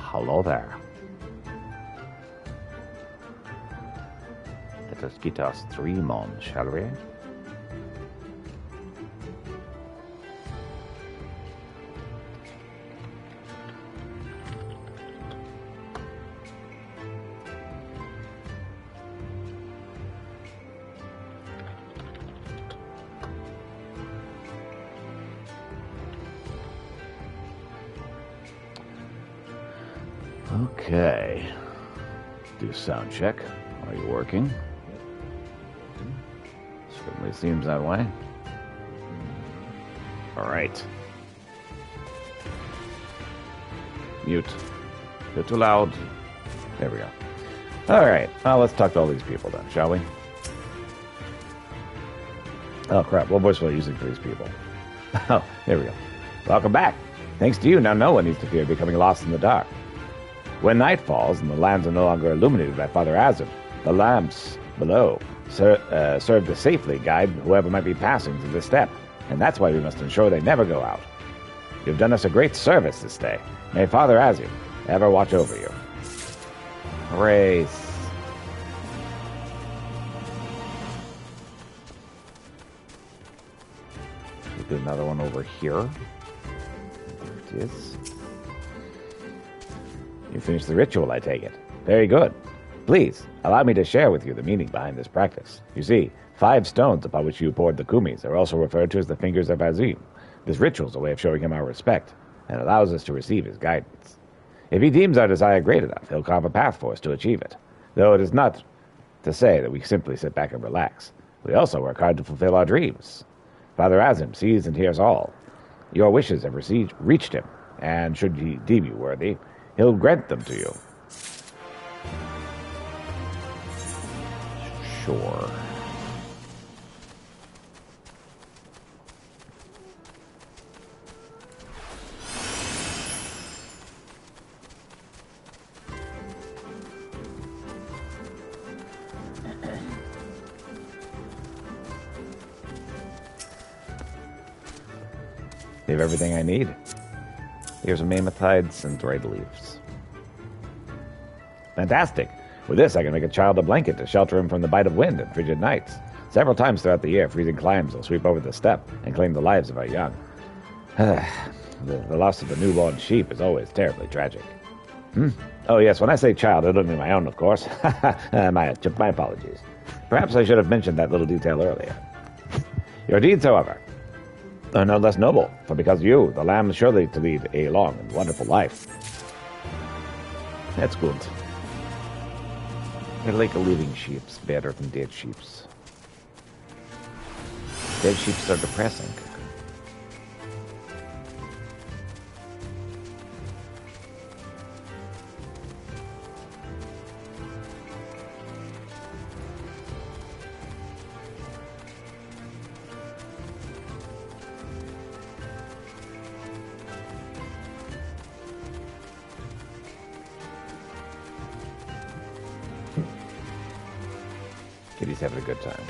hello there. Let us get us 3 mon, shall we? Okay. Do sound check. Are you working? Certainly seems that way. All right. Mute. Bit too loud. There we go. All right. Well, let's talk to all these people then, shall we? Oh, crap. What voice was I using for these people? Oh, there we go. Welcome back. Thanks to you, now no one needs to fear becoming lost in the dark. When night falls and the lands are no longer illuminated by Father Azim, the lamps below serve to safely guide whoever might be passing through the steppe, and that's why we must ensure they never go out. You've done us a great service this day. May Father Azim ever watch over you. Race. Do another one over here. There it is. You finished the ritual, I take it. Very good. Please, allow me to share with you the meaning behind this practice. You see, 5 stones upon which you poured the kumis are also referred to as the fingers of Azim. This ritual is a way of showing him our respect, and allows us to receive his guidance. If he deems our desire great enough, he'll carve a path for us to achieve it. Though it is not to say that we simply sit back and relax. We also work hard to fulfill our dreams. Father Azim sees and hears all. Your wishes have reached him, and should he deem you worthy, he'll grant them to you. Sure. They have everything I need. Here's some mammotides and dried leaves. Fantastic! With this, I can make a child a blanket to shelter him from the bite of wind and frigid nights. Several times throughout the year, freezing climes will sweep over the steppe and claim the lives of our young. The loss of a newborn sheep is always terribly tragic. Oh yes, when I say child, I don't mean my own, of course. my apologies. Perhaps I should have mentioned that little detail earlier. Your deeds, however, are no less noble, for because of you, the lamb is surely to lead a long and wonderful life. That's good. I like a living sheep's better than dead sheep's. Dead sheep's are depressing. Kitty's having a good time.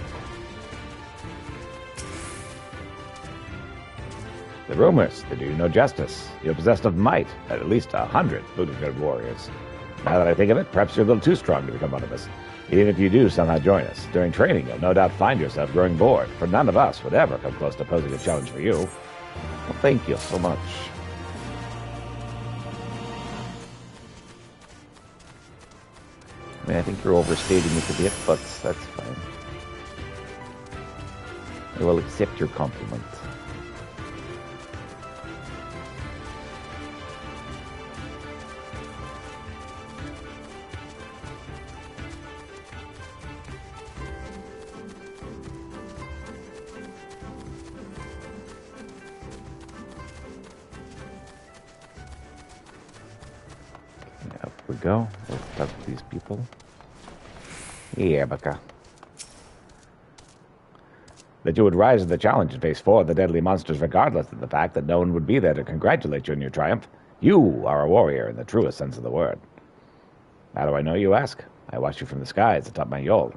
The rumors, they do you no justice. You're possessed of might, at least 100 Buddha-good warriors. Now that I think of it, perhaps you're a little too strong to become one of us. Even if you do somehow join us, during training you'll no doubt find yourself growing bored, for none of us would ever come close to posing a challenge for you. Well, thank you so much. I mean, I think you're overstating it a bit, but that's fine. I will accept your compliment. Up we go. Let's talk to these people. Yeah, Baka. That you would rise to the challenge and face 4 of the deadly monsters regardless of the fact that no one would be there to congratulate you on your triumph. You are a warrior in the truest sense of the word. How do I know, you ask? I watched you from the skies atop my yole.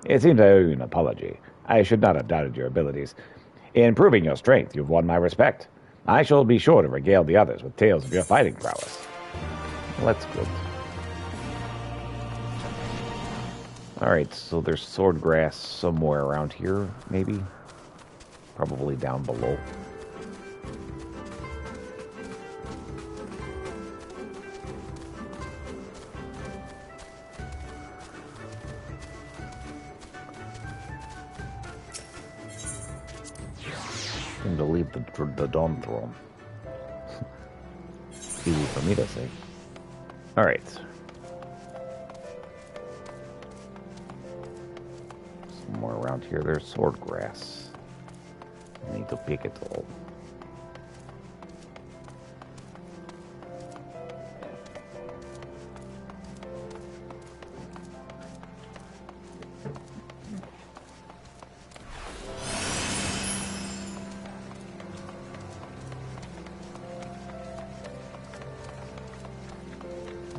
It seems I owe you an apology. I should not have doubted your abilities. In proving your strength, you've won my respect. I shall be sure to regale the others with tales of your fighting prowess. Well, that's good. Alright, so there's sword grass somewhere around here, maybe? Probably down below. Seem to leave the Dawn Throne. Easy for me to say. Alright. Somewhere around here there's sword grass. I need to pick it all.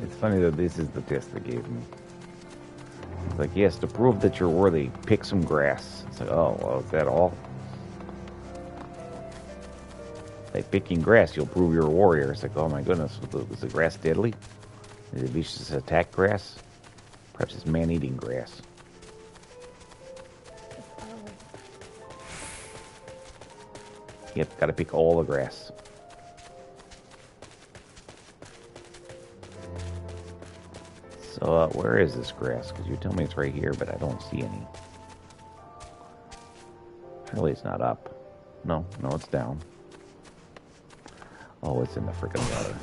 It's funny that this is the test they gave me. It's like, yes, to prove that you're worthy, pick some grass. It's like, oh, well, is that all? Like, picking grass, you'll prove you're a warrior. It's like, oh my goodness, is the grass deadly? Is it vicious attack grass? Perhaps it's man-eating grass. Yep, gotta pick all the grass. So, where is this grass? Because you tell me it's right here, but I don't see any. Surely it's not up. No, it's down. Oh, it's in the frickin' water.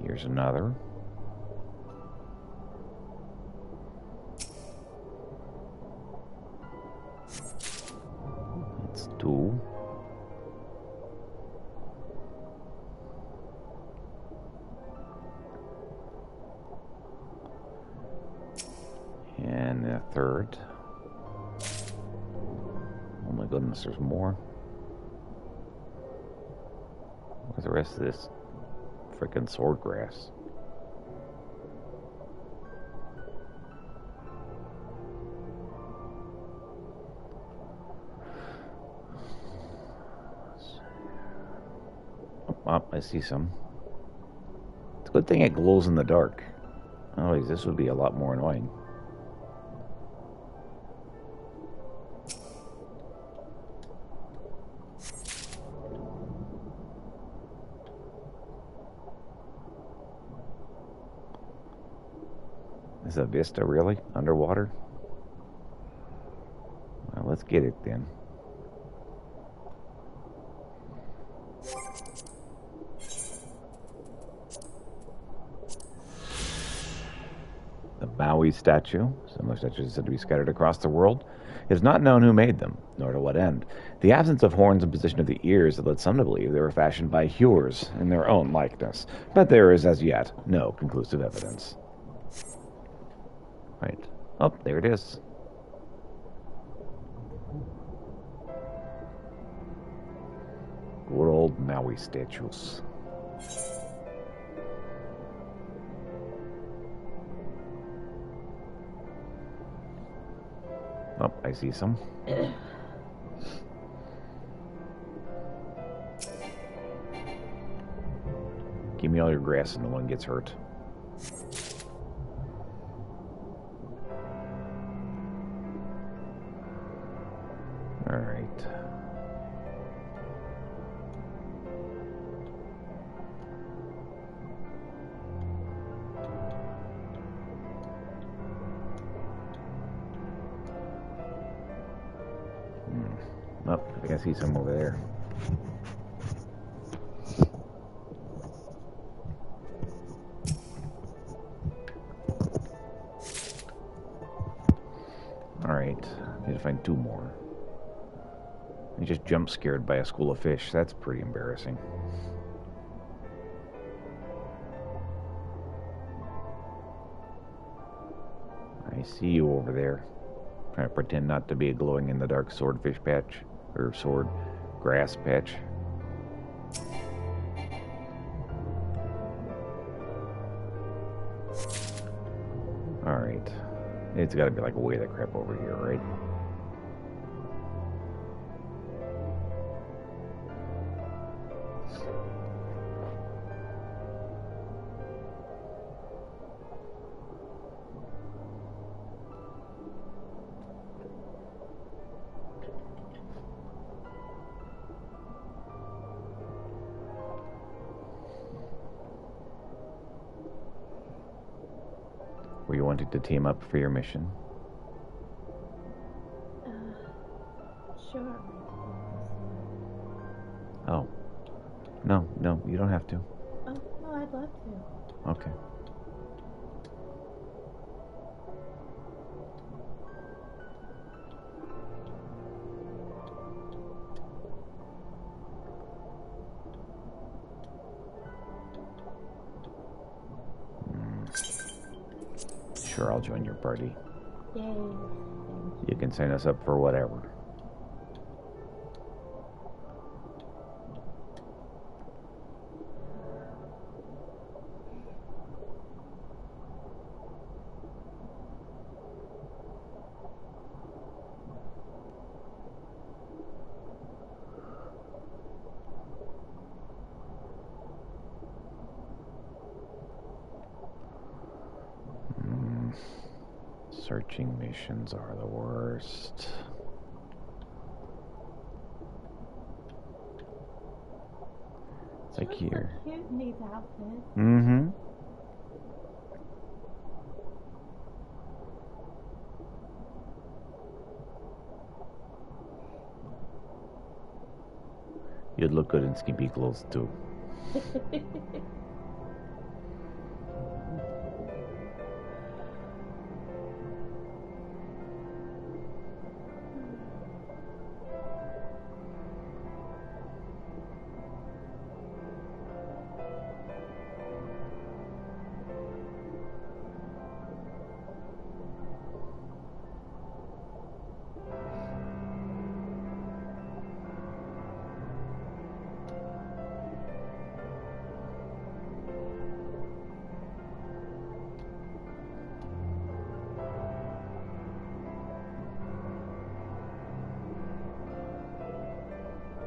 Here's another. It's two. And the third. Oh my goodness, there's more. Where's the rest of this frickin' sword grass? Oh, I see some. It's a good thing it glows in the dark. Otherwise, this would be a lot more annoying. Is a vista really underwater? Well, let's get it then. The Maui statue, similar statues said to be scattered across the world. It is not known who made them, nor to what end. The absence of horns and position of the ears had led some to believe they were fashioned by hewers in their own likeness, but there is as yet no conclusive evidence. Right. Oh, there it is. Good old Maui statues. Oh, I see some. Give me all your grass and no one gets hurt. All right. Oh, I think I see some over there. Alright, need to find two more. I just jump scared by a school of fish. That's pretty embarrassing. I see you over there. Trying to pretend not to be a glowing in the dark swordfish patch. or sword grass patch. Alright. It's gotta be like way the crap over here, right? Were you wanting to team up for your mission? Sure. Oh. No, you don't have to. Oh, no, I'd love to. Okay. Sure, I'll join your party. Yay. You can sign us up for whatever. Searching missions are the worst. It's like here. So cute in these outfits. Mm-hmm. You'd look good in skimpy clothes too.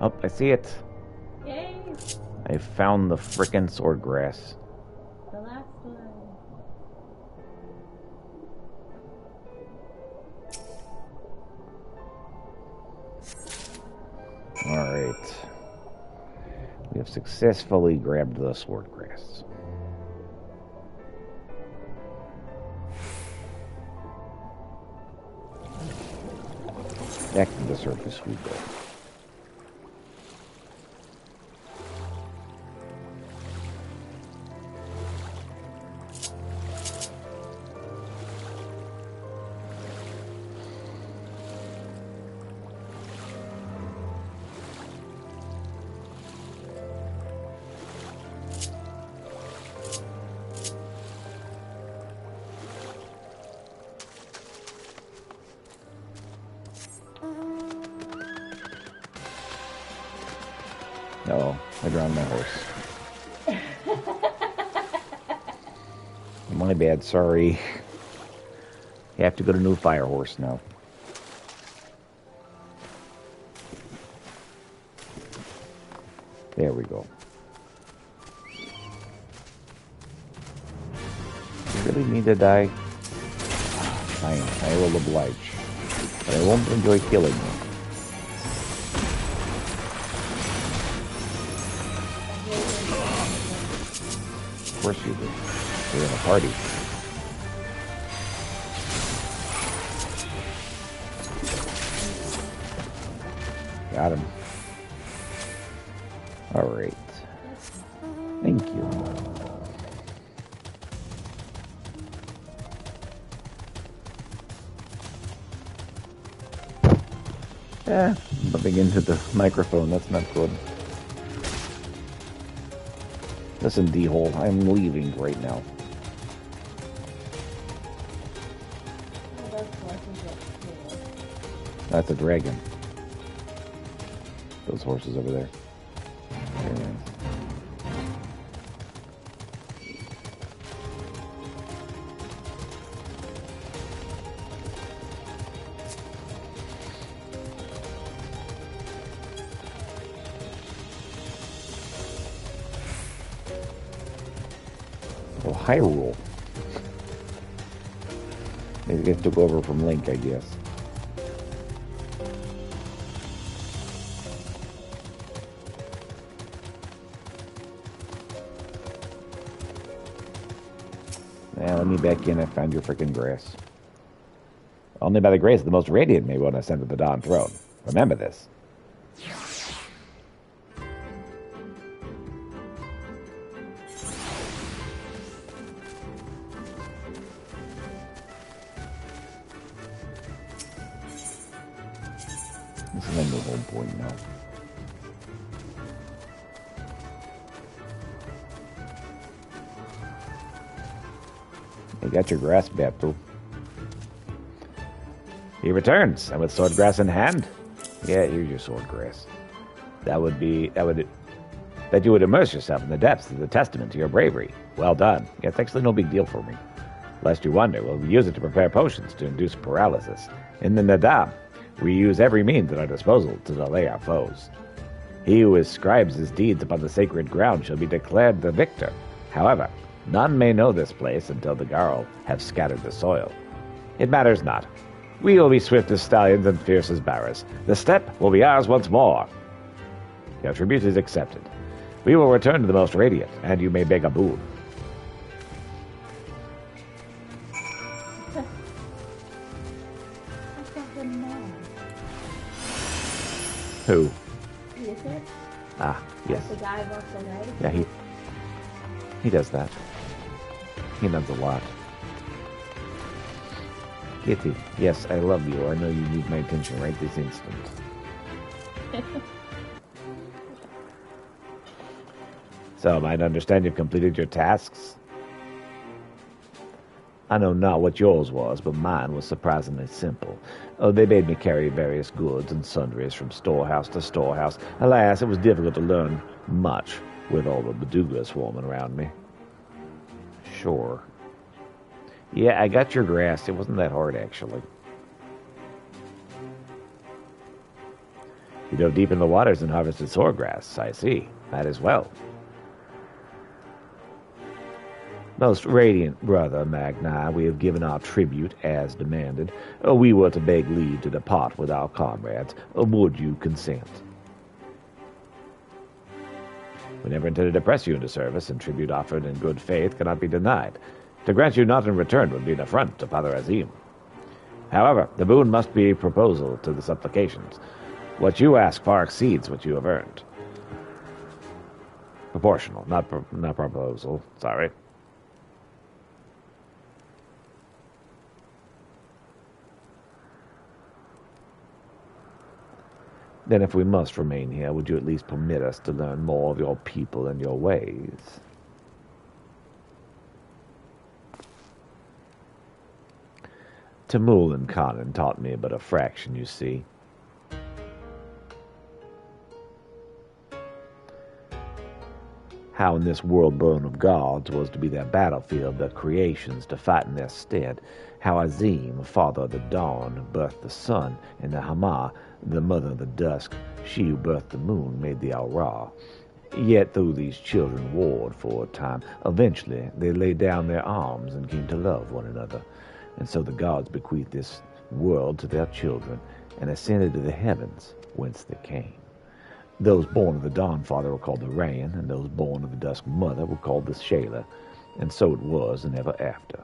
Oh, I see it. Yay! I found the frickin' sword grass. The last one. Alright. We have successfully grabbed the sword grass. Back to the surface we go. Uh-oh, I drowned my horse. My bad, sorry. You have to go to new fire horse now. There we go. You really need to die? Fine, I will oblige. But I won't enjoy killing you. Of course you do. We're in a party. Got him. Alright. Thank you. Bumping into the microphone, that's not good. Listen, D-hole, I'm leaving right now. That's a dragon. Those horses over there. Very nice. Oh, Hyrule. They just took over from Link, I guess. Now, let me back in and find your freaking grass. Only by the grace of the most radiant may one ascend to the Dawn Throne. Remember this. This is my new home point now. You got your grass back, too. He returns, and with swordgrass in hand. Yeah, here's your swordgrass. That you would immerse yourself in the depths is a testament to your bravery. Well done. Yeah, it's actually no big deal for me. Lest you wonder, we'll use it to prepare potions to induce paralysis. In the Nadam, we use every means at our disposal to delay our foes. He who ascribes his deeds upon the sacred ground shall be declared the victor. However, none may know this place until the Garl have scattered the soil. It matters not. We will be swift as stallions and fierce as bearers. The step will be ours once more. Your tribute is accepted. We will return to the most radiant, and you may beg a boon. Who? Is it? Ah, yes. The guy off the right? Yeah, he does that. He does a lot. Kitty, yes, I love you. I know you need my attention right this instant. So, I understand you've completed your tasks? I know not what yours was, but mine was surprisingly simple. Oh, they made me carry various goods and sundries from storehouse to storehouse. Alas, it was difficult to learn much with all the Baduga swarming around me. Sure. Yeah, I got your grass. It wasn't that hard, actually. You dove deep in the waters and harvested swordgrass. I see. Might as well. Most radiant brother Magni, we have given our tribute as demanded. We were to beg leave to depart with our comrades. Would you consent? We never intended to press you into service, and tribute offered in good faith cannot be denied. To grant you not in return would be an affront to Father Azim. However, the boon must be a proposal to the supplications. What you ask far exceeds what you have earned. Proportional, not proposal. Sorry. Then if we must remain here, would you at least permit us to learn more of your people and your ways? Tamul and Conan taught me but a fraction, you see. How in this world born of gods was to be their battlefield, their creations to fight in their stead. How Azim, father of the dawn, birthed the sun, and the Hama, the mother of the dusk, she who birthed the moon, made the Aura. Yet though these children warred for a time, eventually they laid down their arms and came to love one another. And so the gods bequeathed this world to their children, and ascended to the heavens, whence they came. Those born of the Dawn Father were called the Rain, and those born of the Dusk Mother were called the Shayla, and so it was, and ever after.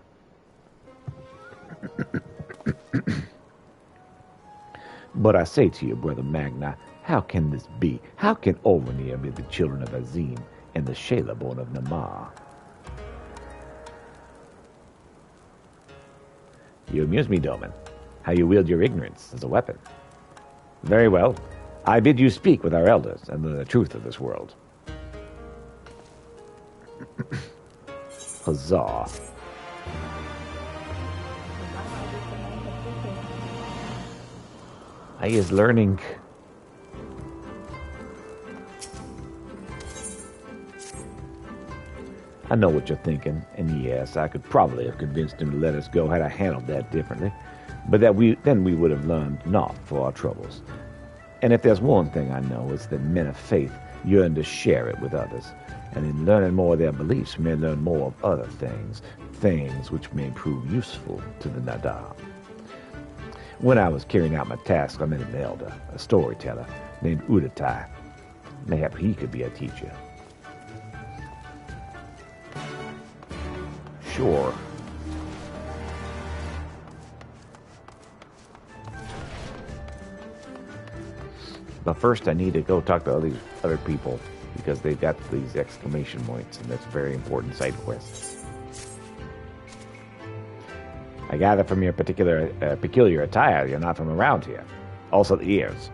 But I say to you, Brother Magni, how can this be? How can Olvenir be the children of Azim, and the Shayla born of Namar? You amuse me, Doman. How you wield your ignorance as a weapon. Very well. I bid you speak with our elders and learn the truth of this world. Huzzah. I is learning. I know what you're thinking, and yes, I could probably have convinced him to let us go had I handled that differently, but then we would have learned naught for our troubles. And if there's one thing I know, it's that men of faith yearn to share it with others, and in learning more of their beliefs, we may learn more of other things, things which may prove useful to the Nadab. When I was carrying out my task, I met an elder, a storyteller, named Udatai. Mayhap he could be a teacher. Sure. But first I need to go talk to all these other people because they've got these exclamation points, and that's very important side quests. I gather from your peculiar attire you're not from around here. Also the ears.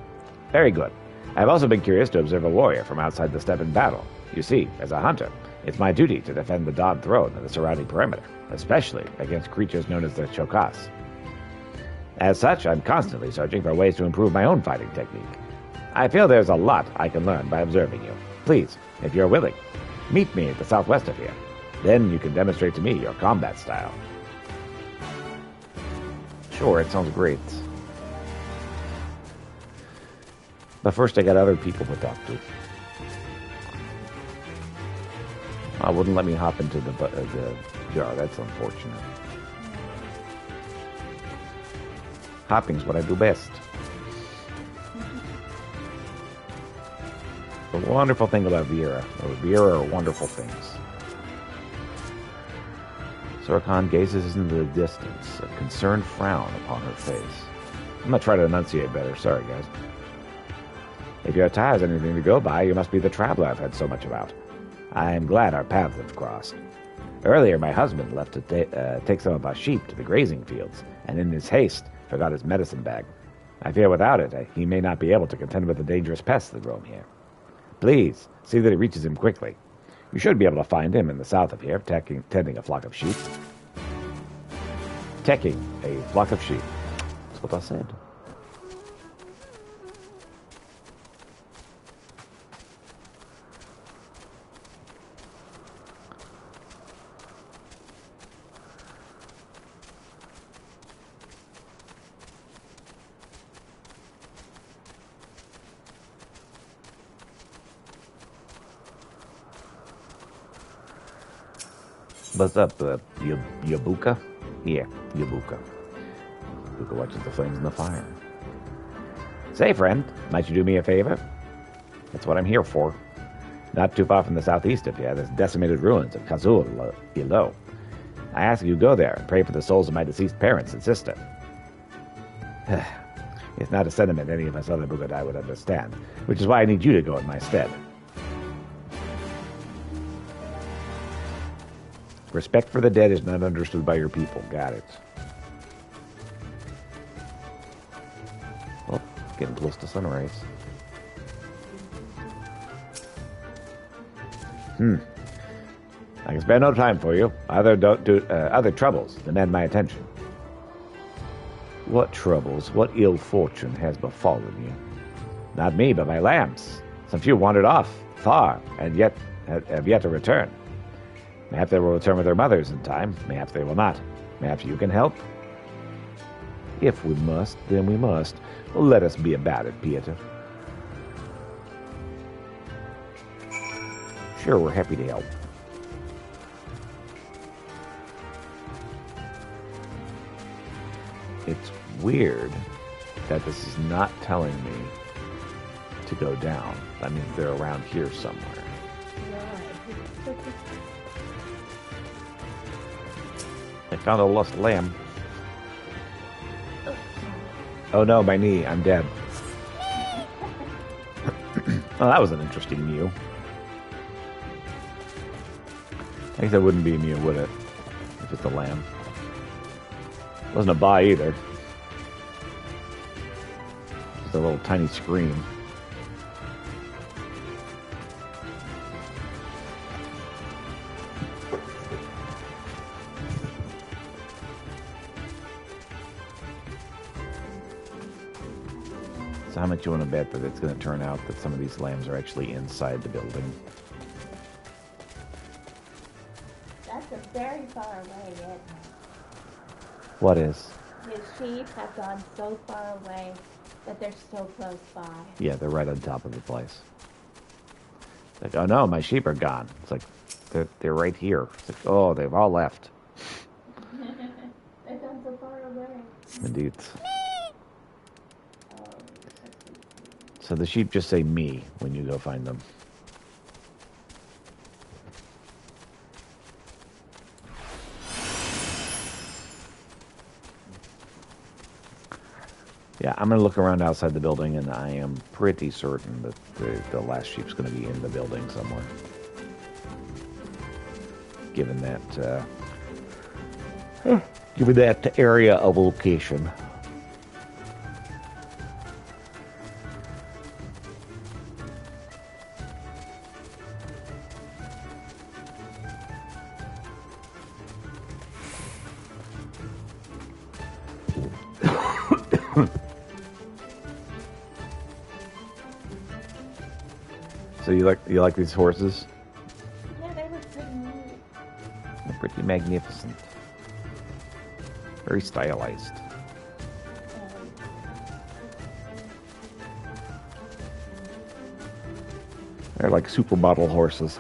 Very good. I've also been curious to observe a warrior from outside the steppe in battle. You see, as a hunter, it's my duty to defend the Dawn Throne and the surrounding perimeter, especially against creatures known as the Chokas. As such, I'm constantly searching for ways to improve my own fighting technique. I feel there's a lot I can learn by observing you. Please, if you're willing, meet me at the southwest of here. Then you can demonstrate to me your combat style. Sure, it sounds great. But first I got other people to talk to. Wouldn't let me hop into the jar. That's unfortunate. Hopping's what I do best. The wonderful thing about Viera are wonderful things. Sorokhan gazes into the distance, a concerned frown upon her face. I'm gonna try to enunciate better. Sorry, guys. If your attire is anything to go by, you must be the traveler I've heard so much about. I am glad our paths have crossed. Earlier, my husband left to take some of our sheep to the grazing fields, and in his haste, forgot his medicine bag. I fear without it, he may not be able to contend with the dangerous pests that roam here. Please, see that he reaches him quickly. You should be able to find him in the south of here, tending a flock of sheep. Teching a flock of sheep. That's what I said. What's up, Yabuka? Yeah, Yabuka. Yabuka watches the flames in the fire. Say, friend, might you do me a favor? That's what I'm here for. Not too far from the southeast of here, there's decimated ruins of Kazul Ilo. I ask you go there and pray for the souls of my deceased parents and sister. It's not a sentiment any of us other Bugadai would understand, which is why I need you to go in my stead. Respect for the dead is not understood by your people. Got it. Oh, getting close to sunrise. I can spare no time for you. Other troubles demand my attention. What troubles, what ill fortune has befallen you? Not me, but my lambs. Some few wandered off far, and yet have yet to return. Mayhap they will return with their mothers in time. Mayhap they will not. Mayhap you can help. If we must, then we must. Well, let us be about it, Pieter. Sure, we're happy to help. It's weird that this is not telling me to go down. That means they're around here somewhere. I found a lost lamb. Oh no, my knee. I'm dead. Well, that was an interesting mew. I guess that wouldn't be a mew, would it? If it's a lamb. Wasn't a baa either. Just a little tiny scream. So how much you want to bet that it's going to turn out that some of these lambs are actually inside the building? very far away yet. What is? His sheep have gone so far away that they're still close by. Yeah, they're right on top of the place. It's like, oh no, my sheep are gone. It's like, they're right here. It's like, oh, they've all left. They've gone so far away. Indeed. Oh, So the sheep just say me when you go find them. Yeah, I'm going to look around outside the building, and I am pretty certain that the last sheep's going to be in the building somewhere. Given that area of location. So you like these horses? yeah, they look pretty neat. They're pretty magnificent. Very stylized. They're like supermodel horses.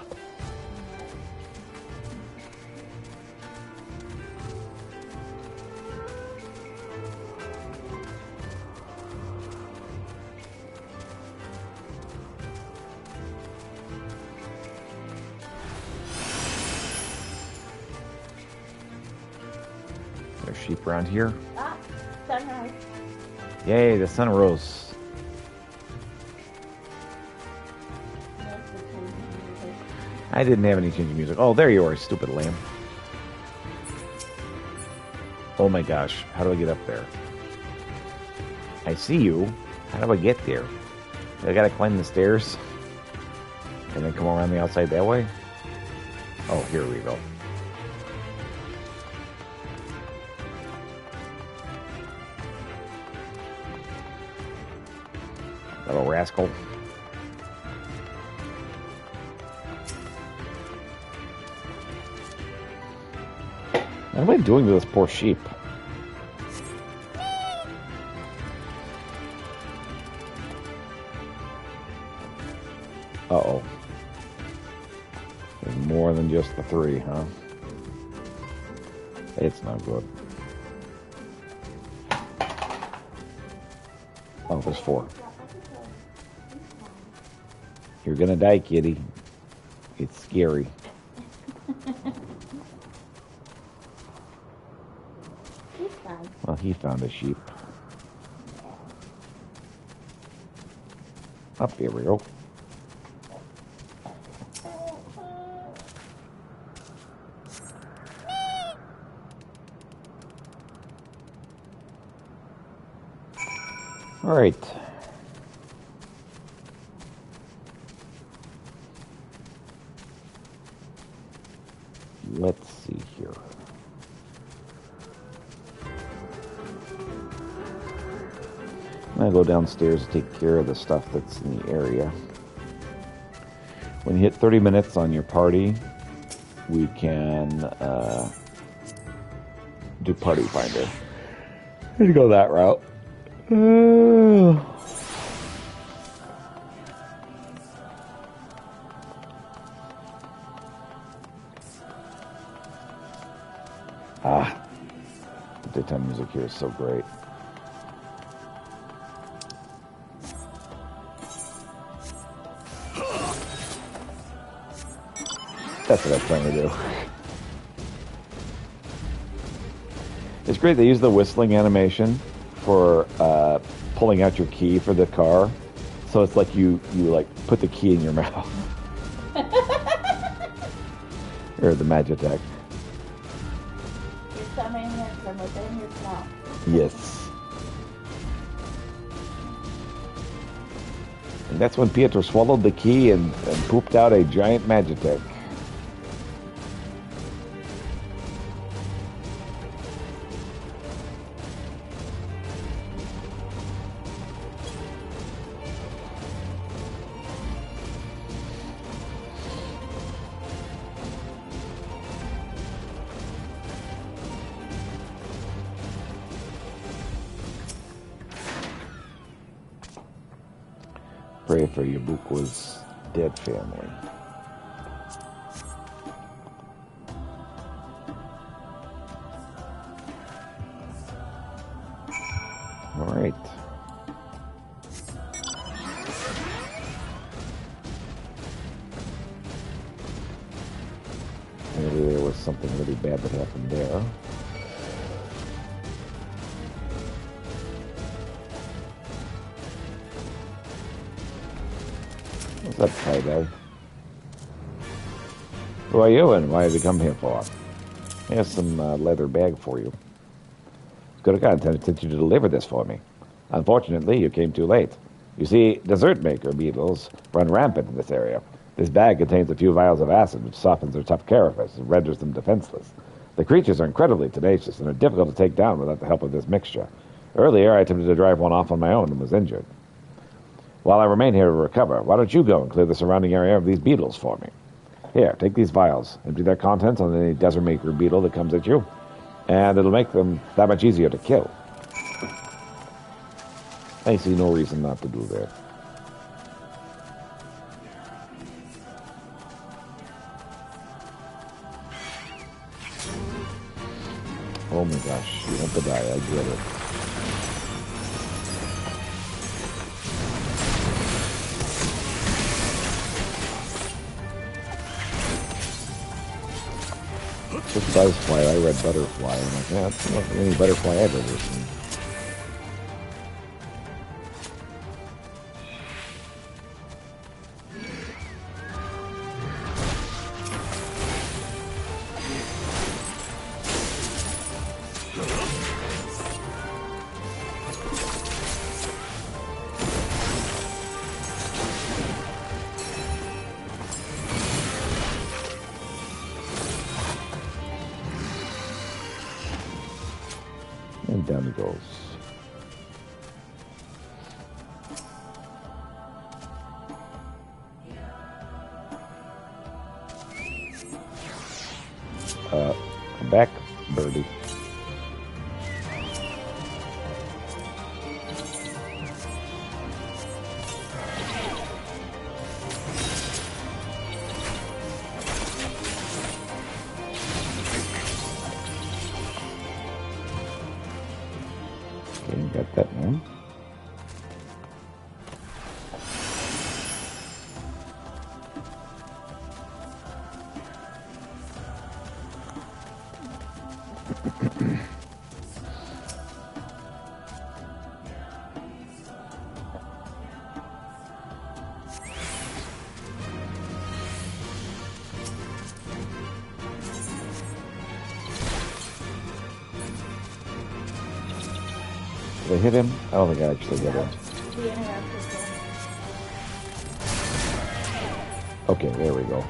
There's sheep around here. Ah, sunrise. Yay, the sun rose. That's the changing music. I didn't have any changing music. Oh, there you are, stupid lamb. Oh my gosh, how do I get up there? I see you. How do I get there? I gotta climb the stairs and then come around the outside that way? Oh, here we go. Little rascal. What am I doing to this poor sheep? Uh-oh. There's more than just the three, huh? It's not good. Oh, there's four. You're gonna die, kitty. It's scary. He's fine. Well, he found a sheep. Up here we go. All right. Let's see here. I'm gonna go downstairs and take care of the stuff that's in the area. When you hit 30 minutes on your party, we can do Party Finder. Let's go that route. The daytime music here is so great. That's what I was trying to do. It's great. They use the whistling animation for pulling out your key for the car. So it's like you like put the key in your mouth. Or the Magitech. You're summoning it from within yourself. Yes. And that's when Pietro swallowed the key and pooped out a giant Magitech. pray for Yabuka's dead family. All right. Maybe there was something really bad that happened there. What's up, tie-dye? Who are you and why have you come here for? Here's some leather bag for you. Good God, I intended you to deliver this for me. Unfortunately, you came too late. You see, dessert maker beetles run rampant in this area. This bag contains a few vials of acid, which softens their tough carapace and renders them defenseless. The creatures are incredibly tenacious and are difficult to take down without the help of this mixture. Earlier, I attempted to drive one off on my own and was injured. While I remain here to recover, why don't you go and clear the surrounding area of these beetles for me? Here, take these vials. Empty their contents on any desert maker beetle that comes at you, and it'll make them that much easier to kill. I see no reason not to do that. Oh my gosh, you want to die, I get it. Just buzzfly, I read butterfly, and I'm like, yeah, that's not any butterfly I've ever seen. And down he goes. Come back, birdie. Okay, got that one. Did I hit him? I don't think I actually hit him. Okay, there we go.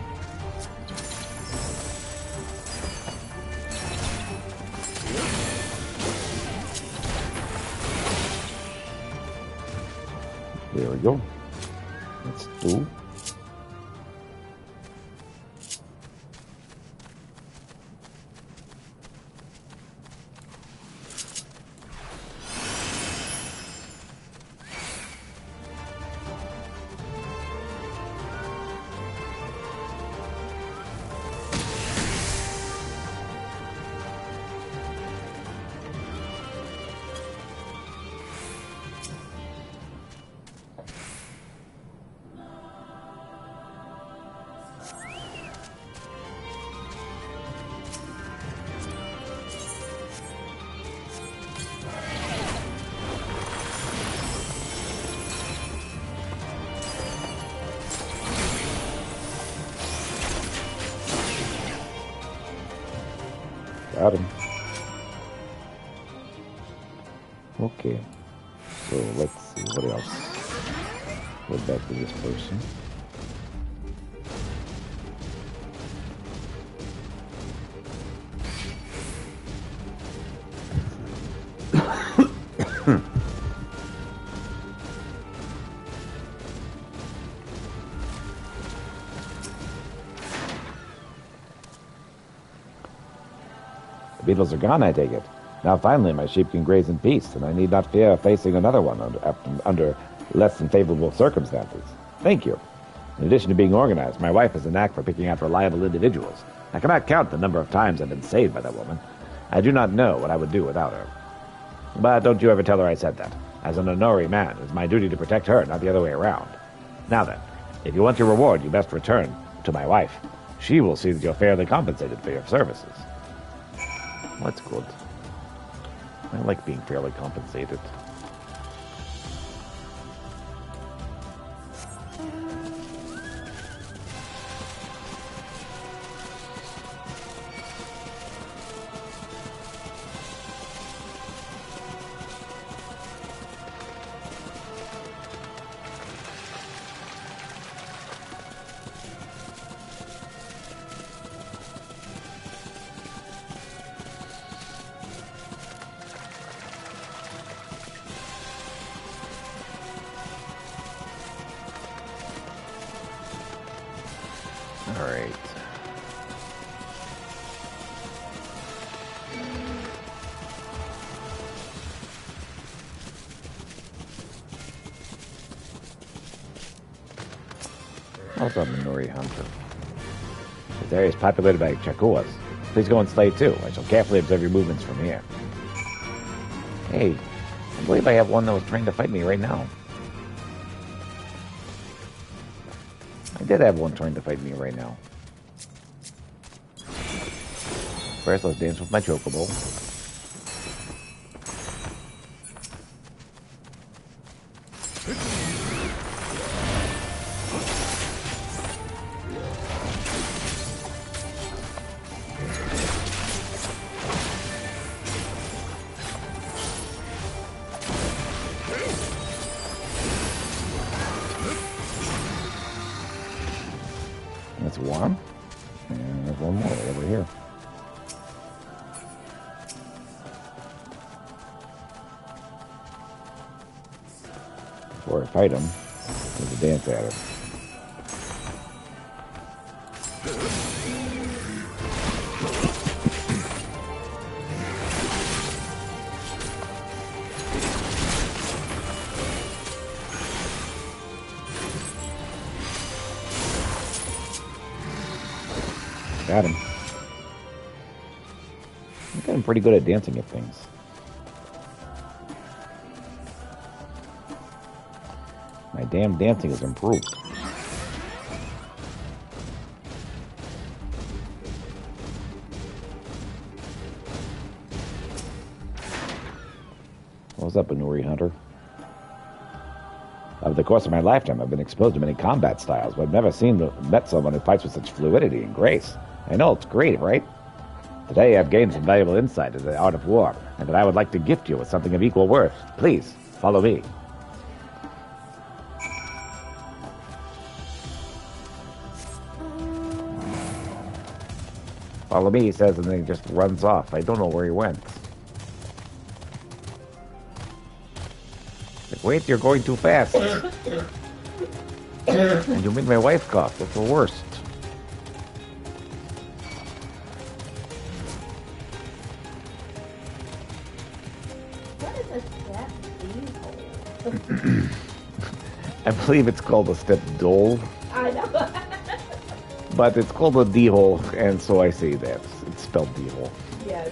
There we go. That's two. Got him. Okay. So let's see what else. Go back to this person. The beetles are gone, I take it. Now finally my sheep can graze in peace, and I need not fear facing another one under less than favorable circumstances. Thank you. In addition to being organized, my wife has a knack for picking out reliable individuals. I cannot count the number of times I've been saved by that woman. I do not know what I would do without her. But don't you ever tell her I said that. As an Honori man, it is my duty to protect her, not the other way around. Now then, if you want your reward, you best return to my wife. She will see that you're fairly compensated for your services. Well, that's good. I like being fairly compensated. All right. What's up, Minori Hunter? This area is populated by Chakuas. Please go and slay too. I shall carefully observe your movements from here. Hey, I believe I have one that was trying to fight me right now. I did have one trying to fight me right now. First, let's dance with my chocobo. That's one. And there's one more over here. Before I fight him, there's a dance at him. Got him. I'm getting pretty good at dancing at things. My damn dancing has improved. What's up, Anuri Hunter? Over the course of my lifetime, I've been exposed to many combat styles, but I've never met someone who fights with such fluidity and grace. I know it's great, right? Today I've gained some valuable insight into the art of war, and that I would like to gift you with something of equal worth. Please, follow me. Follow me, he says, and then he just runs off. I don't know where he went. Like, wait, you're going too fast. And you made my wife cough. That's the worst. I believe it's called a step dole. I know. But it's called a D-hole, and so I say that. It's spelled D-hole. Yes.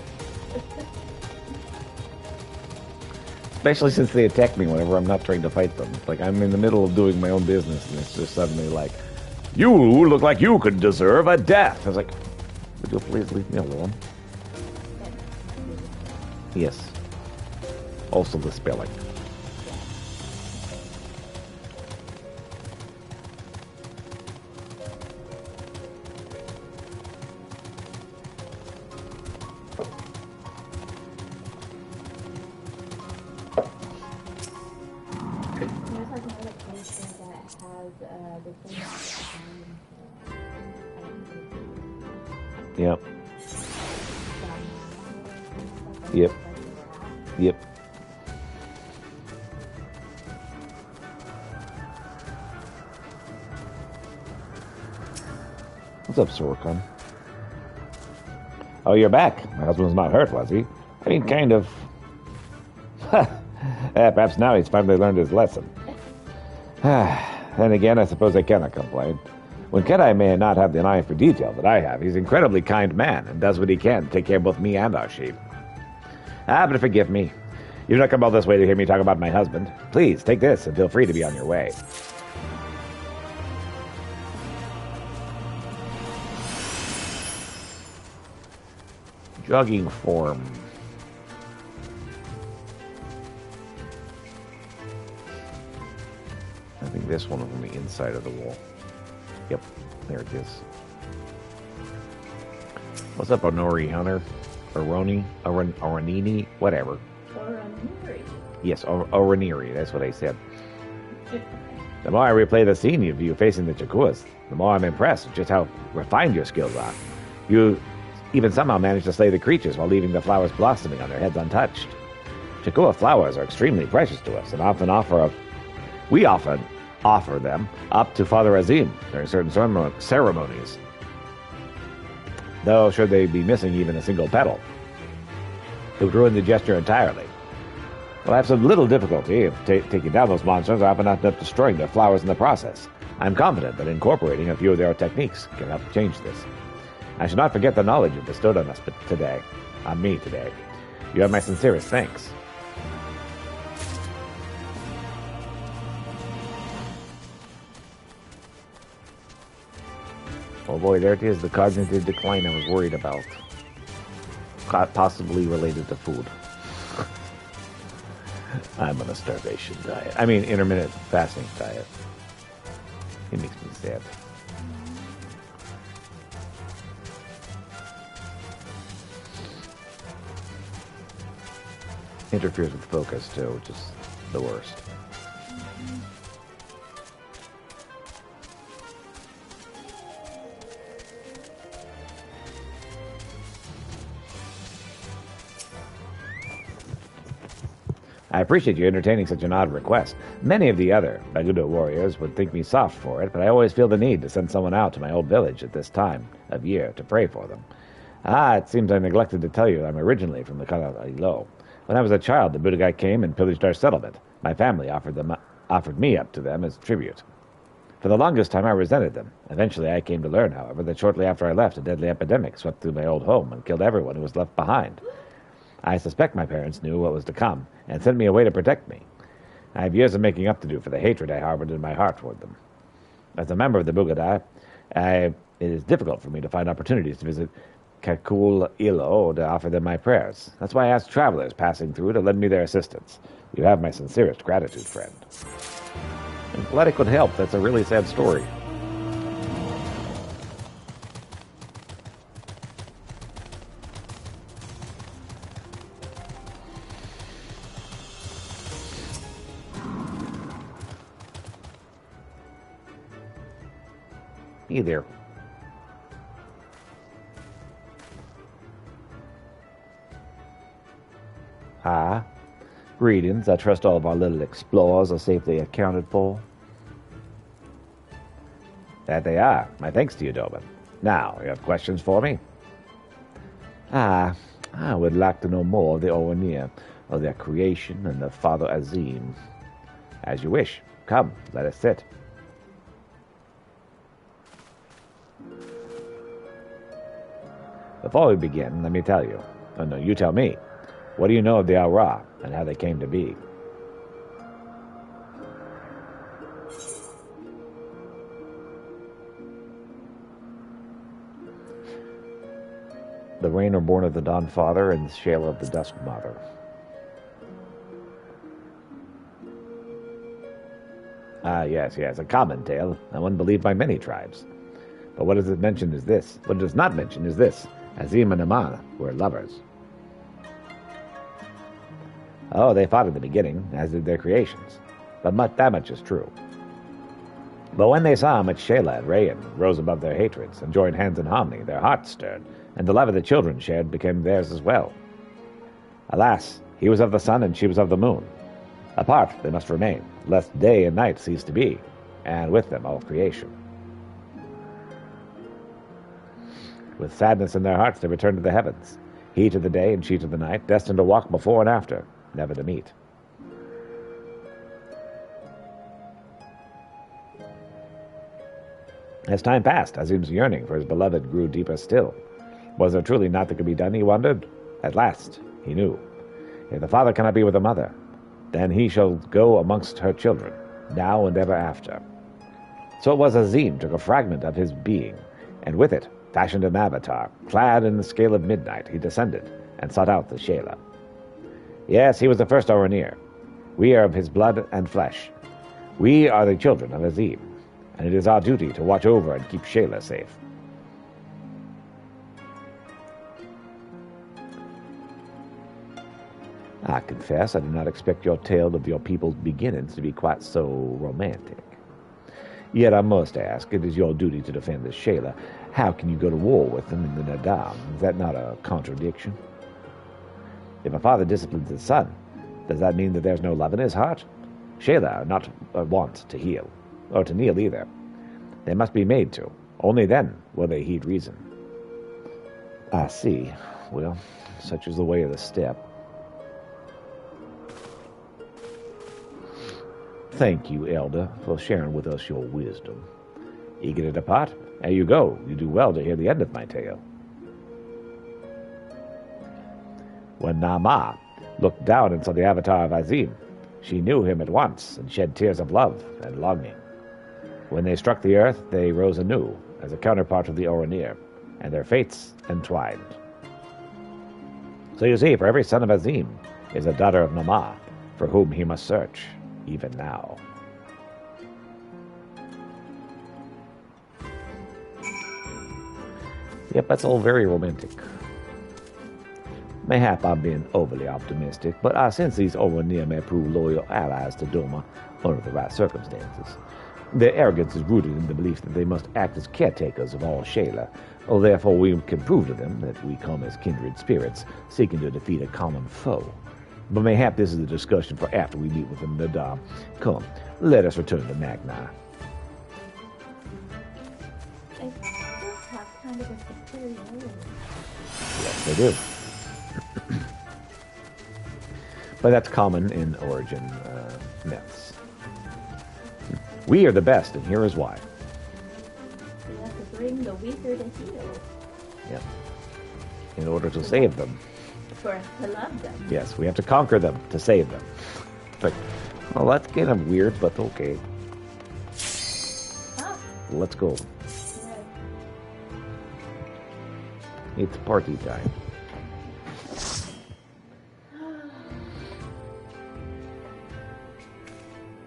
Especially since they attack me whenever I'm not trying to fight them. Like, I'm in the middle of doing my own business, and it's just suddenly like, you look like you could deserve a death. I was like, would you please leave me alone? Yes. Also the spelling. Yep. Yep. Yep. What's up, Sorkon? Oh, you're back. My husband was not hurt, was he? I mean, kind of. Perhaps now he's finally learned his lesson. Then again, I suppose I cannot complain. When Kedai may not have the eye for detail that I have, he's an incredibly kind man and does what he can to take care of both me and our sheep. But forgive me. You've not come all this way to hear me talk about my husband. Please, take this and feel free to be on your way. Jogging form. I think this one is on the inside of the wall. Yep, there it is. What's up, Honori Hunter? Oronini? Whatever. Oroniri. Yes, Oroniri, that's what I said. The more I replay the scene of you facing the Chakuas, the more I'm impressed with just how refined your skills are. You even somehow managed to slay the creatures while leaving the flowers blossoming on their heads untouched. Chakua flowers are extremely precious to us and we often offer them up to Father Azim during certain ceremonies, though should they be missing even a single petal, it would ruin the gesture entirely. Well, I have some little difficulty in taking down those monsters, or often not destroying their flowers in the process. I'm confident that incorporating a few of their techniques can help change this. I should not forget the knowledge you bestowed on us today. On me today. You have my sincerest thanks. Oh boy, there it is, the cognitive decline I was worried about. Possibly related to food. I'm on a starvation diet. I mean, intermittent fasting diet. It makes me sad. Interferes with focus too, which is the worst. I appreciate you entertaining such an odd request. Many of the other Bagudo warriors would think me soft for it, but I always feel the need to send someone out to my old village at this time of year to pray for them. It seems I neglected to tell you I'm originally from the Kalailo. When I was a child, the Budagai came and pillaged our settlement. My family offered me up to them as tribute. For the longest time, I resented them. Eventually, I came to learn, however, that shortly after I left, a deadly epidemic swept through my old home and killed everyone who was left behind. I suspect my parents knew what was to come and sent me away to protect me. I have years of making up to do for the hatred I harbored in my heart toward them. As a member of the Bugadai, it is difficult for me to find opportunities to visit Kakul Ilo to offer them my prayers. That's why I asked travelers passing through to lend me their assistance. You have my sincerest gratitude, friend. I'm glad it could help. That's a really sad story. Hey there. Greetings. I trust all of our little explorers are safely accounted for. That they are. My thanks to you, Doban. Now, you have questions for me? I would like to know more of the Oranir, of their creation and of Father Azim. As you wish. Come, let us sit. Before we begin, let me tell you. Oh, no, you tell me. What do you know of the Aura and how they came to be? The Rain are born of the Dawn Father and Shayla of the Dusk Mother. Yes, a common tale, and one believed by many tribes. But what does it mention is this? What it does not mention is this. Azim and Aman were lovers. Oh, they fought at the beginning, as did their creations. But that much is true. But when they saw how much Shayla and Rayan rose above their hatreds and joined hands in harmony, their hearts stirred, and the love of the children shared became theirs as well. Alas, he was of the sun and she was of the moon. Apart they must remain, lest day and night cease to be, and with them all creation. With sadness in their hearts they returned to the heavens, he to the day and she to the night, destined to walk before and after, never to meet. As time passed, Azim's yearning for his beloved grew deeper still. Was there truly naught that could be done, he wondered? At last, he knew. If the father cannot be with the mother, then he shall go amongst her children, now and ever after. So it was Azim took a fragment of his being, and with it fashioned an avatar. Clad in the scale of midnight, he descended and sought out the Shayla. Yes, he was the first Oranir. We are of his blood and flesh. We are the children of Azim, and it is our duty to watch over and keep Shayla safe. I confess I did not expect your tale of your people's beginnings to be quite so romantic. Yet I must ask, it is your duty to defend the Shayla. How can you go to war with them in the Nadam? Is that not a contradiction? If a father disciplines his son, does that mean that there's no love in his heart? Shayla are not wont to heal, or to kneel either. They must be made to. Only then will they heed reason. I see. Well, such is the way of the steppe. Thank you, Elder, for sharing with us your wisdom. Eager to depart? There you go. You do well to hear the end of my tale. When Nama looked down and saw the avatar of Azim, she knew him at once and shed tears of love and longing. When they struck the earth, they rose anew as a counterpart of the Oranir, and their fates entwined. So you see, for every son of Azim is a daughter of Nama, for whom he must search, even now. Yep, that's all very romantic. Mayhap I'm being overly optimistic, but I sense these Oranir may prove loyal allies to Doma under the right circumstances. Their arrogance is rooted in the belief that they must act as caretakers of all Shayla. Therefore, we can prove to them that we come as kindred spirits, seeking to defeat a common foe. But mayhap this is a discussion for after we meet with them, Nadam. Come, let us return to Magna. They still have kind of a superiority. Yes, they do. But that's common in origin myths. We are the best, and here is why. We have to bring the weaker to heal. Yep. In order to save them. For us to love them. Yes, we have to conquer them to save them. But, well, that's kind of weird, but okay. Oh, Let's go. good. It's party time.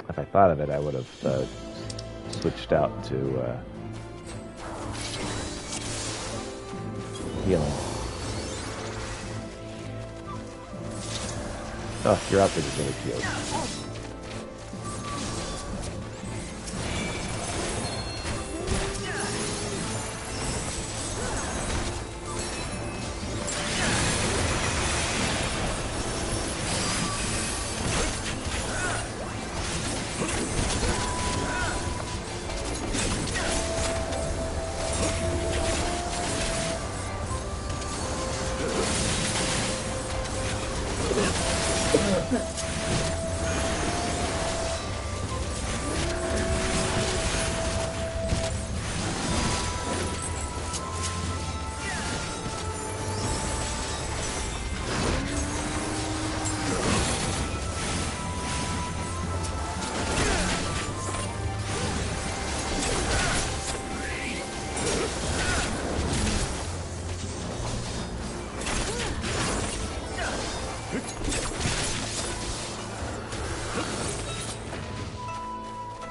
If I thought of it, I would have switched out to healing. Oh, you're out there to really heal.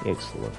Excellent.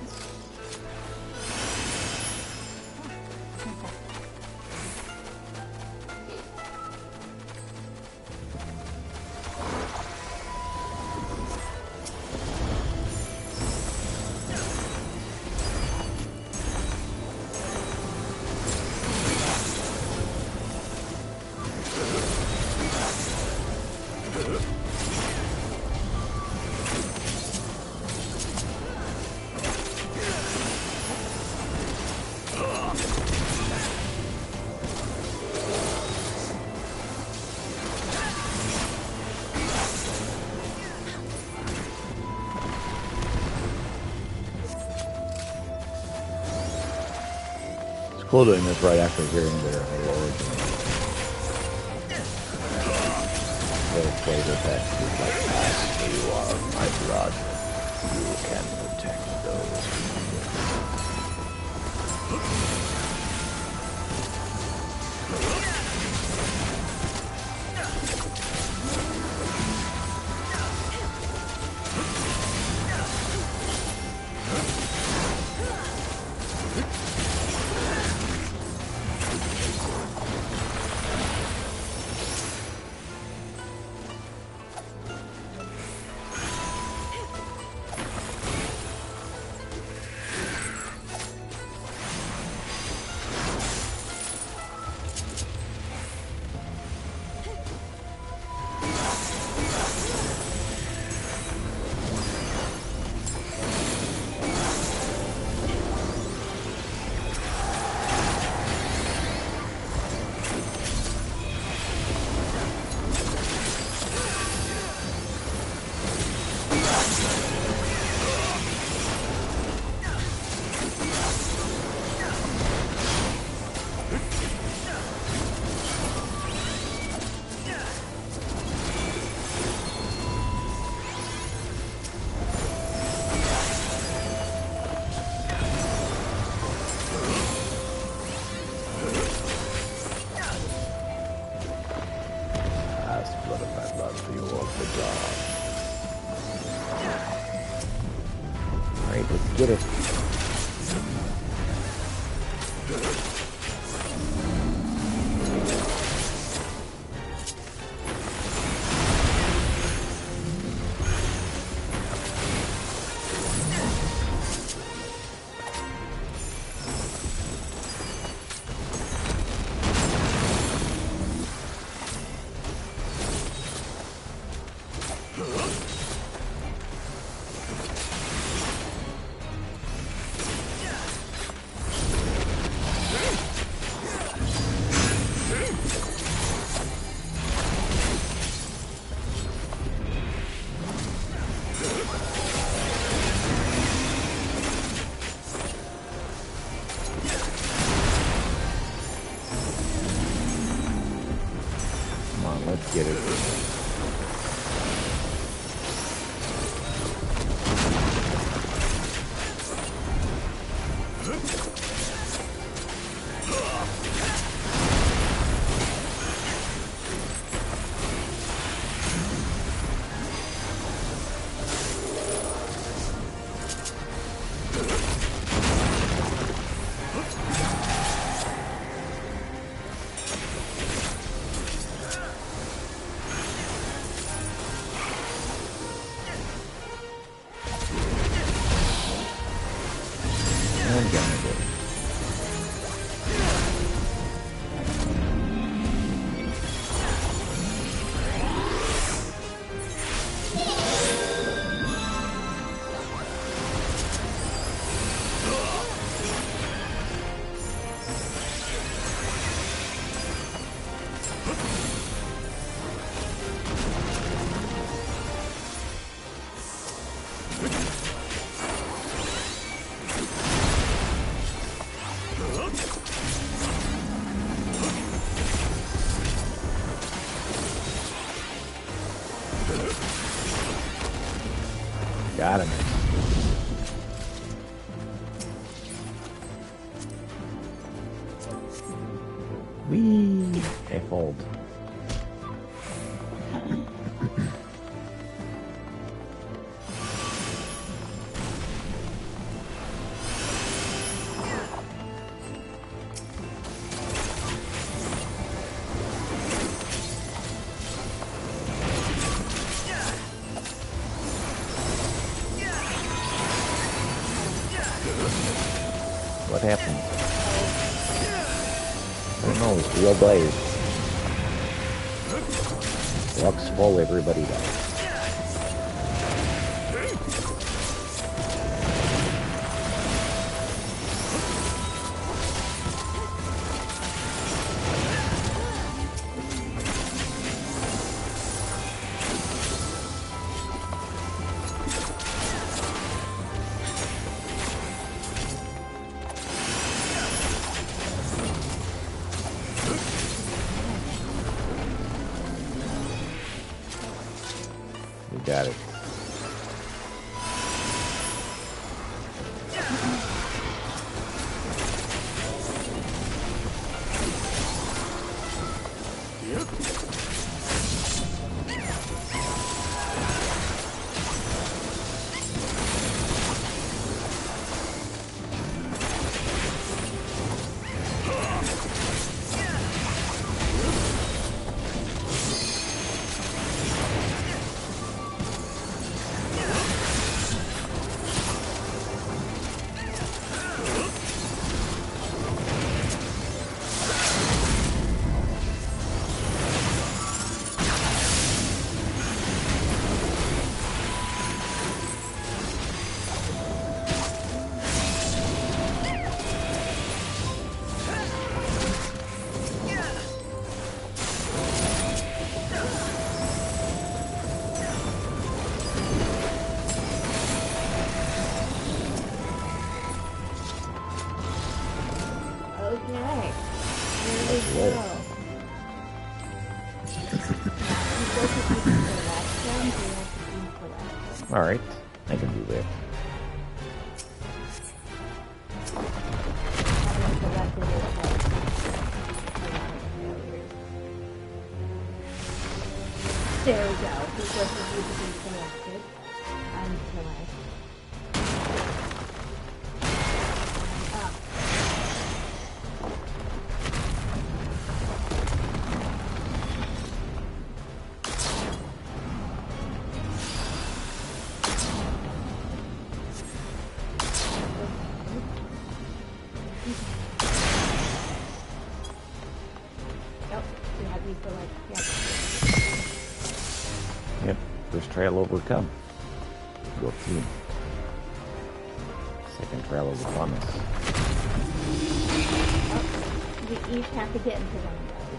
Including this right after hearing their origin. Their flavor text is like, as you are my blood, you can protect those who get it. Let's get it. Got him. Whee! They fold. What happened? I don't know, it's real blade. Walks full, everybody dies. at it. Alright, I can do that. There we go. He doesn't need to be selected until I... Yep, first trail overcome. Go through. Second trail is upon us. Oh, we each have to get into one of those.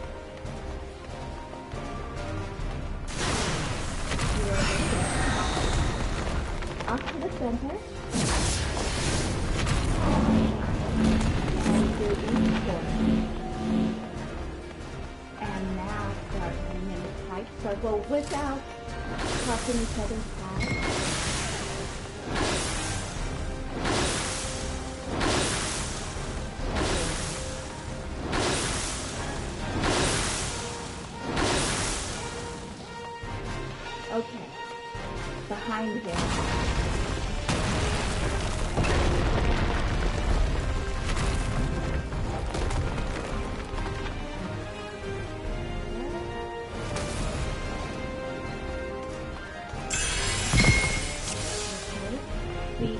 Off to the center. And do each one. And now start running in a tight circle without crossing each other's paths. Okay, behind him.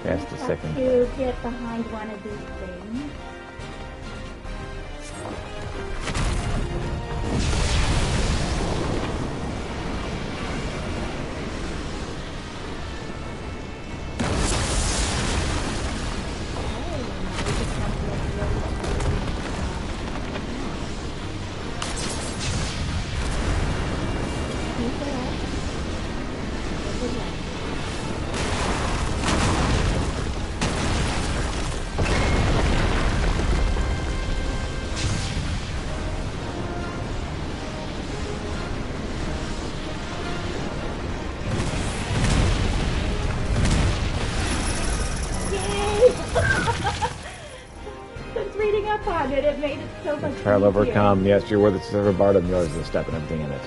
Past the second. To get behind one of these things. It made it so much Trial overcome. Yes, you're worth the silver bardom. Yours is the step and everything in it.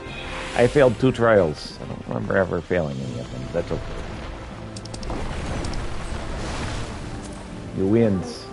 I failed 2 trials. I don't remember ever failing any of them. That's okay. You wins.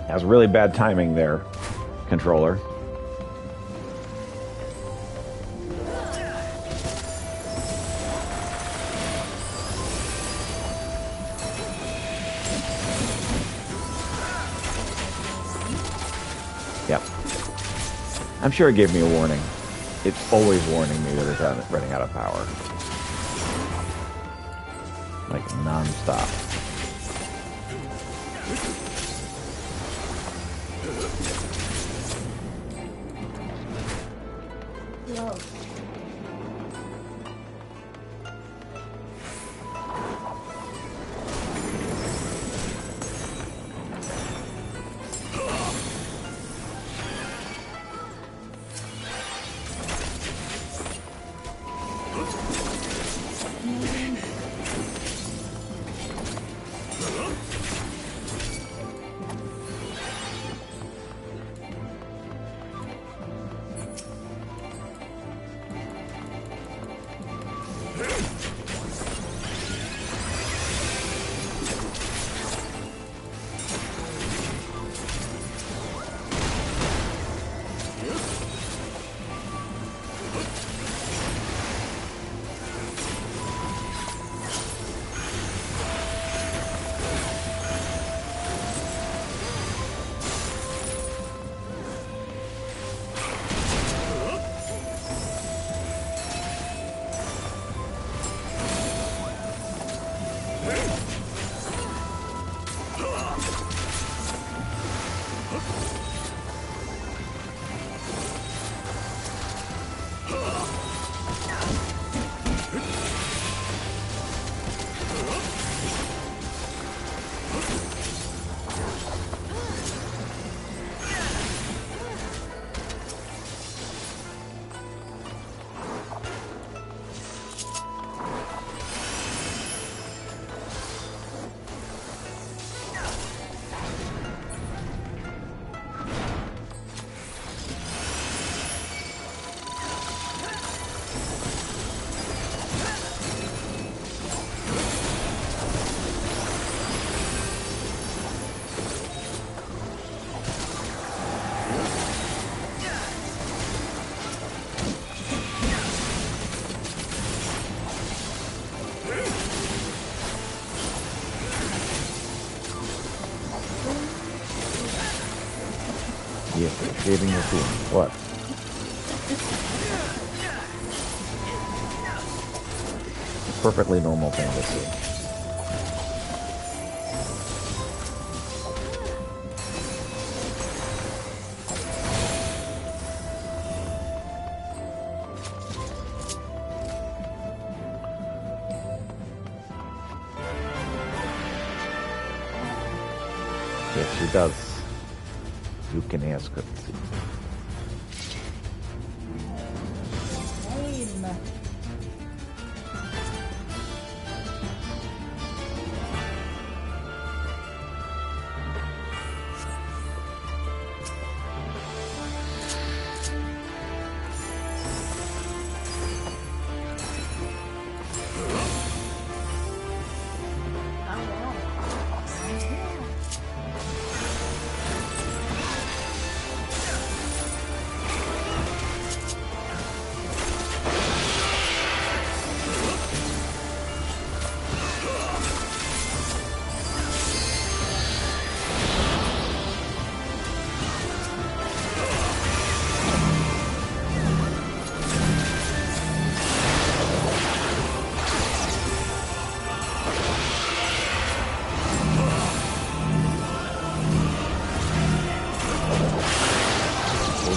That was really bad timing there, controller. Yep. I'm sure it gave me a warning. It's always warning me that it's running out of power. like non-stop. Close. Yes, shaving your feelings. What? Perfectly normal thing to see. Yes, she does. You can ask her. Same.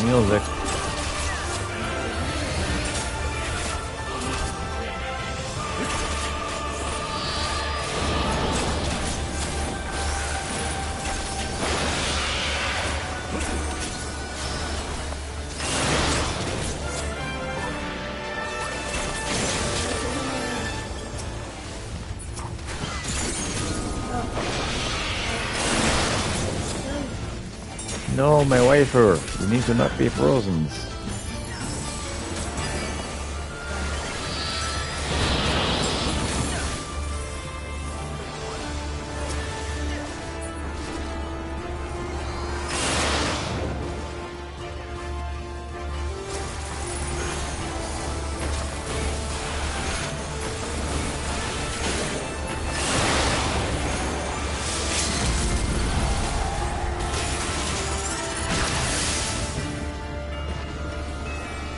Music. No, my wafer. You need to not be frozen.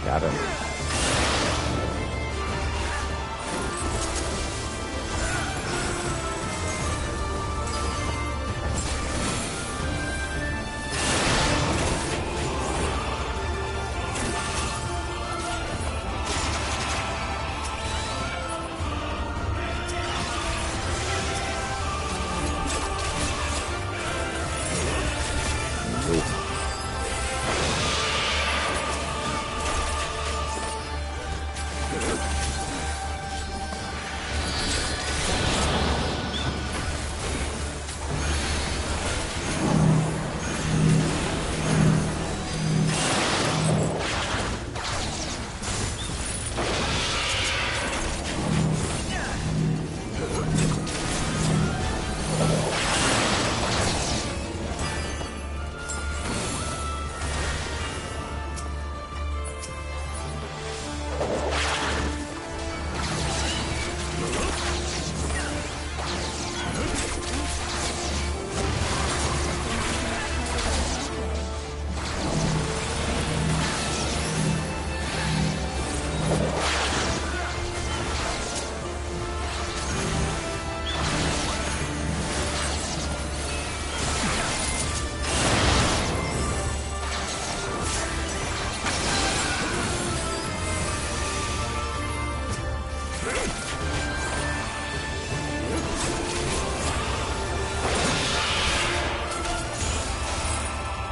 Got him.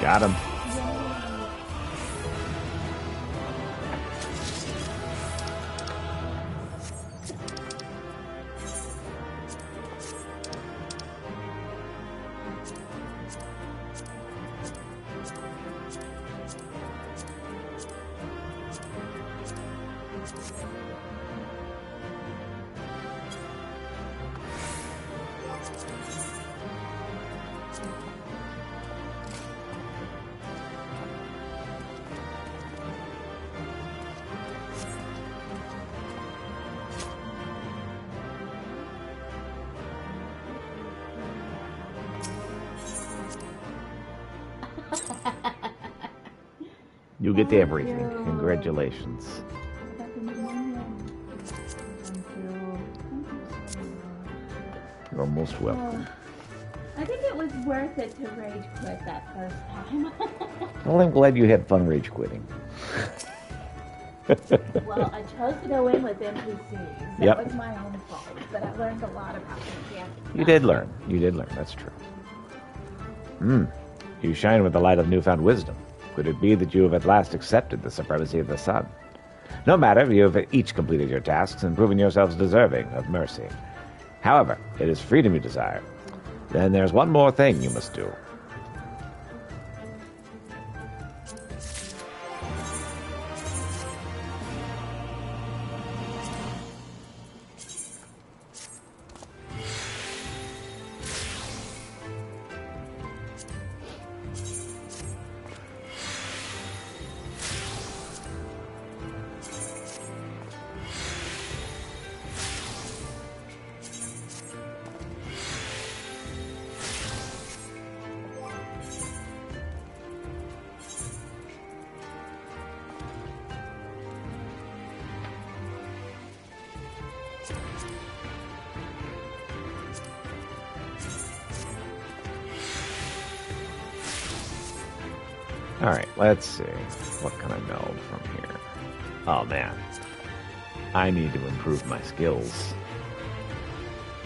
Got him. You get everything. you. Congratulations. Thank you. You're most welcome. I think it was worth it to rage quit that first time. Well, I'm glad you had fun rage quitting. Well, I chose to go in with NPCs. That Yep. was my own fault, but I learned a lot about them. You did learn. You did learn. That's true. You shine with the light of newfound wisdom. Could it be that you have at last accepted the supremacy of the sun? No matter, you have each completed your tasks and proven yourselves deserving of mercy. However, it is freedom you desire. Then there's one more thing you must do. Alright, let's see. What can I meld from here? Oh, man. I need to improve my skills.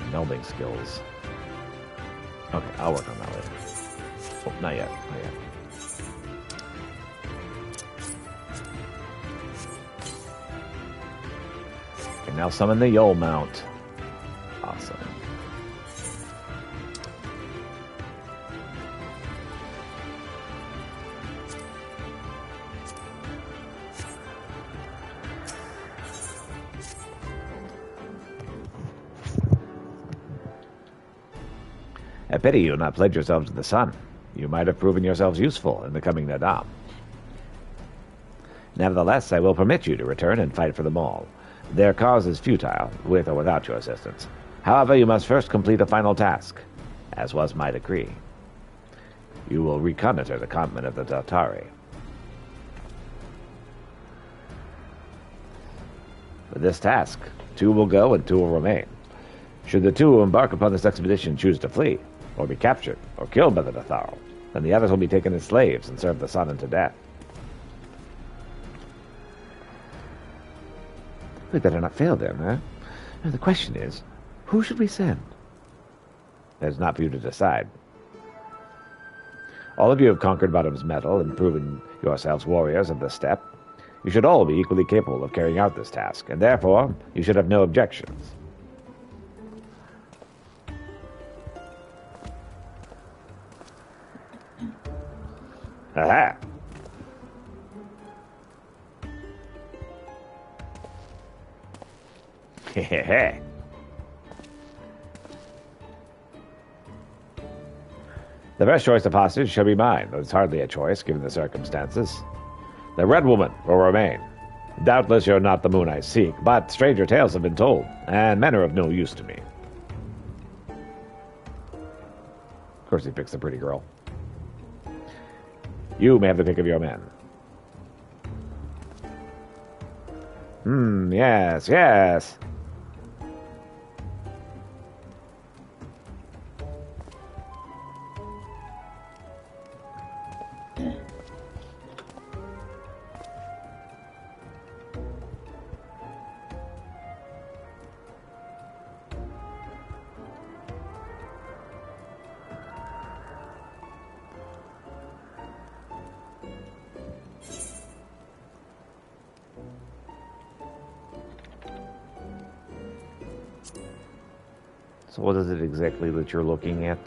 Melding skills. Okay, I'll work on that later. Oh, not yet. Not yet. Okay, now summon the Yole mount. Awesome. I pity you not pledge yourselves to the sun. You might have proven yourselves useful in becoming Nadam. Nevertheless, I will permit you to return and fight for them all. Their cause is futile, with or without your assistance. However, you must first complete a final task, as was my decree. You will reconnoiter the continent of the Tartari. For this task, 2 will go and 2 will remain. Should the 2 who embark upon this expedition choose to flee, or be captured, or killed by the Datharo, then the others will be taken as slaves and serve the sun unto death. We better not fail them, huh? Now the question is, who should we send? That is not for you to decide. All of you have conquered Bottom's metal and proven yourselves warriors of the steppe. You should all be equally capable of carrying out this task, and therefore you should have no objections. Aha! Hehehe. The best choice of hostage shall be mine, but it's hardly a choice given the circumstances. The Red Woman will remain. Doubtless you're not the moon I seek, but stranger tales have been told, and men are of no use to me. Of course he picks the pretty girl. You may have the pick of your men. Yes, yes. So what is it exactly that you're looking at?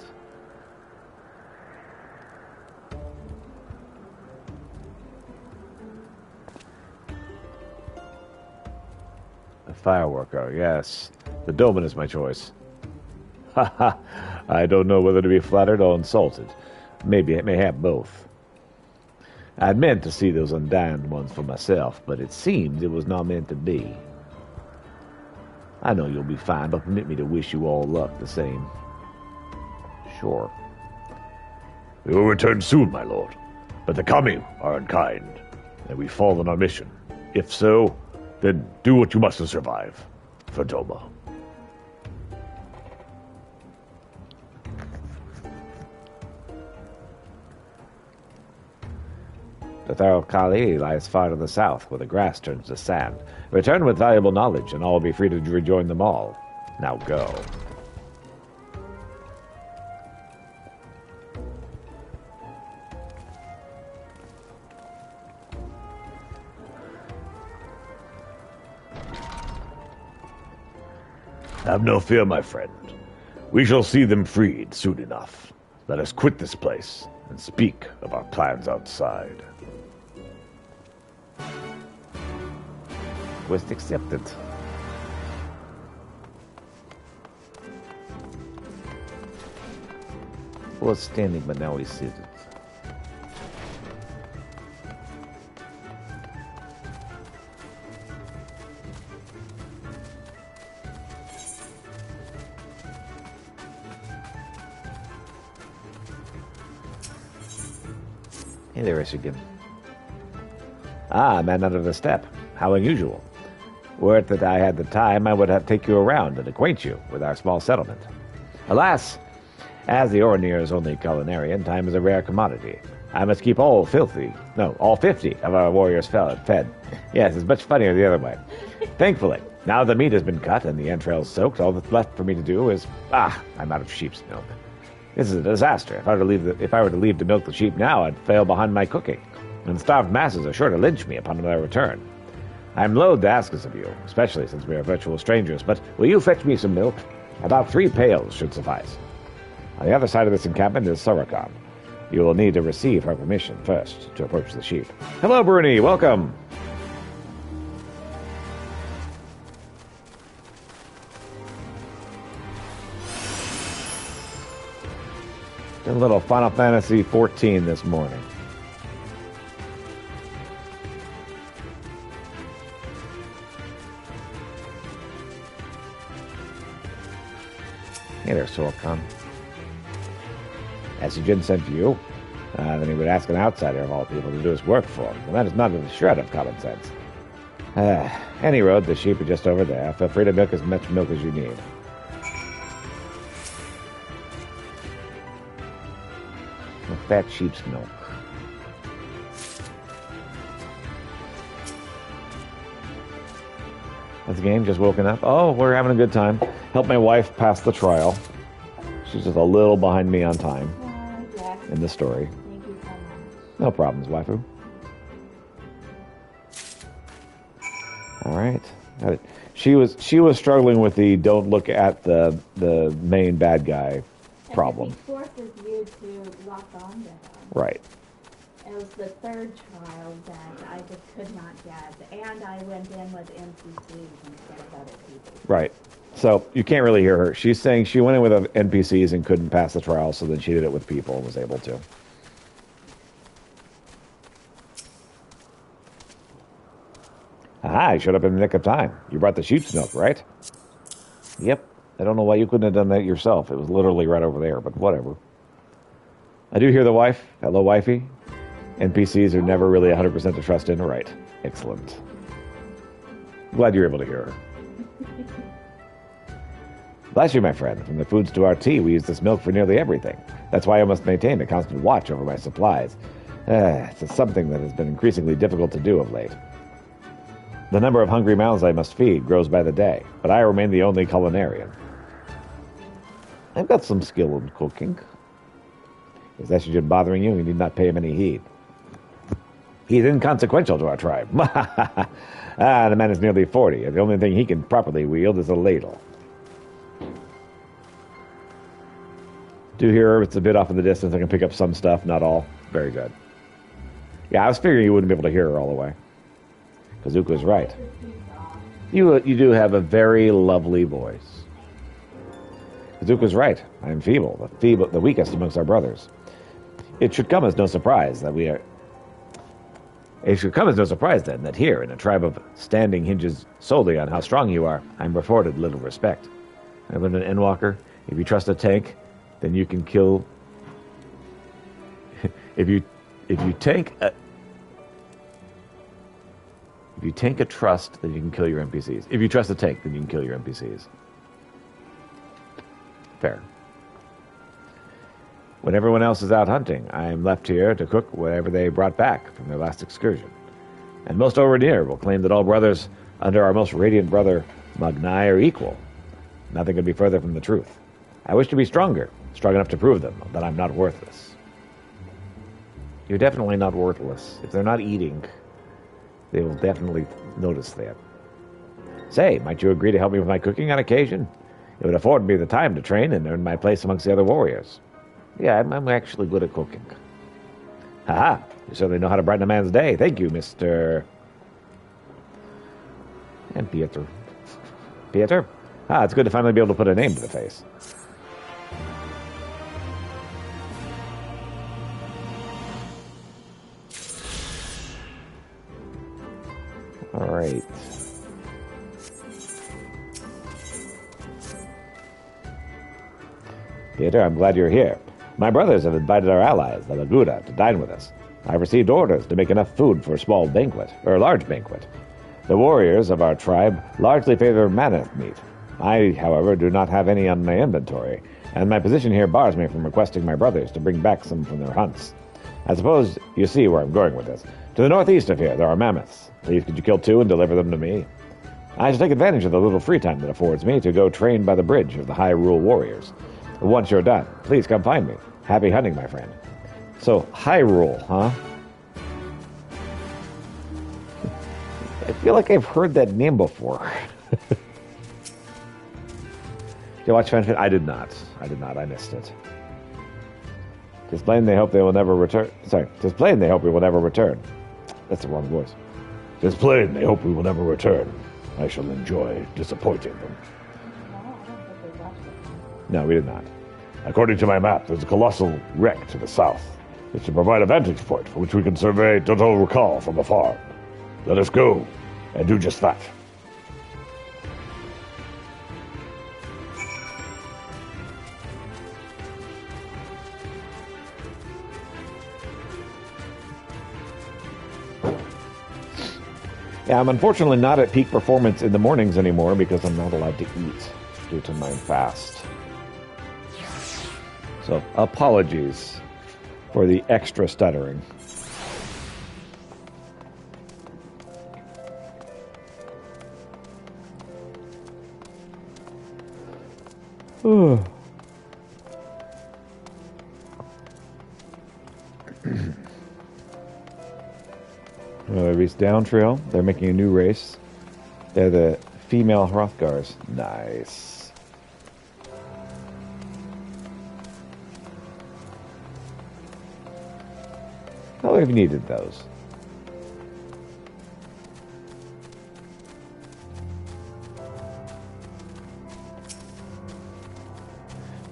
A fireworker, yes. The dolmen is my choice. Ha ha! I don't know whether to be flattered or insulted. Maybe it may have both. I meant to see those undimmed ones for myself, but it seems it was not meant to be. I know you'll be fine, but permit me to wish you all luck the same. Sure. We will return soon, my lord. But the Kami are unkind, and we fall on our mission. If so, then do what you must to survive. For Doma. The Thar Kali lies far to the south, where the grass turns to sand. Return with valuable knowledge, and all will be free to rejoin them all. Now go. Have no fear, my friend. We shall see them freed soon enough. Let us quit this place and speak of our plans outside. Quest accepted. Was standing, but now he's seated. Hey there, Ishigan. Ah, man under the step. How unusual. Were it that I had the time, I would have take you around and acquaint you with our small settlement. Alas, as the Oranir is only culinarian, time is a rare commodity. I must keep all 50 of our warriors fed. Yes, it's much funnier the other way. Thankfully, now the meat has been cut and the entrails soaked, all that's left for me to do is... I'm out of sheep's milk. This is a disaster. If I were to leave to milk the sheep now, I'd fail behind my cooking, and the starved masses are sure to lynch me upon my return. I am loath to ask this of you, especially since we are virtual strangers, but will you fetch me some milk? About 3 pails should suffice. On the other side of this encampment is Surakan. You will need to receive her permission first to approach the sheep. Hello, Bruni. Welcome. Did a little Final Fantasy XIV this morning. Hey there, Sorkan. As Jin sent to you, then he would ask an outsider of all people to do his work for him, and that is not a shred of common sense. Any road, the sheep are just over there. Feel free to milk as much milk as you need. Fat sheep's milk. Has the game just woken up? Oh, we're having a good time. Help my wife pass the trial. She's just a little behind me on time in the story. Thank you so much. No problems, waifu. All right. She was struggling with the don't look at the main bad guy problem. And it forces you to lock on to him. Right. It was the third trial that I just could not get, and I went in with NPCs instead of other people. Right. So you can't really hear her. She's saying she went in with NPCs and couldn't pass the trial, so then she did it with people and was able to. Aha, you showed up in the nick of time. You brought the sheep's milk, right? Yep. I don't know why you couldn't have done that yourself. It was literally right over there, but whatever. I do hear the wife. Hello, wifey. NPCs are never really 100% to trust in. Right. Excellent. Glad you're able to hear her. Bless you, my friend. From the foods to our tea, we use this milk for nearly everything. That's why I must maintain a constant watch over my supplies. It's something that has been increasingly difficult to do of late. The number of hungry mouths I must feed grows by the day, but I remain the only culinarian. I've got some skill in cooking. Is estrogen bothering you? You need not pay him any heed. He's inconsequential to our tribe. The man is nearly 40, and the only thing he can properly wield is a ladle. Do hear it's a bit off in the distance. I can pick up some stuff, not all. Very good. Yeah, I was figuring you wouldn't be able to hear her all the way. Kazuka was right. You do have a very lovely voice. Kazuka was right. I am feeble, the weakest amongst our brothers. It should come as no surprise that we are. It should come as no surprise then that here, in a tribe of standing hinges solely on how strong you are, I am afforded little respect. I learned an Endwalker. If you trust a tank, then you can kill. If you tank a trust, then you can kill your NPCs. If you trust a tank, then you can kill your NPCs. Fair. When everyone else is out hunting, I am left here to cook whatever they brought back from their last excursion. And most over near will claim that all brothers under our most radiant brother, Magnai, are equal. Nothing could be further from the truth. I wish to be stronger, strong enough to prove them that I'm not worthless. You're definitely not worthless. If they're not eating, they will definitely notice that. Say, might you agree to help me with my cooking on occasion? It would afford me the time to train and earn my place amongst the other warriors. Yeah, I'm actually good at cooking. Haha, you certainly know how to brighten a man's day. Thank you, Mr. And Pieter. Pieter? Ah, it's good to finally be able to put a name to the face. All right. Peter, I'm glad you're here. My brothers have invited our allies, the Laguda, to dine with us. I've received orders to make enough food for a small banquet, or a large banquet. The warriors of our tribe largely favor mammoth meat. I, however, do not have any on my inventory, and my position here bars me from requesting my brothers to bring back some from their hunts. I suppose you see where I'm going with this. To the northeast of here, there are mammoths. Please, could you kill 2 and deliver them to me? I shall take advantage of the little free time that affords me to go train by the bridge of the Hyrule warriors. Once you're done, please come find me. Happy hunting, my friend. So, Hyrule, huh? I feel like I've heard that name before. Did you watch Fanfit? I did not. I missed it. Tis plain they hope they will never return. Sorry. Tis plain they hope we will never return. That's the wrong voice. Tis plain they hope we will never return. I shall enjoy disappointing them. No, we did not. According to my map, there's a colossal wreck to the south. It should provide a vantage point from which we can survey Total Recall from afar. Let us go and do just that. Yeah, I'm unfortunately not at peak performance in the mornings anymore because I'm not allowed to eat due to my fast. So, apologies for the extra stuttering. Race down trail. They're making a new race. They're the female Hrothgars. Nice. How have you needed those?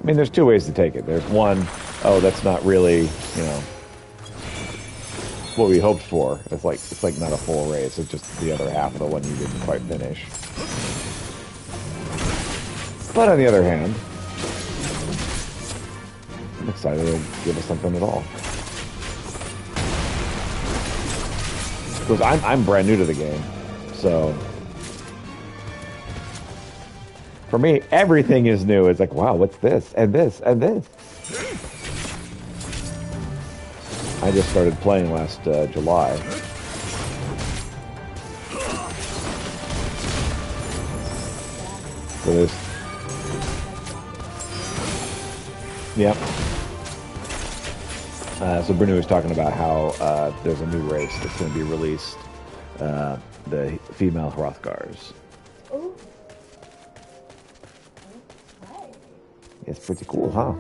I mean, there's 2 ways to take it. There's one, oh, that's not really, you know, what we hoped for. It's like not a full race. It's just the other half of the one you didn't quite finish. But on the other hand, I'm excited to give us something at all. Because I'm brand new to the game, so for me, everything is new. It's like, wow, what's this and this and this? I just started playing last July. So there's... Yep. So Bruno was talking about how there's a new race that's going to be released. The female Hrothgars. Ooh. Okay. It's pretty cool, huh?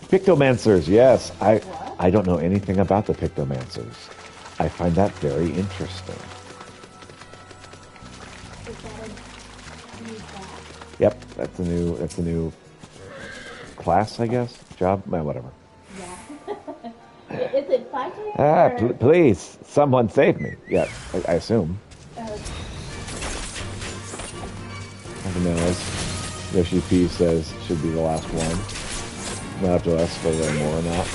Pictomancers, yes. What? I don't know anything about the Pictomancers. I find that very interesting. Is that a new class? Yep, that's a new class, I guess. Job, well, whatever. Yeah. Is it fighting? Ah, or... please, someone save me. Yeah, I assume. Uh, I don't know. As Yoshi P says, should be the last one. Not up to us to learn more or not.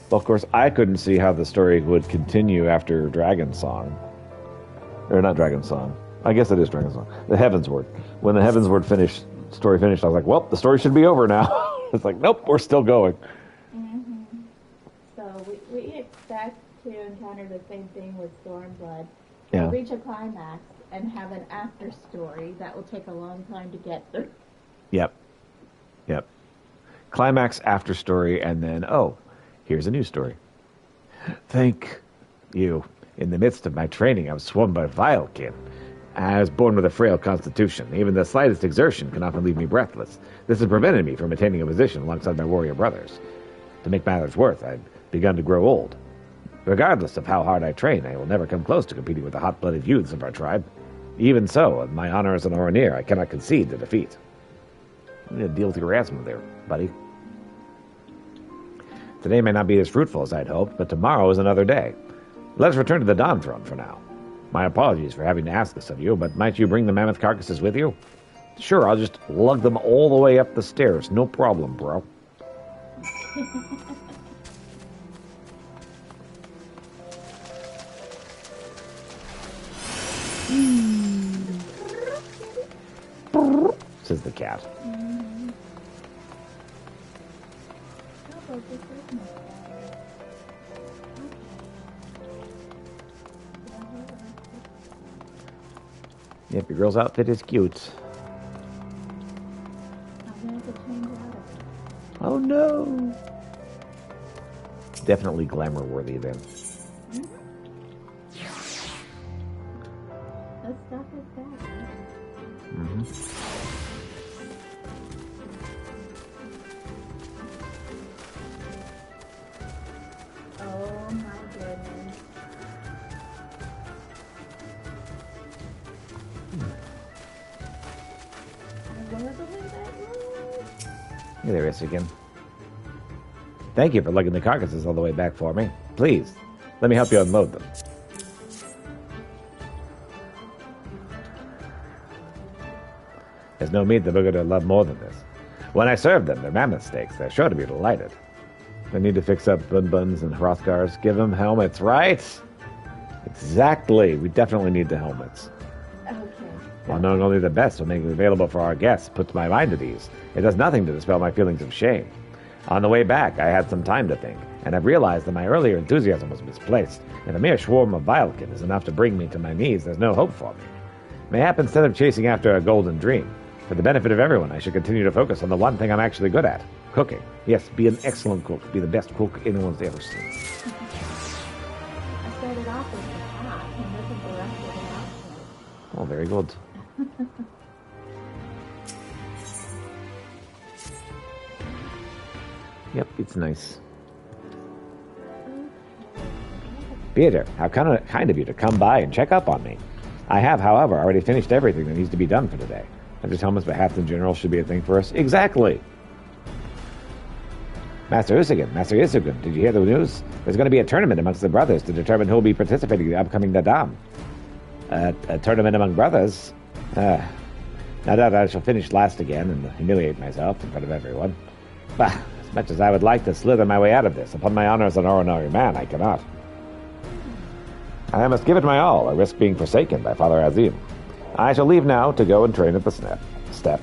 Well, of course, I couldn't see how the story would continue after Dragon Song. Or not Dragon Song. I guess it is Dragon Song. The Heavensward. When the Heavensward story finished, I was like, well, the story should be over now. It's like, nope, we're still going. mm-hmm. So we expect to encounter the same thing with Stormblood. Yeah. Reach a climax and have an after story that will take a long time to get through. Yep. Climax, after story, and then, oh, here's a new story. Thank you. In the midst of my training, I was swarmed by Vilekin. I was born with a frail constitution. Even the slightest exertion can often leave me breathless. This has prevented me from attaining a position alongside my warrior brothers. To make matters worse, I've begun to grow old. Regardless of how hard I train, I will never come close to competing with the hot-blooded youths of our tribe. Even so, in my honor as an Oroneer, I cannot concede to defeat. You need to deal with your asthma there, buddy. Today may not be as fruitful as I'd hoped, but tomorrow is another day. Let us return to the Dawn Throne for now. My apologies for having to ask this of you, but might you bring the mammoth carcasses with you? Sure, I'll just lug them all the way up the stairs. No problem, bro. Says the cat. Yep, your girl's outfit is cute. I'm going to change out of it. Oh no! Definitely glamour worthy then. Mm-hmm. That stuff is bad. Mm-hmm. Oh my goodness. I love the way that looks. Hey there, again. Thank you for lugging the carcasses all the way back for me. Please, let me help you unload them. There's no meat the Boogadur love more than this. When I serve them their mammoth steaks, they're sure to be delighted. They need to fix up Bun Buns and Hrothgars. Give them helmets, right? Exactly. We definitely need the helmets. Okay. While knowing only the best will make it available for our guests puts my mind at ease. It does nothing to dispel my feelings of shame. On the way back, I had some time to think, and I've realized that my earlier enthusiasm was misplaced. If a mere swarm of Vilekin is enough to bring me to my knees, there's no hope for me. Mayhap instead of chasing after a golden dream, for the benefit of everyone, I should continue to focus on the one thing I'm actually good at. Cooking. Yes, be an excellent cook. Be the best cook anyone's ever seen. I started off with the top, and this is the rest of the outfit. Oh, very good. Yep, it's nice. Peter, how kind of you to come by and check up on me. I have, however, already finished everything that needs to be done for today. And just helmets by hats in general should be a thing for us. Exactly! Master Isugun, did you hear the news? There's going to be a tournament amongst the brothers to determine who will be participating in the upcoming Nadam. A tournament among brothers? No doubt I shall finish last again and humiliate myself in front of everyone. Bah, as much as I would like to slither my way out of this, upon my honor as an Oroneer man, I cannot. I must give it my all, or risk being forsaken by Father Azim. I shall leave now to go and train at the step.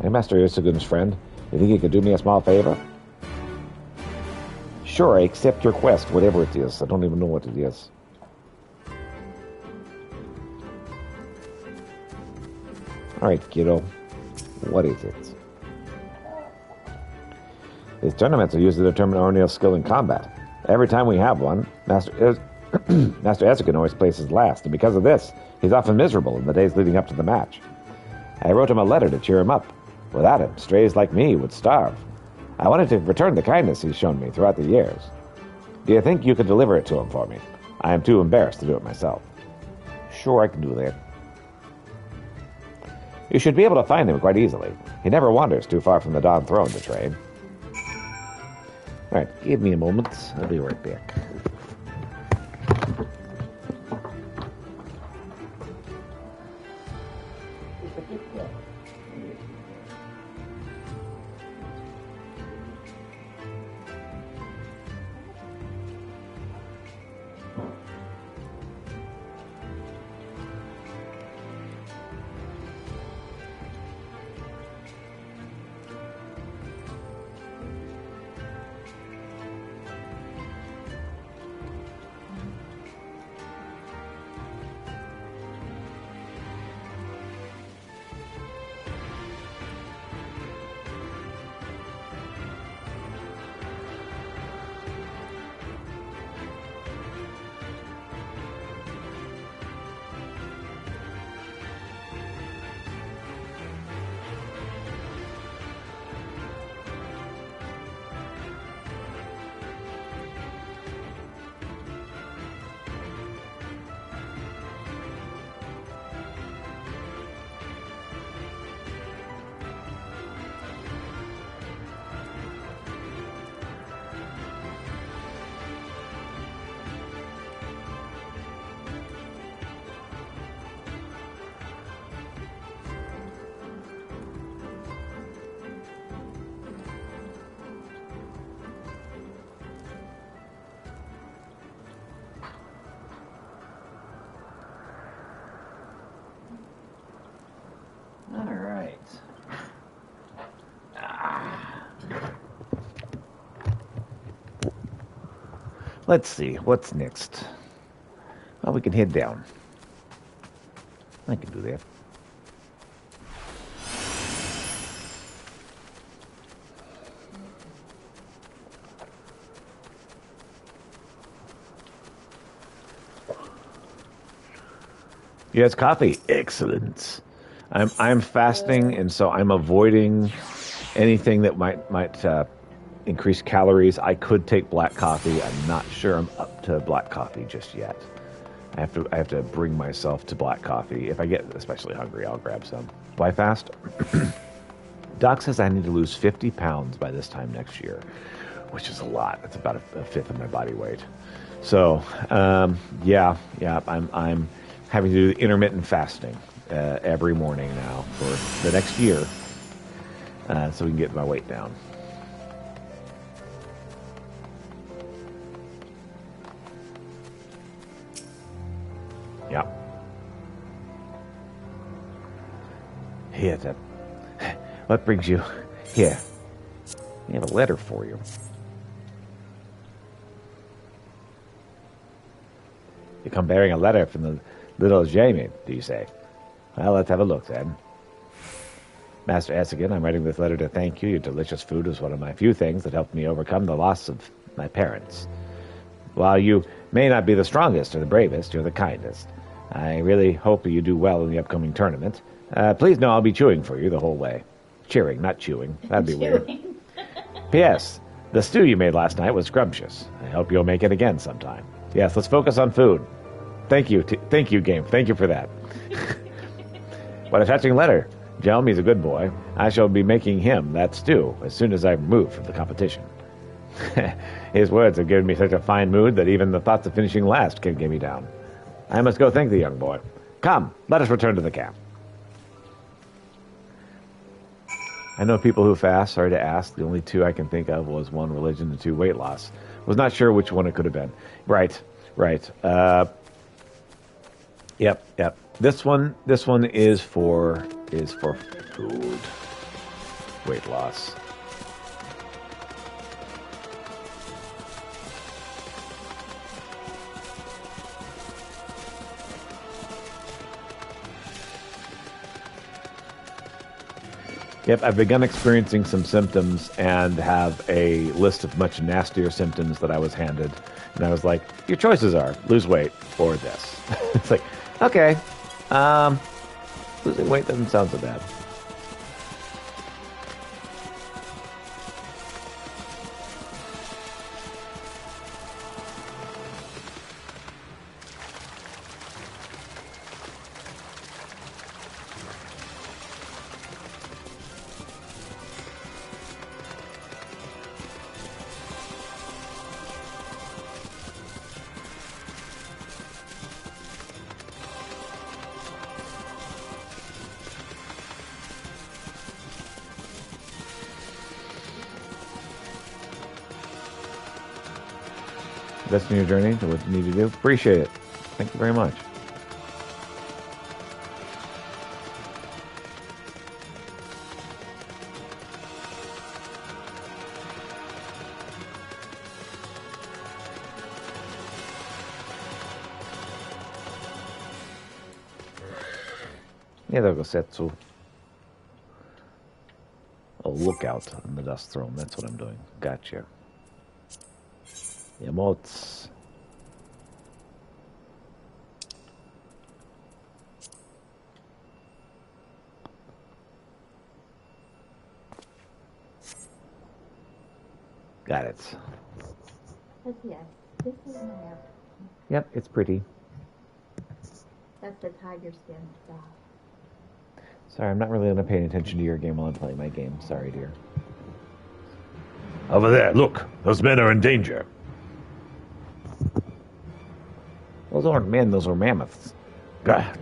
Hey, Master Isugun's friend, you think you could do me a small favor? Sure, I accept your quest, whatever it is. I don't even know what it is. Alright, kiddo. What is it? These tournaments are used to determine Orneal's skill in combat. Every time we have one, Master Essigan always places last, and because of this, he's often miserable in the days leading up to the match. I wrote him a letter to cheer him up. Without him, strays like me would starve. I wanted to return the kindness he's shown me throughout the years. Do you think you could deliver it to him for me? I am too embarrassed to do it myself. Sure, I can do that. You should be able to find him quite easily. He never wanders too far from the Dawn Throne to train. All right, give me a moment. I'll be right back. Let's see, what's next? Well, we can head down. I can do that. Yes, coffee. Excellent. I'm fasting, and so I'm avoiding anything that might increase calories. I could take black coffee. I'm not sure I'm up to black coffee just yet. I have to bring myself to black coffee. If I get especially hungry, I'll grab some. Why fast? Doc says I need to lose 50 pounds by this time next year, which is a lot. That's about a fifth of my body weight. So, yeah, I'm having to do intermittent fasting every morning now for the next year, so we can get my weight down. Yeah. Here, what brings you here? We have a letter for you. You come bearing a letter from the little Jamie, do you say? Well, let's have a look then. Master Essigan, I'm writing this letter to thank you. Your delicious food is one of my few things that helped me overcome the loss of my parents. While you may not be the strongest or the bravest, you're the kindest. I really hope you do well in the upcoming tournament. Please know I'll be cheering for you the whole way. Cheering, not chewing. That'd be weird. P.S. The stew you made last night was scrumptious. I hope you'll make it again sometime. Yes, let's focus on food. Thank you, game. Thank you for that. What a touching letter. Jeremy's a good boy. I shall be making him that stew as soon as I'm removed from the competition. His words have given me such a fine mood that even the thoughts of finishing last can't get me down. I must go thank the young boy. Come, let us return to the camp. I know people who fast. Sorry to ask. The only two I can think of was one religion and two weight loss. Was not sure which one it could have been. Right. Yep. This one is for food. Weight loss. If I've begun experiencing some symptoms and have a list of much nastier symptoms that I was handed, and I was like, your choices are lose weight or this. It's like, okay, losing weight doesn't sound so bad. That's in your journey to what you need to do. Appreciate it. Thank you very much. Yeah, there goes Setsu. Oh, lookout on the dust throne. That's what I'm doing. Gotcha. Emotes. Got it. But yes, this is my outfit. Yep, it's pretty. That's the tiger skin stuff. Sorry, I'm not really going to pay attention to your game while I'm playing my game. Sorry, dear. Over there, look. Those men are in danger. Those aren't men, those are mammoths.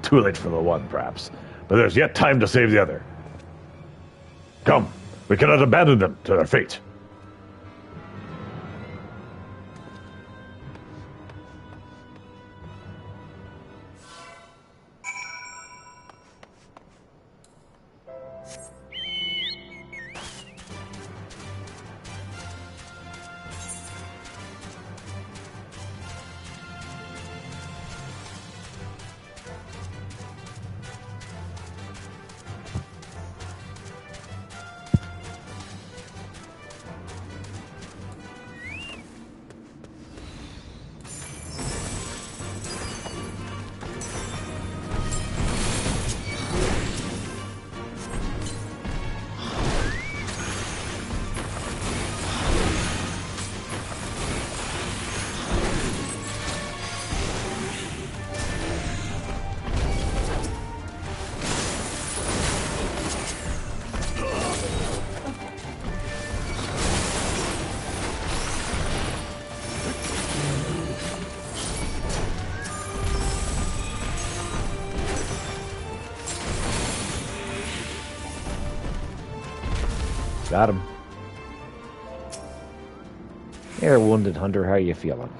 Too late for the one, perhaps. But there's yet time to save the other. Come, we cannot abandon them to their fate. Got him. Hey, wounded hunter, how you feeling?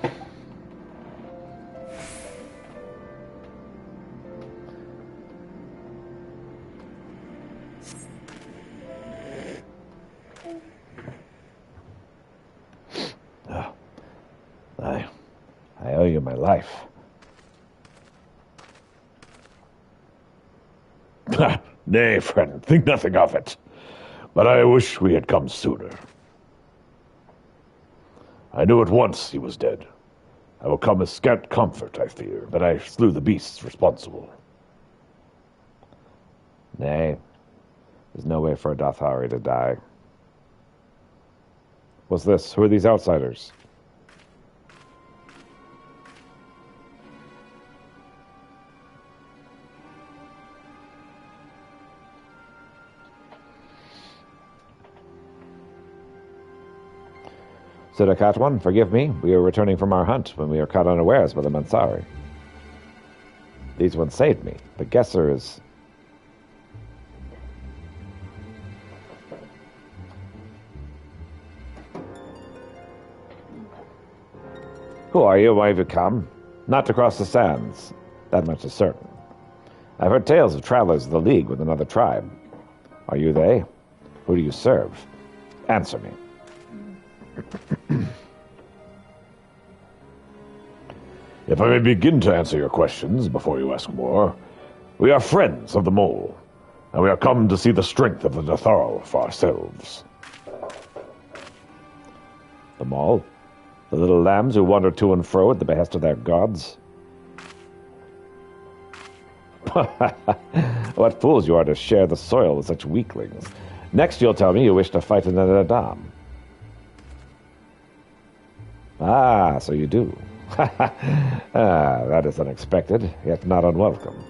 Oh, I owe you my life. Nay, friend, think nothing of it. But I wish we had come sooner. I knew at once he was dead. I will come as scant comfort, I fear, but I slew the beasts responsible. Nay, there's no way for a Dathari to die. What's this? Who are these outsiders? Siddharth, forgive me. We were returning from our hunt when we were caught unawares by the Mansari. These ones saved me. The guesser is... Who are you? Why have you come? Not to cross the sands. That much is certain. I've heard tales of travelers of the League with another tribe. Are you they? Who do you serve? Answer me. If I may begin to answer your questions before you ask more, we are friends of the mole. and we are come to see the strength of the Datharo for ourselves. The Maul? The little lambs who wander to and fro at the behest of their gods? What fools you are to share the soil with such weaklings. Next you'll tell me you wish to fight in an Adam. Ah, so you do. That is unexpected, yet not unwelcome.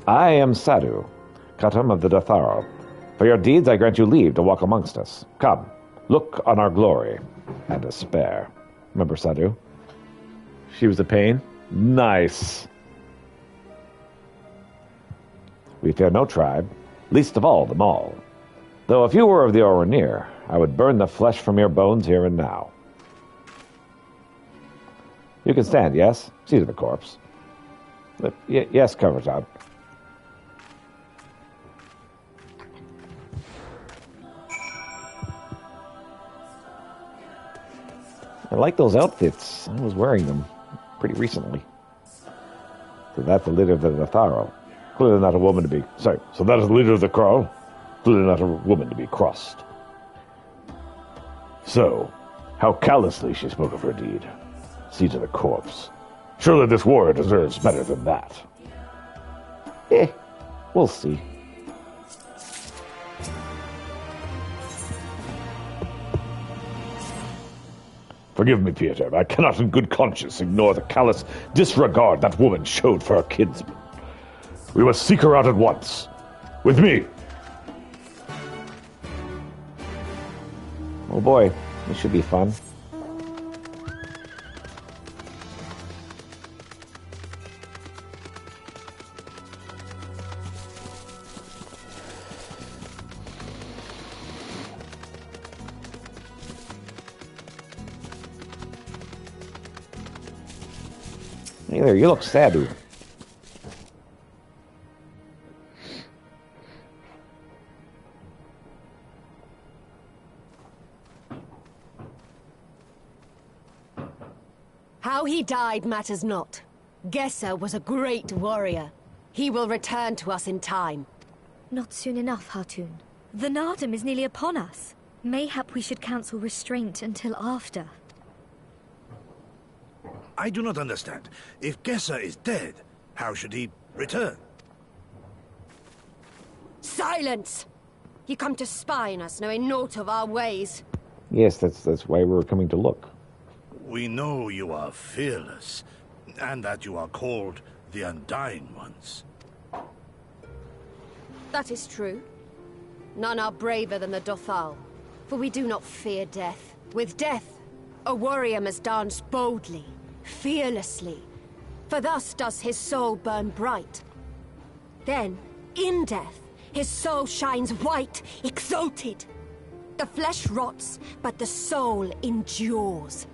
I am Sadu, Khatam of the Datharo. For your deeds I grant you leave to walk amongst us. Come, look on our glory and despair. Remember Sadu? She was a pain? Nice. We fear no tribe, least of all the Maul. Though if you were of the Oranir, I would burn the flesh from your bones here and now. You can stand, yes? See to the corpse. Yes, Covertop. I like those outfits. I was wearing them pretty recently. So that's the leader of the Datharo. Clearly not a woman to be... Sorry, so that is the leader of the Krall? Clearly not a woman to be crossed. So, how callously she spoke of her deed. See to the corpse. Surely this warrior deserves better than that. We'll see. Forgive me, Peter, I cannot in good conscience ignore the callous disregard that woman showed for her kinsman. We must seek her out at once. With me. Oh boy, this should be fun. Hey there, you look sad, dude. How he died matters not. Gesser was a great warrior. He will return to us in time. Not soon enough, Hartoon. The Nardum is nearly upon us. Mayhap we should counsel restraint until after. I do not understand. If Gesser is dead, how should he return? Silence! You come to spy on us, knowing naught of our ways. Yes, that's why we were coming to look. We know you are fearless, and that you are called the Undying Ones. That is true. None are braver than the Dothal, for we do not fear death. With death, a warrior must dance boldly, fearlessly, for thus does his soul burn bright. Then, in death, his soul shines white, exalted. The flesh rots, but the soul endures.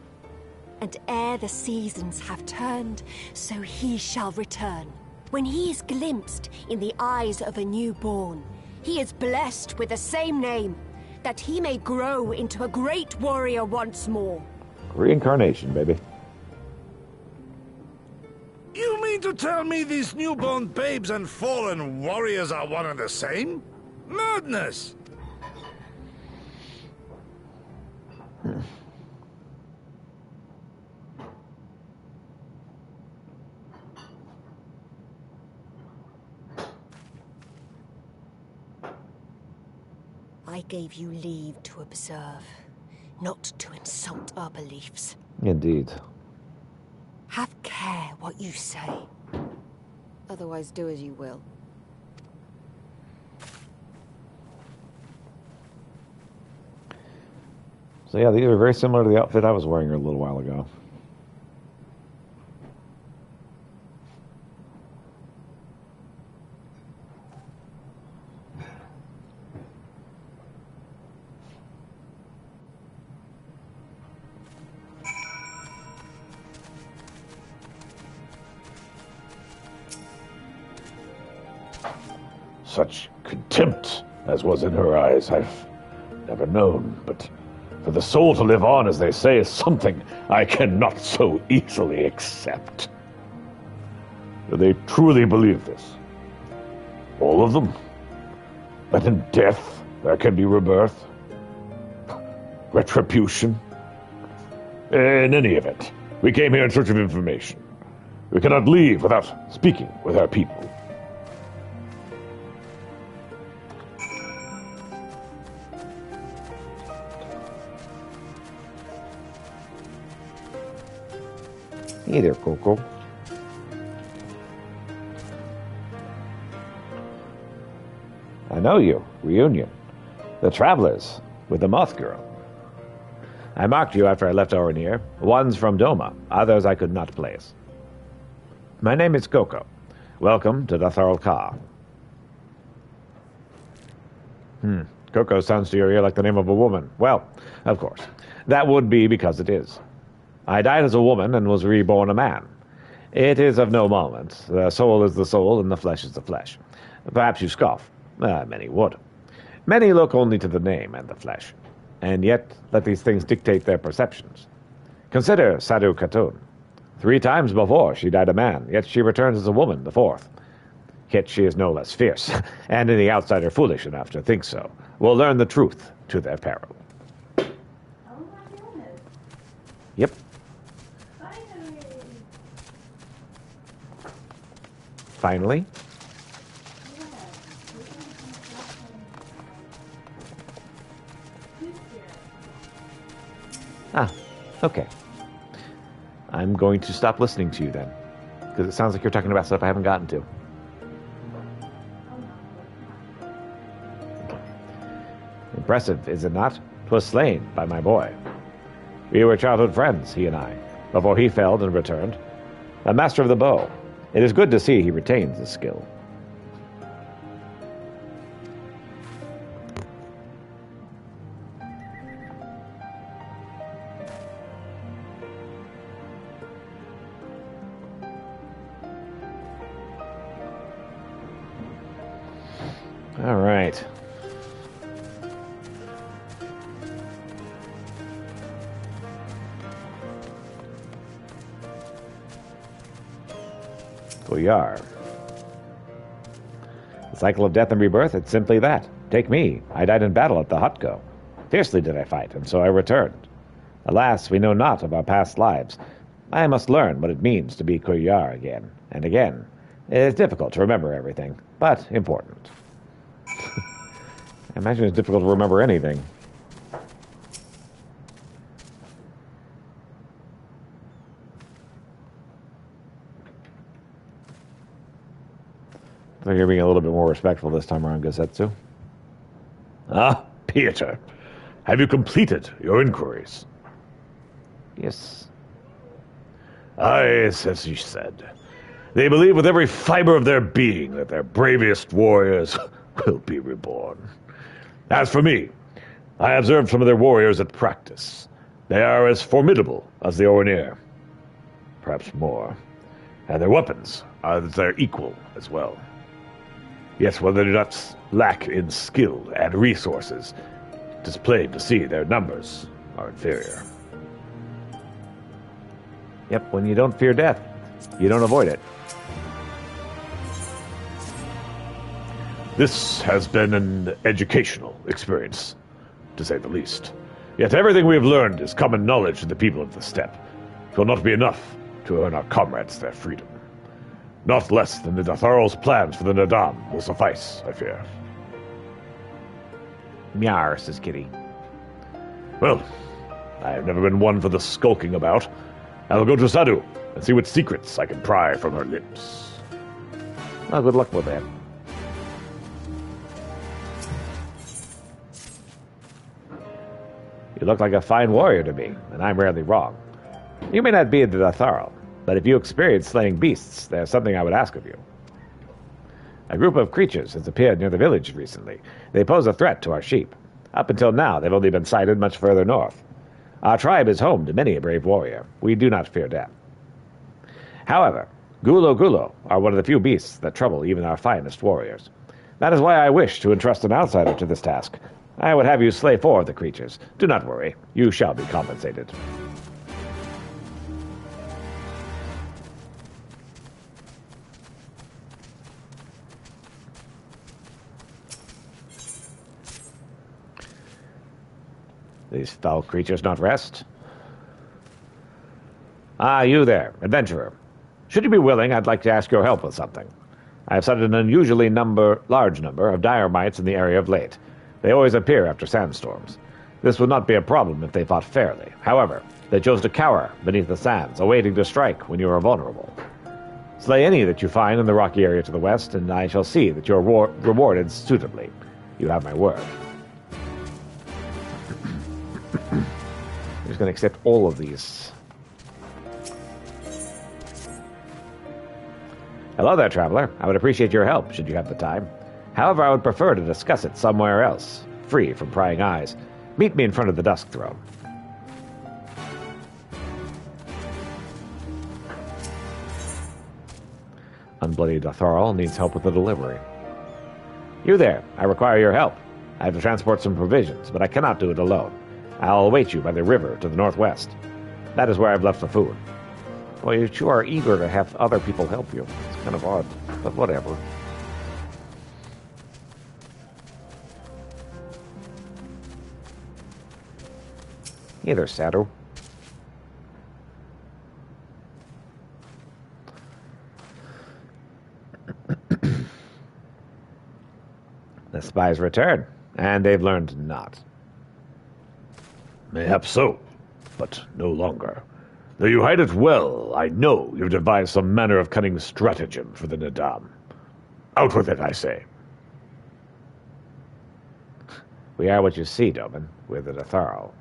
And ere the seasons have turned, so he shall return. When he is glimpsed in the eyes of a newborn, he is blessed with the same name, that he may grow into a great warrior once more. Reincarnation, baby. You mean to tell me these newborn babes and fallen warriors are one and the same? Madness! I gave you leave to observe, not to insult our beliefs. Indeed. Have care what you say. Otherwise do as you will. So yeah, these are very similar to the outfit I was wearing a little while ago. Such contempt as was in her eyes I've never known, but for the soul to live on, as they say, is something I cannot so easily accept. Do they truly believe this? All of them? That in death there can be rebirth? Retribution? In any event, we came here in search of information. We cannot leave without speaking with our people. Hey there, Coco. I know you. Reunion. The Travelers with the Moth Girl. I marked you after I left Orenir. One's from Doma, others I could not place. My name is Coco. Welcome to Dathal Ka. Coco sounds to your ear like the name of a woman. Well, of course. That would be because it is. I died as a woman and was reborn a man. It is of no moment. The soul is the soul and the flesh is the flesh. Perhaps you scoff. Many would. Many look only to the name and the flesh, and yet let these things dictate their perceptions. Consider Sadu Khatun. 3 times before she died a man, yet she returns as a woman the 4th. Yet she is no less fierce, and any outsider foolish enough to think so will learn the truth to their peril. Oh my goodness. Yep. Finally. Finally? Ah, okay. I'm going to stop listening to you then, because it sounds like you're talking about stuff I haven't gotten to. Impressive, is it not? 'Twas slain by my boy. We were childhood friends, he and I, before he felled and returned. A master of the bow. It is good to see he retains his skill. All right. Goyar. The cycle of death and rebirth, it's simply that. Take me. I died in battle at the Hutko. Fiercely did I fight, and so I returned. Alas, we know not of our past lives. I must learn what it means to be Goyar again and again. It is difficult to remember everything, but important. I imagine it's difficult to remember anything. I think you're being a little bit more respectful this time around, Gazetsu. Ah, Peter, have you completed your inquiries? Yes. Aye, as you said. They believe with every fiber of their being that their bravest warriors will be reborn. As for me, I observed some of their warriors at practice. They are as formidable as the Orenir. Perhaps more. And their weapons are their equal as well. Yet while they do not lack in skill and resources, it is plain to see their numbers are inferior. Yep, when you don't fear death, you don't avoid it. This has been an educational experience, to say the least. Yet everything we have learned is common knowledge to the people of the steppe. It will not be enough to earn our comrades their freedom. Not less than the Datharal's plans for the Nadam will suffice, I fear. Myar, says Kitty. Well, I have never been one for the skulking about. I will go to Sadu and see what secrets I can pry from her lips. Well, good luck with that. You look like a fine warrior to me, and I'm rarely wrong. You may not be the Datharal, but if you experience slaying beasts, there's something I would ask of you. A group of creatures has appeared near the village recently. They pose a threat to our sheep. Up until now, they've only been sighted much further north. Our tribe is home to many a brave warrior. We do not fear death. However, gulo are one of the few beasts that trouble even our finest warriors. That is why I wish to entrust an outsider to this task. I would have you slay 4 of the creatures. Do not worry. You shall be compensated. These foul creatures not rest? Ah, you there, adventurer. Should you be willing, I'd like to ask your help with something. I have sighted an unusually large number of dire mites in the area of late. They always appear after sandstorms. This would not be a problem if they fought fairly. However, they chose to cower beneath the sands, awaiting to strike when you are vulnerable. Slay any that you find in the rocky area to the west, and I shall see that you are rewarded suitably. You have my word. I'm just going to accept all of these. Hello there, traveler. I would appreciate your help, should you have the time. However, I would prefer to discuss it somewhere else, free from prying eyes. Meet me in front of the Dusk Throne. Unbloody Dotharl needs help with the delivery. You there, I require your help. I have to transport some provisions, but I cannot do it alone. I'll await you by the river to the northwest. That is where I've left the food. Well, you sure are eager to have other people help you. It's kind of odd, but whatever. Hey there, Sato. The spies return, and they've learned not. Mayhap so, but no longer. Though you hide it well, I know you've devised some manner of cunning stratagem for the Nadam. Out with it, I say. We are what you see, Doman. We're the Dotharl.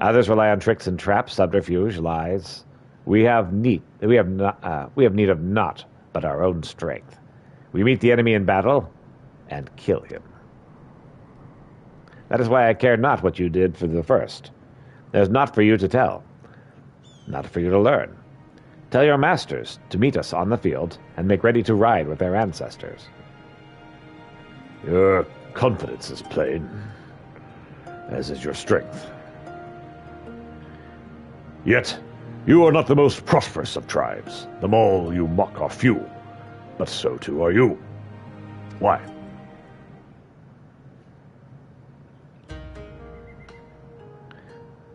Others rely on tricks and traps, subterfuge, lies. We have need of naught but our own strength. We meet the enemy in battle and kill him. That is why I care not what you did for the first. There's naught for you to tell, not for you to learn. Tell your masters to meet us on the field and make ready to ride with their ancestors. Your confidence is plain, as is your strength. Yet, you are not the most prosperous of tribes. The Maul you mock are few, but so too are you. Why?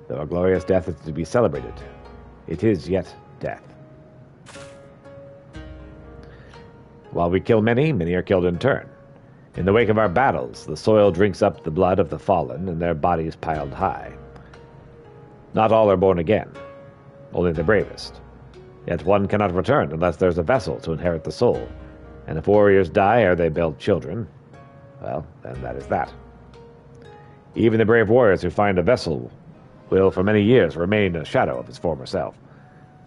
Though a glorious death is to be celebrated, it is yet death. While we kill many, many are killed in turn. In the wake of our battles, the soil drinks up the blood of the fallen and their bodies piled high. Not all are born again, only the bravest. Yet one cannot return unless there's a vessel to inherit the soul. And if warriors die ere they build children, well, then that is that. Even the brave warriors who find a vessel will for many years remain a shadow of his former self.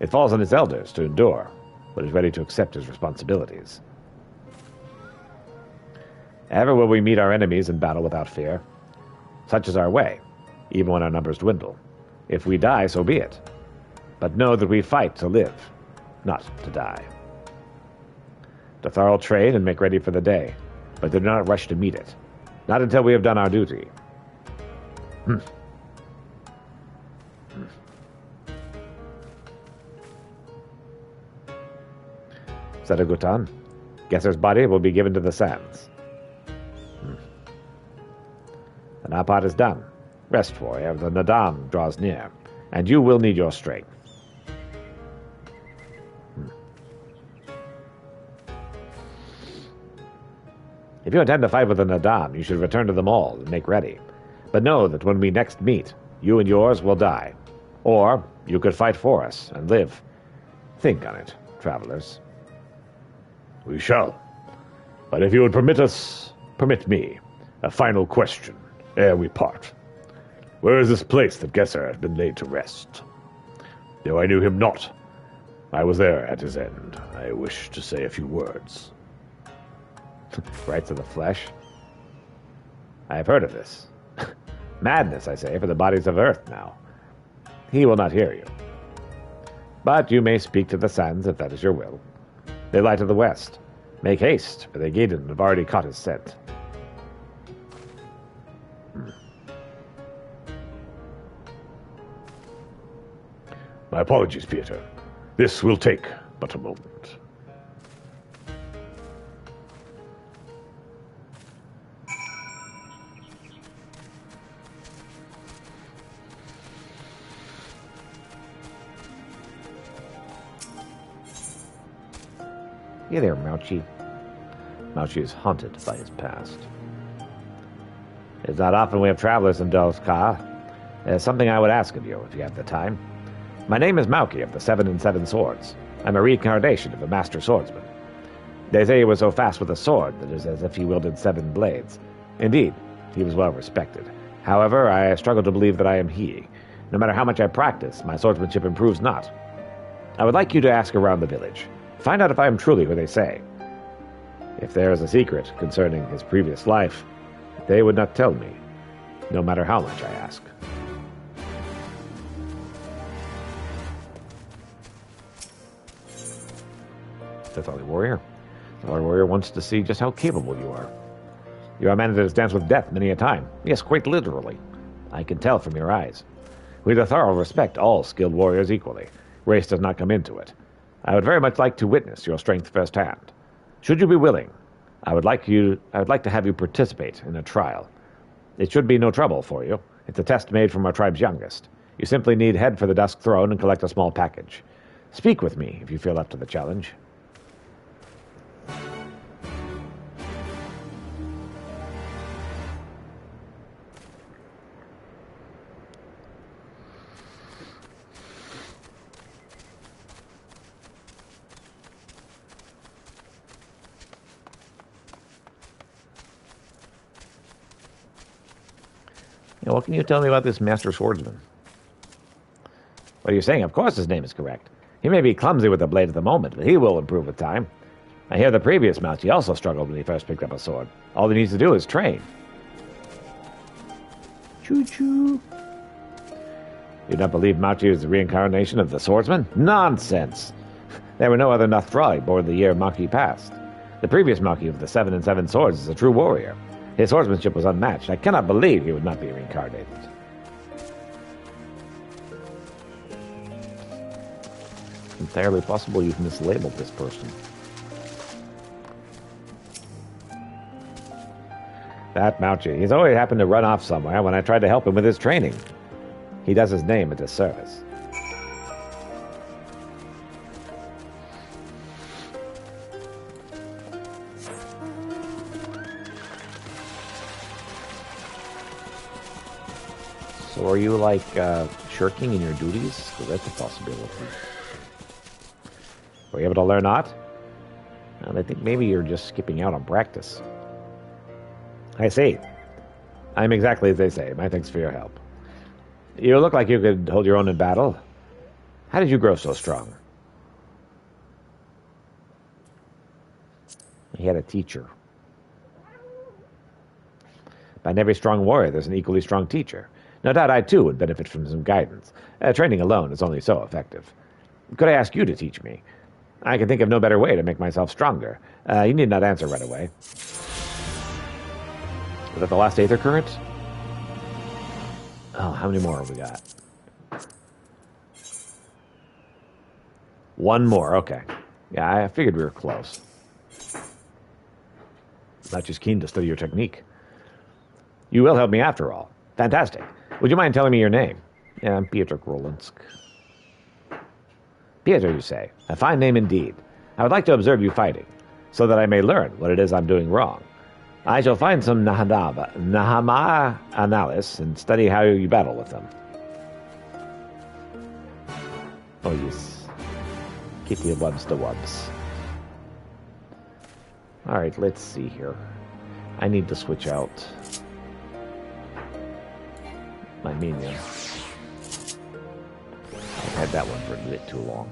It falls on his elders to endure, but is ready to accept his responsibilities. Ever will we meet our enemies in battle without fear. Such is our way, even when our numbers dwindle. If we die, so be it. But know that we fight to live, not to die. Dotharl train and make ready for the day, but do not rush to meet it. Not until we have done our duty. Sadagutan, Gesser's body will be given to the sands. The Napat is done. Rest, warrior. The Nadam draws near, and you will need your strength. If you intend to fight with the Nadam, you should return to the Maul and make ready. But know that when we next meet, you and yours will die. Or you could fight for us and live. Think on it, travelers. We shall. But if you would permit me, a final question ere we part. Where is this place that Gesser has been laid to rest? Though I knew him not, I was there at his end. I wish to say a few words. Rights of the flesh? I have heard of this. Madness, I say, for the bodies of earth now. He will not hear you. But you may speak to the sands if that is your will. They lie to the west. Make haste, for the Gaiden have already caught his scent. My apologies, Peter. This will take but a moment. Hey there, Mauchi. Mauchi is haunted by his past. It's not often we have travelers in Dolskar. There's something I would ask of you, if you have the time. My name is Mauki of the 7 and 7 Swords. I'm a reincarnation of a master swordsman. They say he was so fast with a sword that it is as if he wielded 7 blades. Indeed, he was well respected. However, I struggle to believe that I am he. No matter how much I practice, my swordsmanship improves not. I would like you to ask around the village. Find out if I am truly who they say. If there is a secret concerning his previous life, they would not tell me, no matter how much I ask. The Thali Warrior. The Thali Warrior wants to see just how capable you are. You are a man that has danced with death many a time. Yes, quite literally. I can tell from your eyes. We the Thal respect all skilled warriors equally. Race does not come into it. I would very much like to witness your strength firsthand. Should you be willing, I would like to have you participate in a trial. It should be no trouble for you. It's a test made from our tribe's youngest. You simply need head for the Dusk Throne and collect a small package. Speak with me if you feel up to the challenge. What can you tell me about this master swordsman? What are you saying? Of course his name is correct. He may be clumsy with the blade at the moment, but he will improve with time. I hear the previous Mauchi also struggled when he first picked up a sword. All he needs to do is train. Choo-choo. You don't believe Mauchi is the reincarnation of the swordsman? Nonsense! There were no other Nathrali born the year Mauchi passed. The previous Mauchi of the 7 and 7 Swords is a true warrior. His swordsmanship was unmatched. I cannot believe he would not be reincarnated. It's entirely possible you've mislabeled this person. That Mauchi. He's always happened to run off somewhere when I tried to help him with his training. He does his name a disservice. So are you, like, shirking in your duties? Because that's a possibility. Were you able to learn art? I think maybe you're just skipping out on practice. I see. I'm exactly as they say. My thanks for your help. You look like you could hold your own in battle. How did you grow so strong? He had a teacher. Behind every strong warrior, there's an equally strong teacher. No doubt I, too, would benefit from some guidance. Training alone is only so effective. Could I ask you to teach me? I can think of no better way to make myself stronger. You need not answer right away. Was that the last Aether Current? Oh, how many more have we got? One more, okay. Yeah, I figured we were close. Not just keen to study your technique. You will help me after all. Fantastic. Would you mind telling me your name? Yeah, I'm Piotr Grolinsk. Piotr, you say. A fine name indeed. I would like to observe you fighting, so that I may learn what it is I'm doing wrong. I shall find some Nahama Analysis and study how you battle with them. Oh, yes. Kitty wubs the wubs. Alright, let's see here. I need to switch out my minion. I've had that one for a bit too long.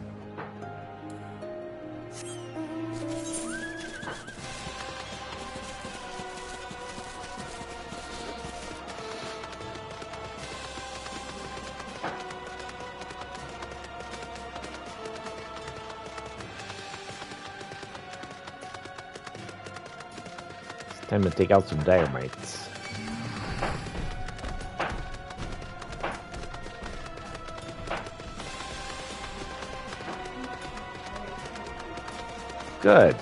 It's time to take out some dynamites. Good.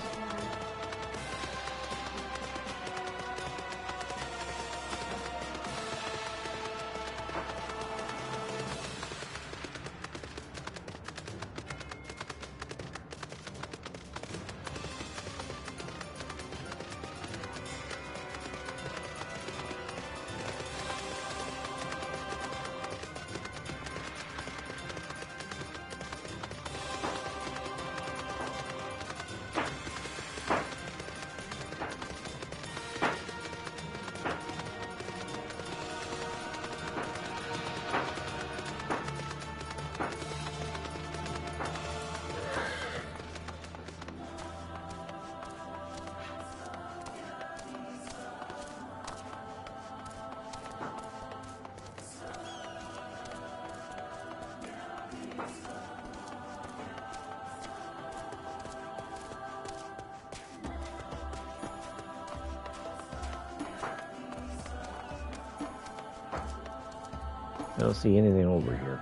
I don't see anything over here.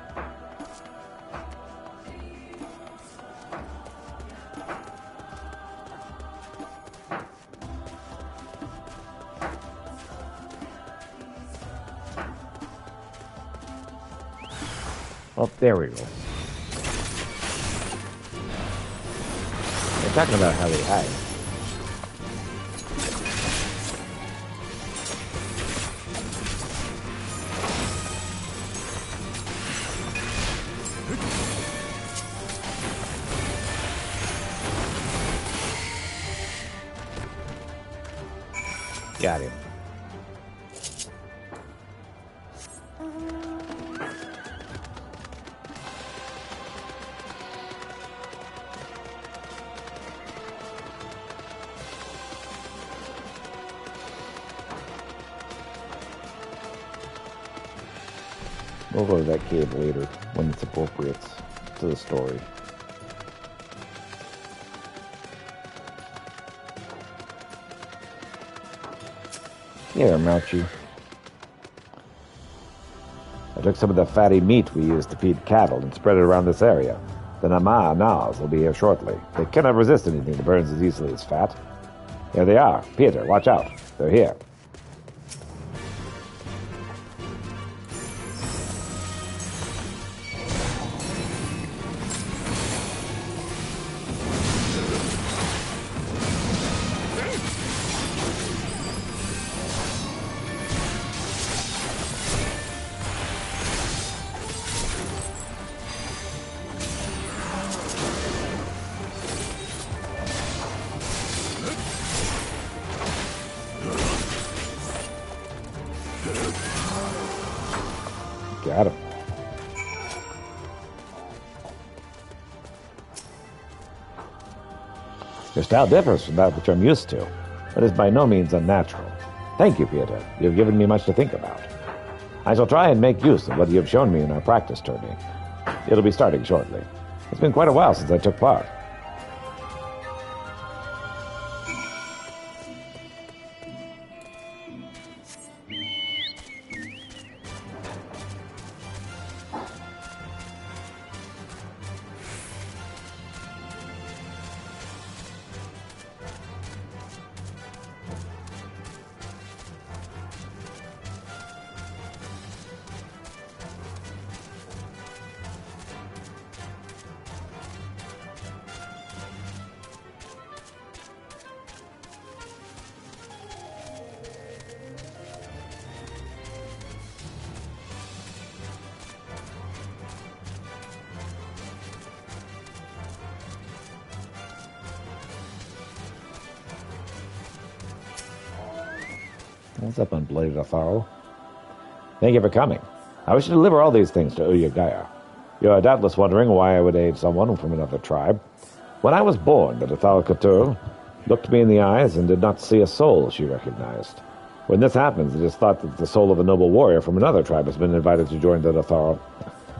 Oh, there we go. They're talking about how they hide. Got him. We'll go to that cave later when it's appropriate to the story. Here, Mouchy. I took some of the fatty meat we used to feed cattle and spread it around this area. The Nas will be here shortly. They cannot resist anything that burns as easily as fat. Here they are. Peter, watch out. They're here. Got him. Your style differs from that which I'm used to, but is by no means unnatural. Thank you, Peter. You have given me much to think about. I shall try and make use of what you have shown me in our practice tourney. It'll be starting shortly. It's been quite a while since I took part. What's up, unbladed Atharo? Thank you for coming. I wish to deliver all these things to Uyagaya. You are doubtless wondering why I would aid someone from another tribe. When I was born, the Atharo Couture looked me in the eyes and did not see a soul she recognized. When this happens, it is thought that the soul of a noble warrior from another tribe has been invited to join the Atharo.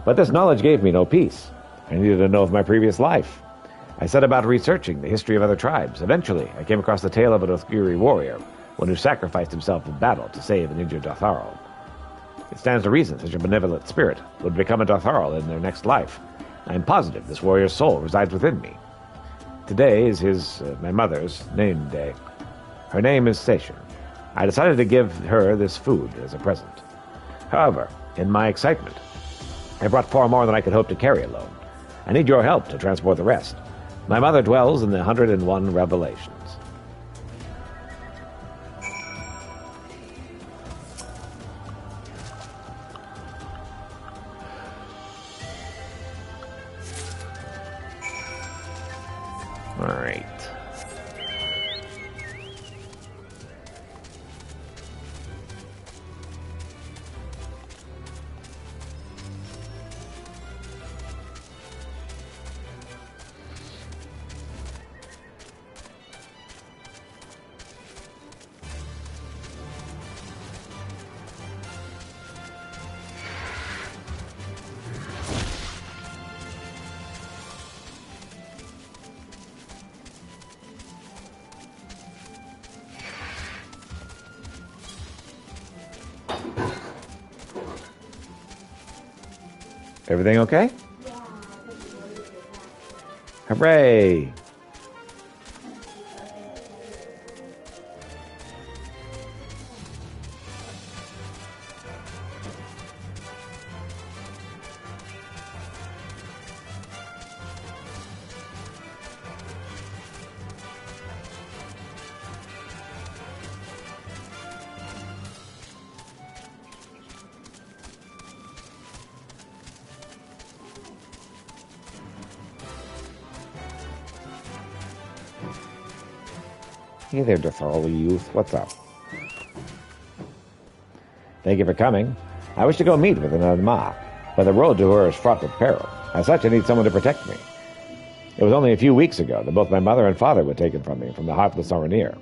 But this knowledge gave me no peace. I needed to know of my previous life. I set about researching the history of other tribes. Eventually, I came across the tale of an Othgiri warrior, one who sacrificed himself in battle to save an injured Datharo. It stands to reason such a benevolent spirit would become a Datharo in their next life. I am positive this warrior's soul resides within me. Today is my mother's name day. Her name is Seishin. I decided to give her this food as a present. However, in my excitement, I brought far more than I could hope to carry alone. I need your help to transport the rest. My mother dwells in the 101 Revelations. All right. Everything okay? Yeah, I just wanted to ask. Hooray! Hey there, Dothorly youth. What's up? Thank you for coming. I wish to go meet with another Ma, but the road to her is fraught with peril. As such, I need someone to protect me. It was only a few weeks ago that both my mother and father were taken from me from the heart of the Saranir.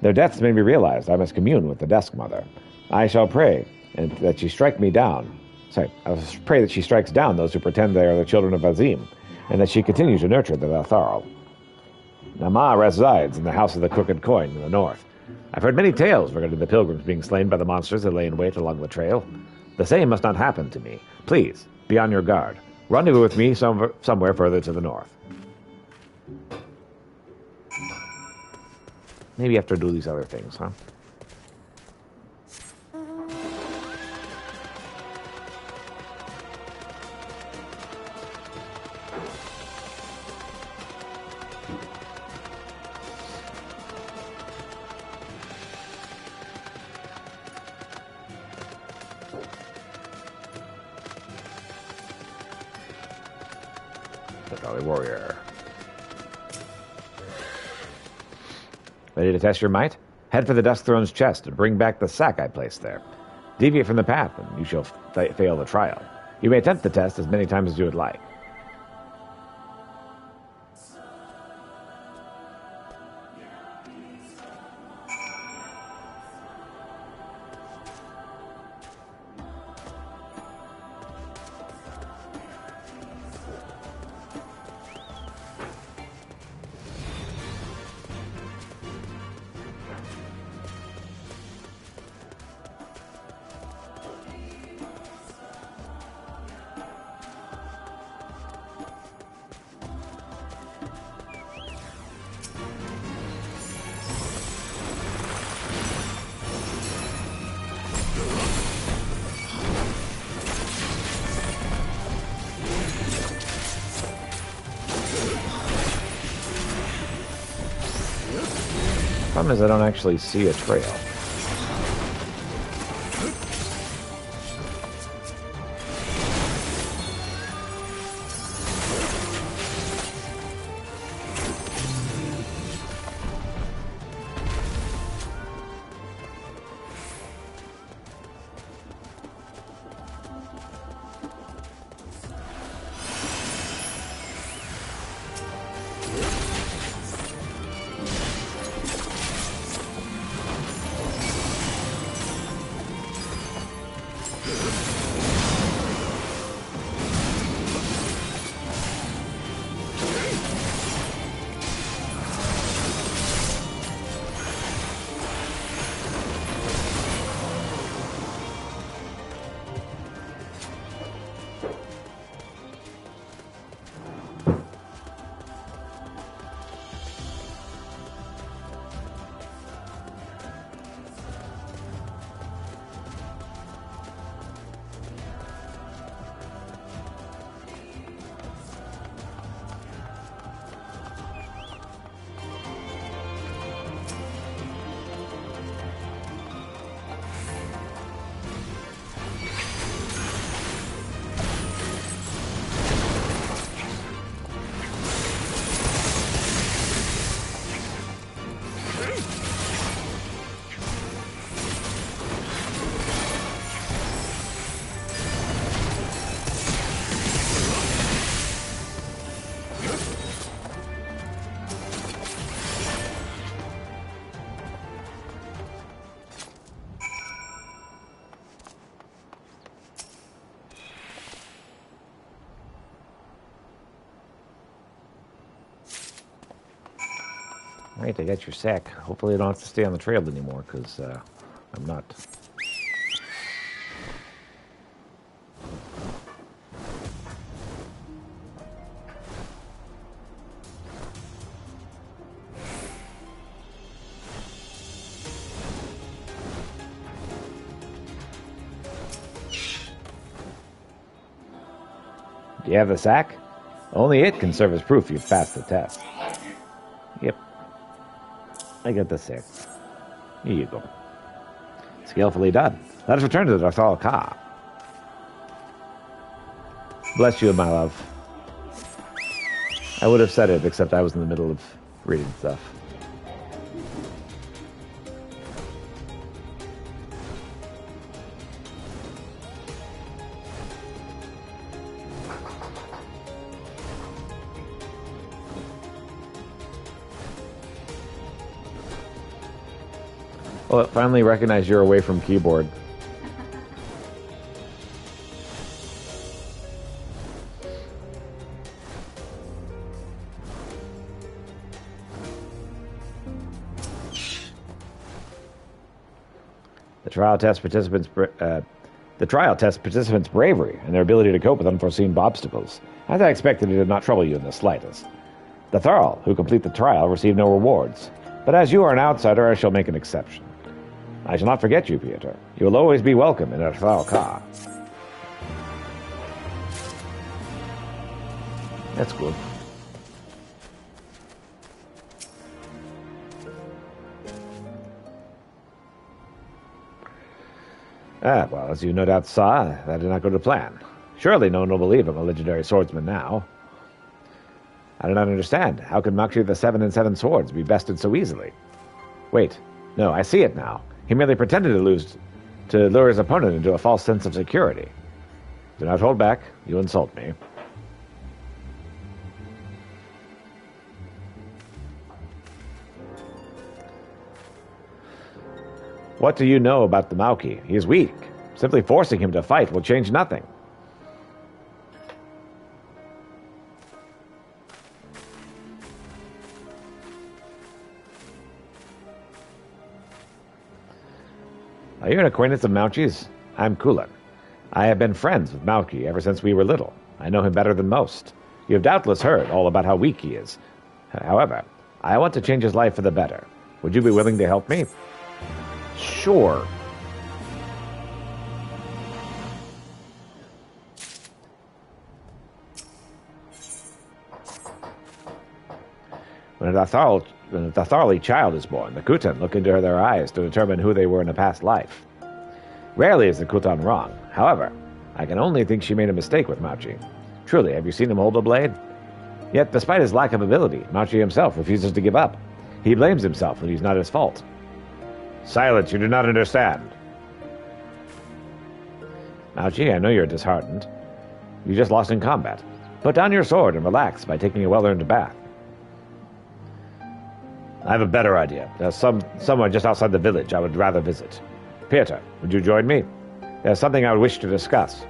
Their deaths made me realize I must commune with the Desk Mother. I shall pray and that she strike me down. I will pray that she strikes down those who pretend they are the children of Azim, and that she continues to nurture the Datharl. Nama resides in the House of the Crooked Coin in the north. I've heard many tales regarding the pilgrims being slain by the monsters that lay in wait along the trail. The same must not happen to me. Please, be on your guard. Rendezvous with me somewhere further to the north. Maybe after do these other things, huh? Warrior. Ready to test your might? Head for the Dusk Throne's chest and bring back the sack I placed there. Deviate from the path and you shall fail the trial. You may attempt the test as many times as you would like. Problem is I don't actually see a trail. Alright, I got your sack. Hopefully I don't have to stay on the trail anymore, because I'm not. Do you have the sack? Only it can serve as proof you've passed the test. Yep. I got the sack. Here you go. Skillfully done. Let us return to the Darthal Ka. Bless you, my love. I would have said it, except I was in the middle of reading stuff. Well, it finally recognized you're away from keyboard. The trial tests participants' bravery and their ability to cope with unforeseen obstacles. As I expected, it did not trouble you in the slightest. The Tharl who complete the trial receive no rewards, but as you are an outsider, I shall make an exception. I shall not forget you, Peter. You will always be welcome in Darthal Ka. That's good. Well, as you no doubt saw, that did not go to plan. Surely no one will believe I'm a legendary swordsman now. I do not understand. How could Makshi the 7 and 7 swords be bested so easily? Wait, no, I see it now. He merely pretended to lure his opponent into a false sense of security. Do not hold back. You insult me. What do you know about the Mauki? He is weak. Simply forcing him to fight will change nothing. Are you an acquaintance of Mauchi's? I'm Kulan. I have been friends with Mauki ever since we were little. I know him better than most. You have doubtless heard all about how weak he is. However, I want to change his life for the better. Would you be willing to help me? Sure. When a Datharli child is born, the Kutan look into their eyes to determine who they were in a past life. Rarely is the Kutan wrong. However, I can only think she made a mistake with Mauchi. Truly, have you seen him hold a blade? Yet, despite his lack of ability, Mauchi himself refuses to give up. He blames himself when he's not his fault. Silence, you do not understand. Mauchi, I know you're disheartened. You just lost in combat. Put down your sword and relax by taking a well-earned bath. I have a better idea. There's somewhere just outside the village I would rather visit. Peter, would you join me? There's something I would wish to discuss.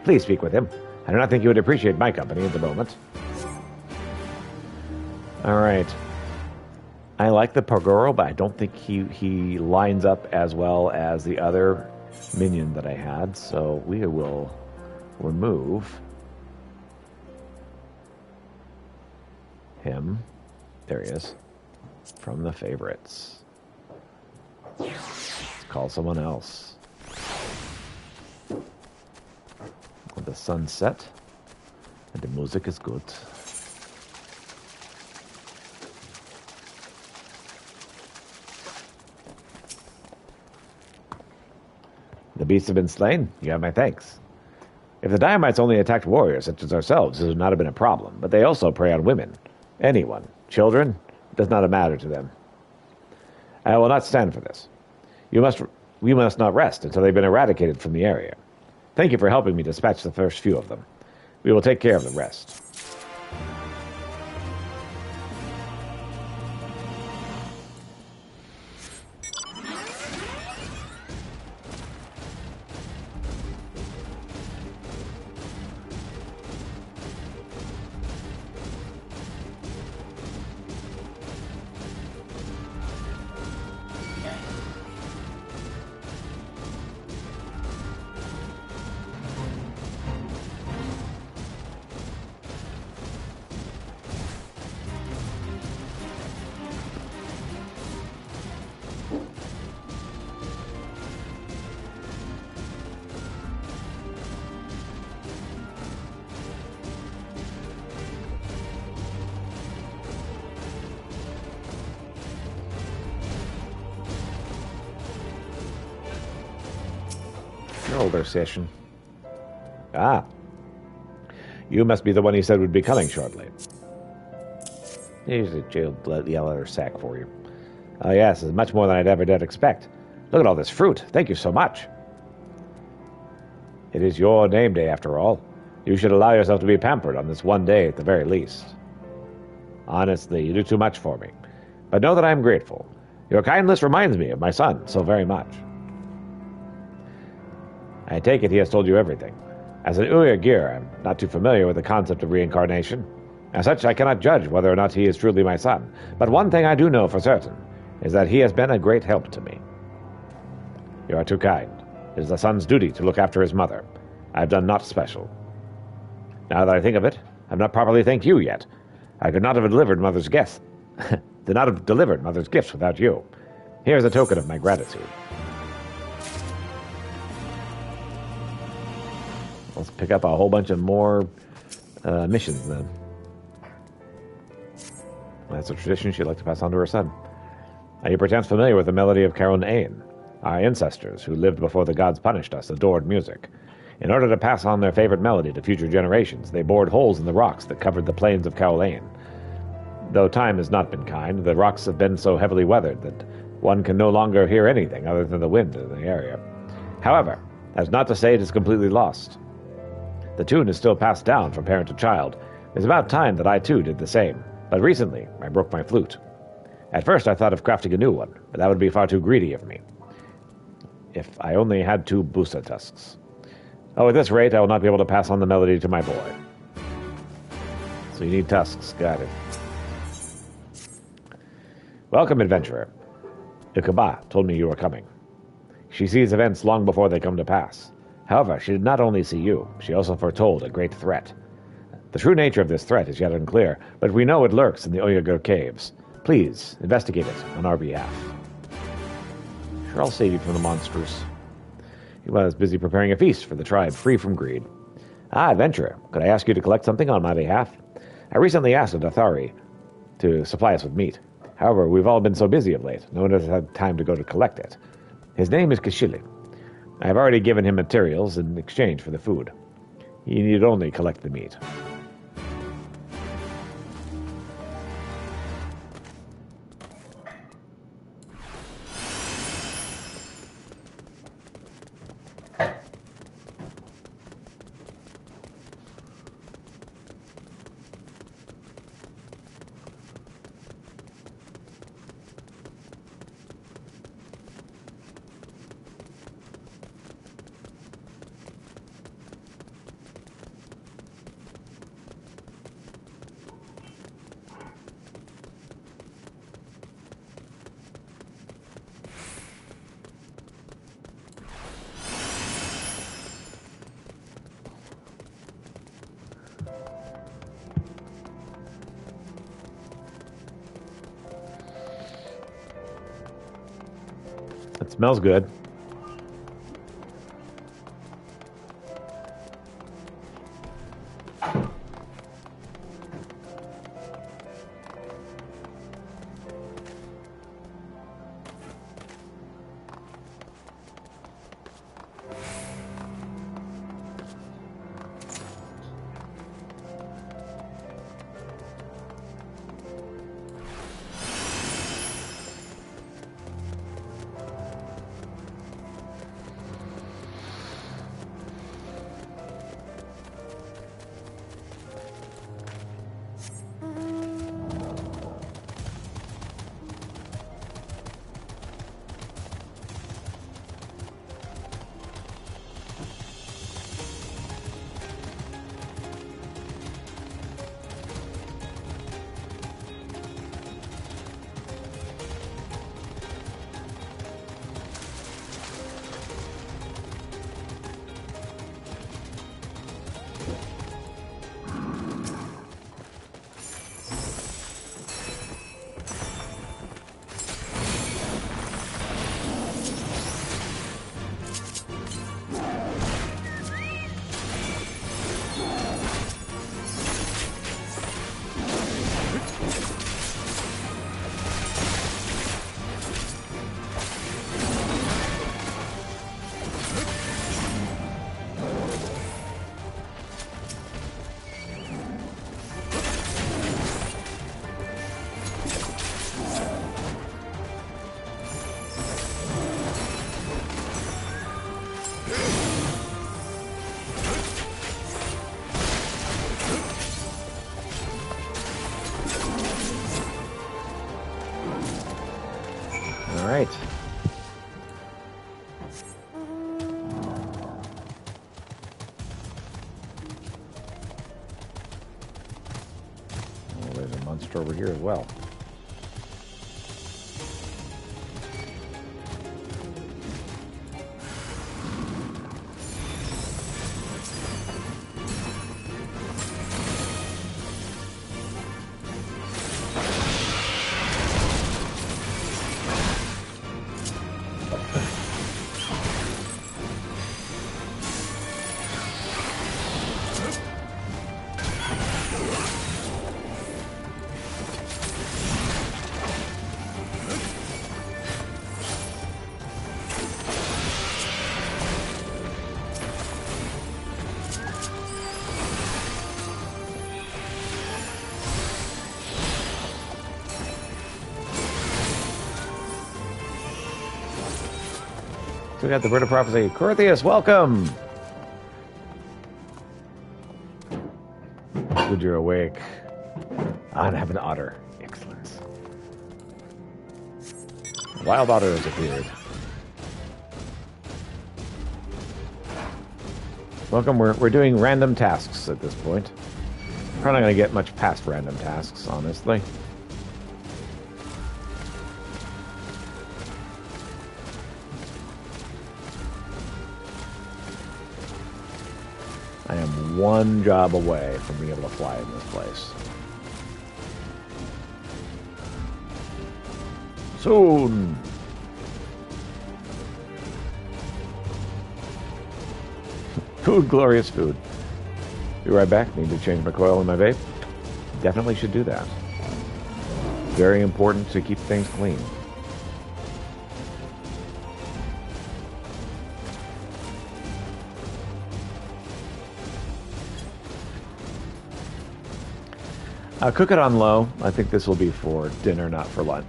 Please speak with him. I do not think he would appreciate my company at the moment. All right. I like the Pogoro, but I don't think he lines up as well as the other minion that I had, so we will remove him, there he is, from the favorites. Let's call someone else. The sunset, and the music is good. The beasts have been slain. You have my thanks. If the Diamites only attacked warriors such as ourselves, this would not have been a problem, but they also prey on women. Anyone. Children? It does not matter to them. I will not stand for this. We must not rest until they've been eradicated from the area. Thank you for helping me dispatch the first few of them. We will take care of the rest. Older session. Ah. You must be the one he said would be coming shortly. Here's a chilled leather sack for you. Oh, yes, it's much more than I'd ever did expect. Look at all this fruit. Thank you so much. It is your name day, after all. You should allow yourself to be pampered on this one day at the very least. Honestly, you do too much for me. But know that I am grateful. Your kindness reminds me of my son so very much. I take it he has told you everything. As an Uyagir, I'm not too familiar with the concept of reincarnation. As such, I cannot judge whether or not he is truly my son. But one thing I do know for certain is that he has been a great help to me. You are too kind. It is a son's duty to look after his mother. I have done naught special. Now that I think of it, I have not properly thanked you yet. I could not have delivered Mother's gifts. Did not have delivered Mother's gifts without you. Here is a token of my gratitude. Let's pick up a whole bunch of more missions then. That's a tradition she'd like to pass on to her son. Are you perchance familiar with the melody of Caroline Ain? Our ancestors, who lived before the gods punished us, adored music. In order to pass on their favorite melody to future generations, they bored holes in the rocks that covered the plains of Caroline. Though time has not been kind, the rocks have been so heavily weathered that one can no longer hear anything other than the wind in the area. However, that's not to say it is completely lost. The tune is still passed down from parent to child. It's about time that I too did the same, but recently I broke my flute. At first I thought of crafting a new one, but that would be far too greedy of me. If I only had 2 Busa tusks. Oh, at this rate, I will not be able to pass on the melody to my boy. So you need tusks. Got it. Welcome, adventurer. Ikaba told me you were coming. She sees events long before they come to pass. However, she did not only see you, she also foretold a great threat. The true nature of this threat is yet unclear, but we know it lurks in the Oyagur caves. Please, investigate it on our behalf. Sure, I'll save you from the monsters. He was busy preparing a feast for the tribe, free from greed. Ah, adventurer, could I ask you to collect something on my behalf? I recently asked a Dathari to supply us with meat. However, we've all been so busy of late, no one has had time to go to collect it. His name is Kishili. I have already given him materials in exchange for the food. He need only collect the meat. It smells good. chest over here as well. So we got the Bird of Prophecy. Corthius, welcome! Good, you're awake. I have an otter. Excellent. A wild otter has appeared. Welcome, we're doing random tasks at this point. Probably not going to get much past random tasks, honestly. I am one job away from being able to fly in this place. Soon! Food, glorious food. Be right back. Need to change my coil in my vape. Definitely should do that. Very important to keep things clean. Cook it on low. I think this will be for dinner, not for lunch.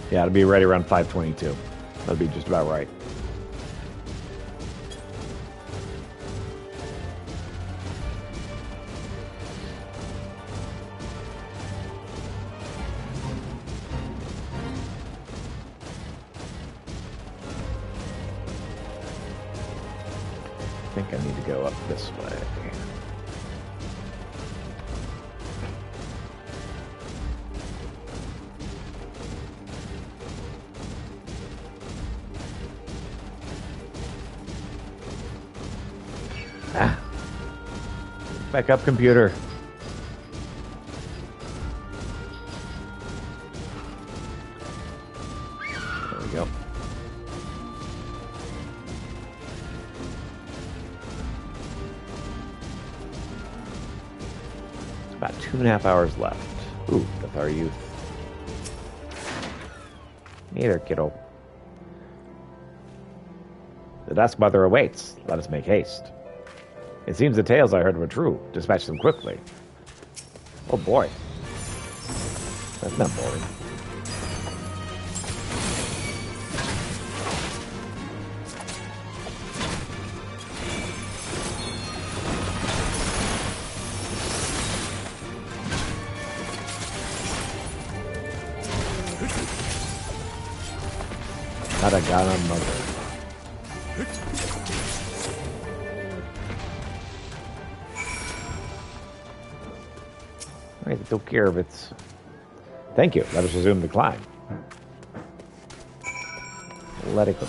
Yeah, it'll be ready around 5:22. That'll be just about right. I think I need to go up this way. Ah. Back up, computer. There we go. About 2.5 hours left. Ooh, with our youth. Neither, kiddo. The Dusk Mother awaits. Let us make haste. It seems the tales I heard were true. Dispatch them quickly. Oh boy. That's not boring. Katagana Mother. Alright, it took care of its... Thank you. Let us resume the climb. Let it go.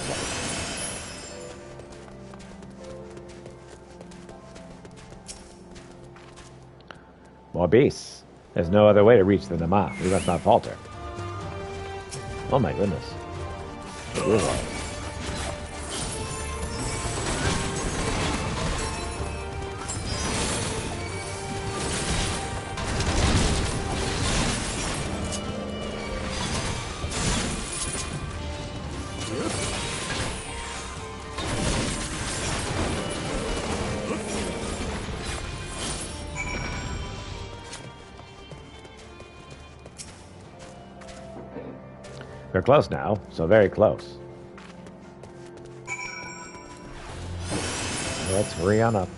More beasts. There's no other way to reach the Nama. We must not falter. Oh my goodness. Really? We're close now, so very close. Let's hurry on up.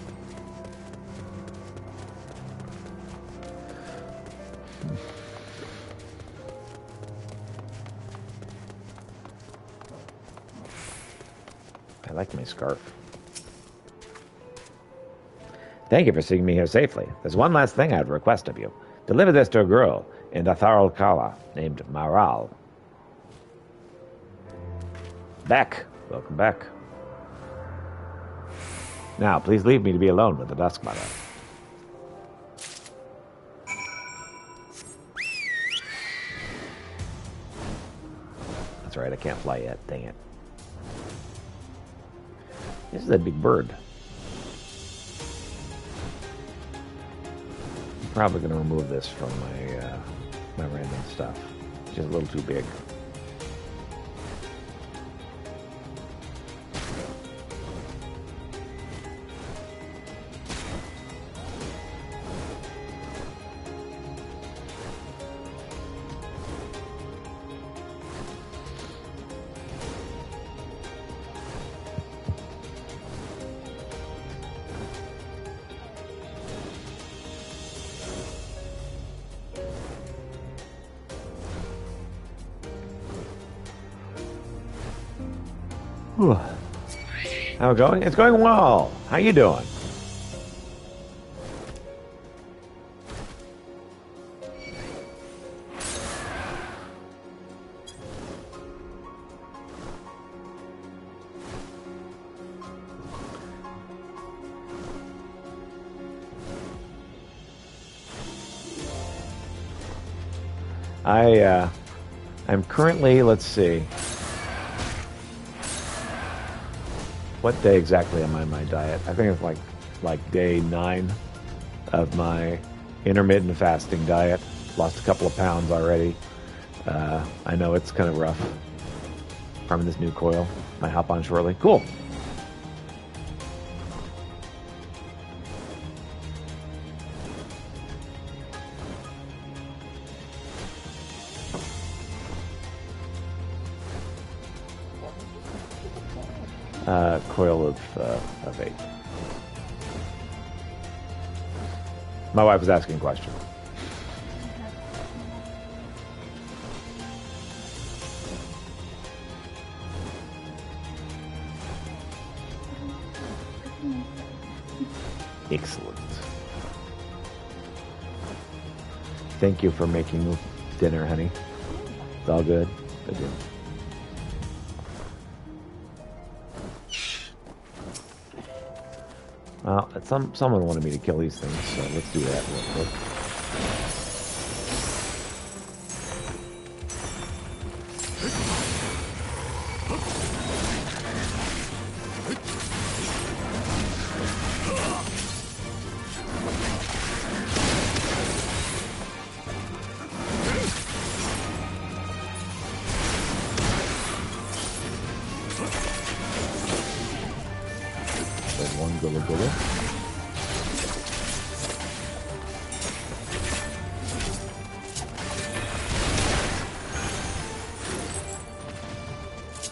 like my scarf. Thank you for seeing me here safely. There's one last thing I'd request of you. Deliver this to a girl in Datharul Kala named Maral. Beck. Welcome back. Now, please leave me to be alone with the Dusk Mother. That's right, I can't fly yet. Dang it. This is a big bird. I'm probably going to remove this from my random stuff. It's just a little too big. How it going? It's going well. How you doing? I'm currently, let's see. What day exactly am I on my diet? I think it's like day 9 of my intermittent fasting diet. Lost a couple of pounds already. I know it's kind of rough. Farming this new coil. Might hop on shortly. Cool. Coil of 8. My wife was asking a question. Excellent. Thank you for making dinner, honey. It's all good. Good deal. Well, someone wanted me to kill these things, so let's do that real quick.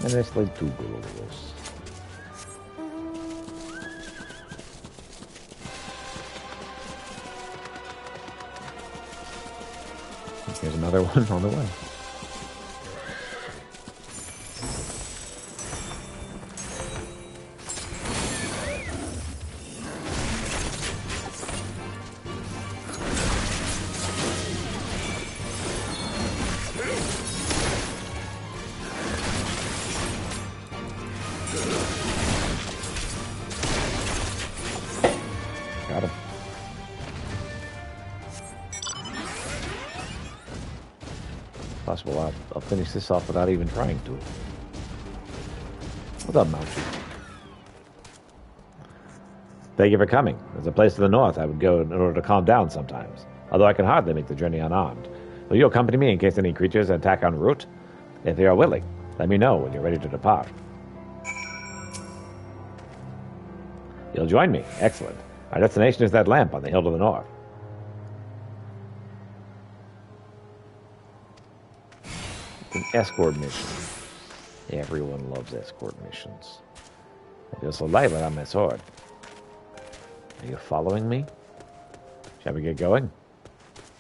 And I slid 2 Gulligos. Here's another one on the way. Possible I'll finish this off without even trying to. What's up, Mountie? Thank you for coming. There's a place to the north I would go in order to calm down sometimes, although I can hardly make the journey unarmed. Will you accompany me in case any creatures attack en route? If you are willing, let me know when you're ready to depart. You'll join me. Excellent. Our destination is that lamp on the hill to the north. An escort mission. Everyone loves escort missions. I feel so light without my sword. Are you following me? Shall we get going?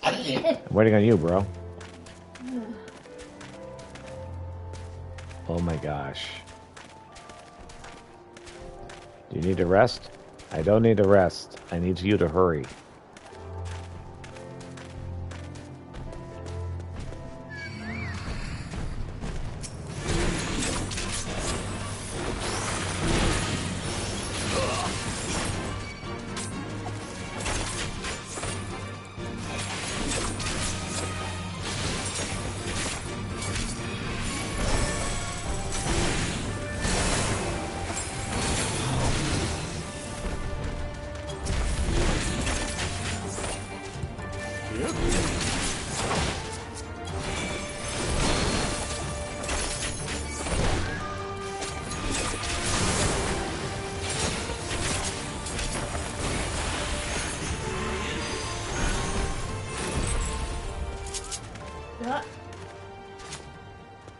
I'm waiting on you, bro. Oh my gosh. Do you need to rest? I don't need to rest. I need you to hurry.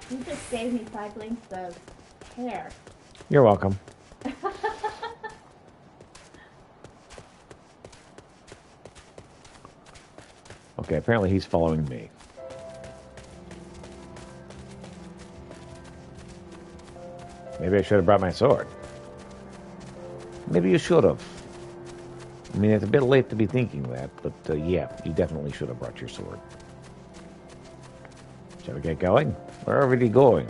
You just gave me 5 lengths of hair. You're welcome. Okay, apparently he's following me. Maybe I should have brought my sword. Maybe you should have. I mean, it's a bit late to be thinking that, but yeah, you definitely should have brought your sword. Shall we get going? Where are we going?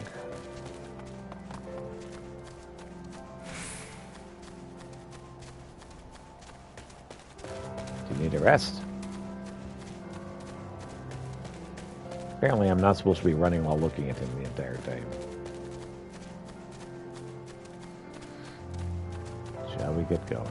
Do you need a rest? Apparently I'm not supposed to be running while looking at him the entire time. Shall we get going?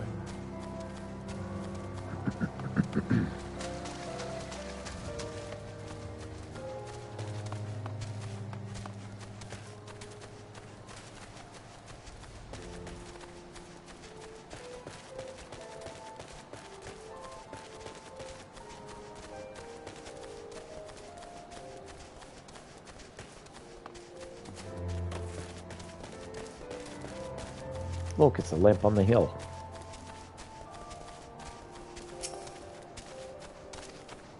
Look, it's a lamp on the hill.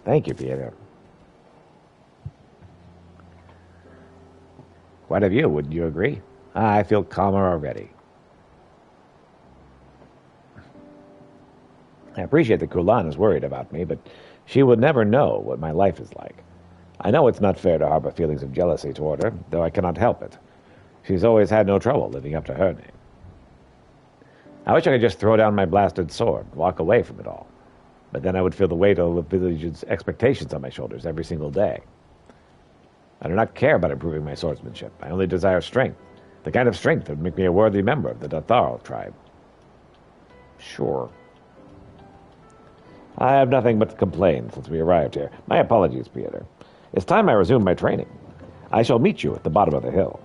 Thank you, Peter. What of you? Wouldn't you agree? I feel calmer already. I appreciate that Kulan is worried about me, but she would never know what my life is like. I know it's not fair to harbor feelings of jealousy toward her, though I cannot help it. She's always had no trouble living up to her name. I wish I could just throw down my blasted sword, walk away from it all. But then I would feel the weight of the village's expectations on my shoulders every single day. I do not care about improving my swordsmanship. I only desire strength. The kind of strength that would make me a worthy member of the Dathal tribe. Sure. I have nothing but to complain since we arrived here. My apologies, Peter. It's time I resume my training. I shall meet you at the bottom of the hill.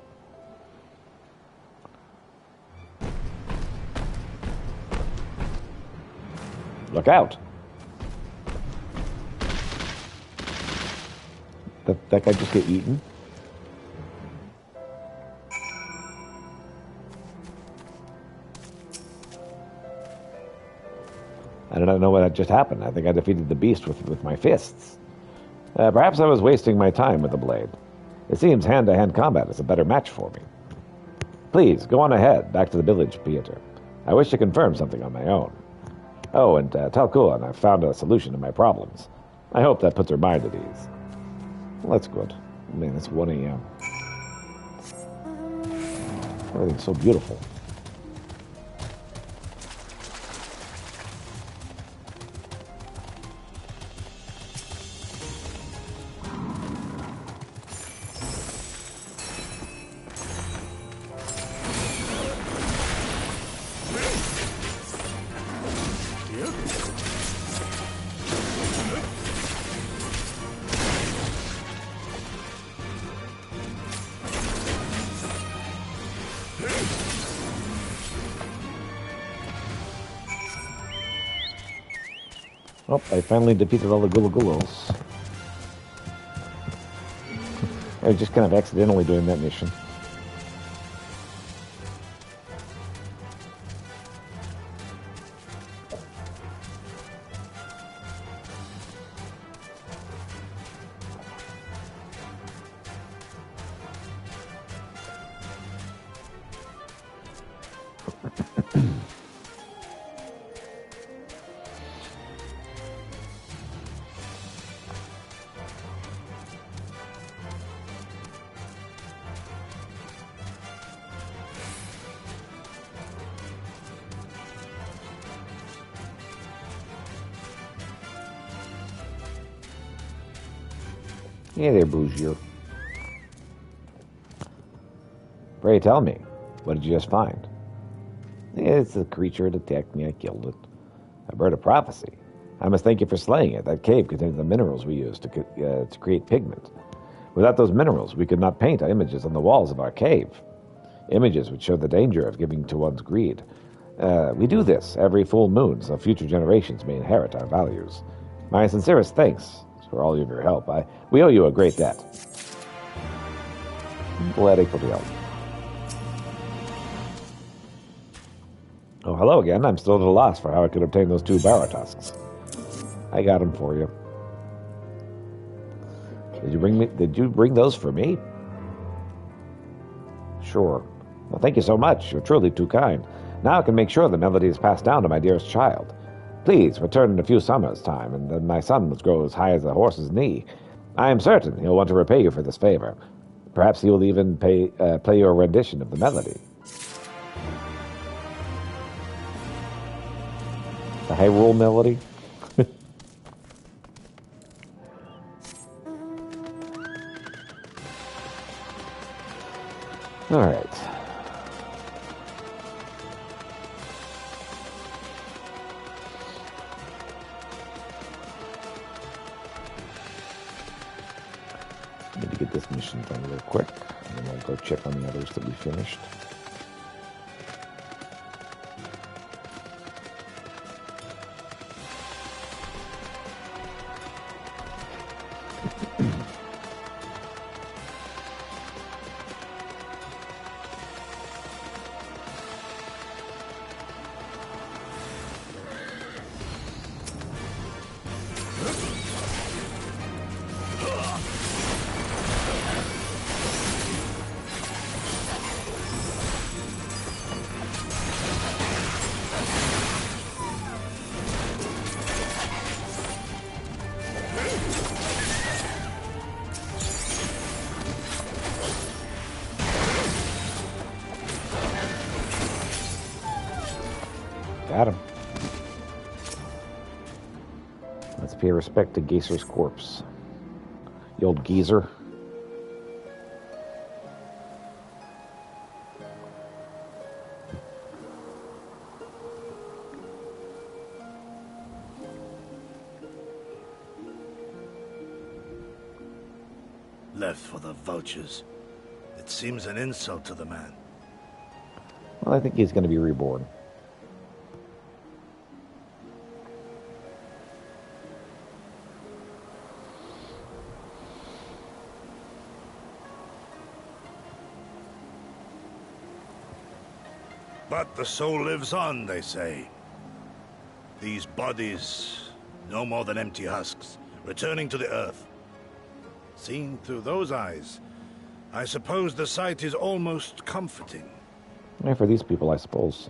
Look out! That guy just get eaten? I do not know what just happened. I think I defeated the beast with my fists. Perhaps I was wasting my time with the blade. It seems hand-to-hand combat is a better match for me. Please, go on ahead, back to the village, Peter. I wish to confirm something on my own. Oh, and tell Kulan I've found a solution to my problems. I hope that puts her mind at ease. Well, that's good. Man, it's 1 a.m. Everything's so beautiful. Oh, I finally defeated all the Gulagulos. I was just kind of accidentally doing that mission. Hey there, Bougier. Pray tell me, what did you just find? It's a creature. It attacked me. I killed it. A bird of prophecy. I must thank you for slaying it. That cave contains the minerals we use to create pigment. Without those minerals, we could not paint images on the walls of our cave. Images would show the danger of giving to one's greed. We do this every full moon, so future generations may inherit our values. My sincerest thanks for all of your help. We owe you a great debt. Poetic for the help. Oh, hello again. I'm still at a loss for how I could obtain those 2 Baratusks. I got them for you. Did you bring those for me? Sure. Well, thank you so much. You're truly too kind. Now I can make sure the melody is passed down to my dearest child. Please return in a few summers' time, and then my son must grow as high as a horse's knee. I am certain he'll want to repay you for this favor. Perhaps he will even play you a rendition of the melody. The Hyrule melody? All right. Need to get this mission done real quick, and then I'll go check on the others that we finished. Got him. Let's pay respect to Geyser's corpse. The old geezer. Left for the vultures. It seems an insult to the man. Well, I think he's going to be reborn. But the soul lives on, they say. These bodies, no more than empty husks, returning to the earth. Seen through those eyes, I suppose the sight is almost comforting. Yeah, for these people, I suppose.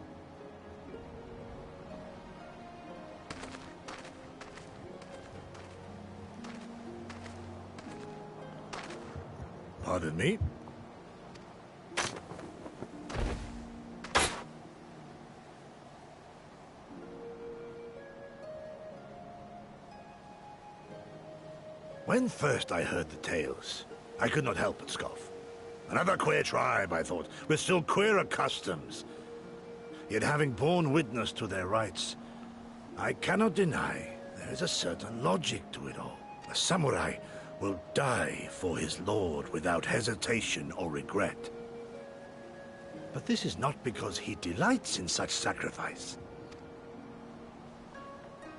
Pardon me? When first I heard the tales, I could not help but scoff. Another queer tribe, I thought, with still queerer customs. Yet having borne witness to their rites, I cannot deny there is a certain logic to it all. A samurai will die for his lord without hesitation or regret. But this is not because he delights in such sacrifice.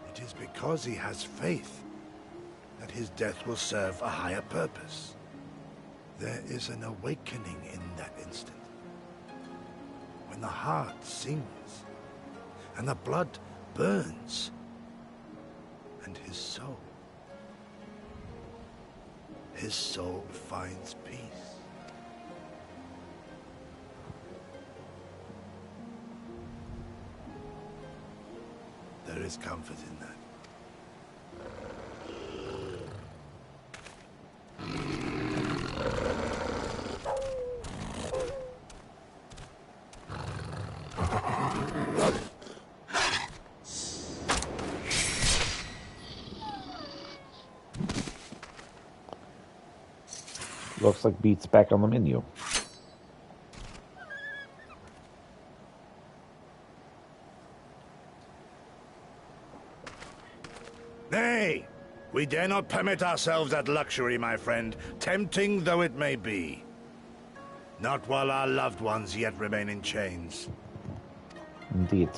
It is because he has faith that his death will serve a higher purpose. There is an awakening in that instant. When the heart sings, and the blood burns, and his soul finds peace. There is comfort in that. Looks like beets back on the menu. Nay, we dare not permit ourselves that luxury, my friend, tempting though it may be. Not while our loved ones yet remain in chains. Indeed.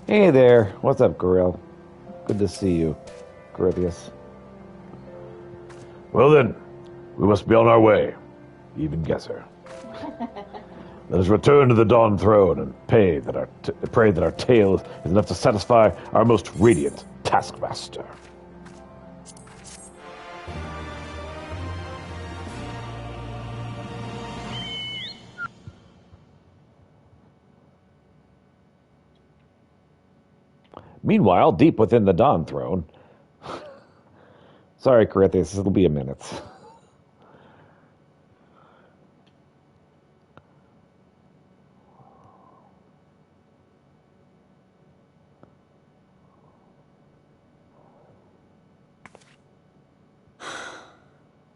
Hey there. What's up, Goril? Good to see you, Corythius. Well then, we must be on our way. Even guesser. Let us return to the Dawn Throne and pray that our tale is enough to satisfy our most radiant taskmaster. Meanwhile, deep within the Dawn Throne... Sorry, Corythius, it'll be a minute.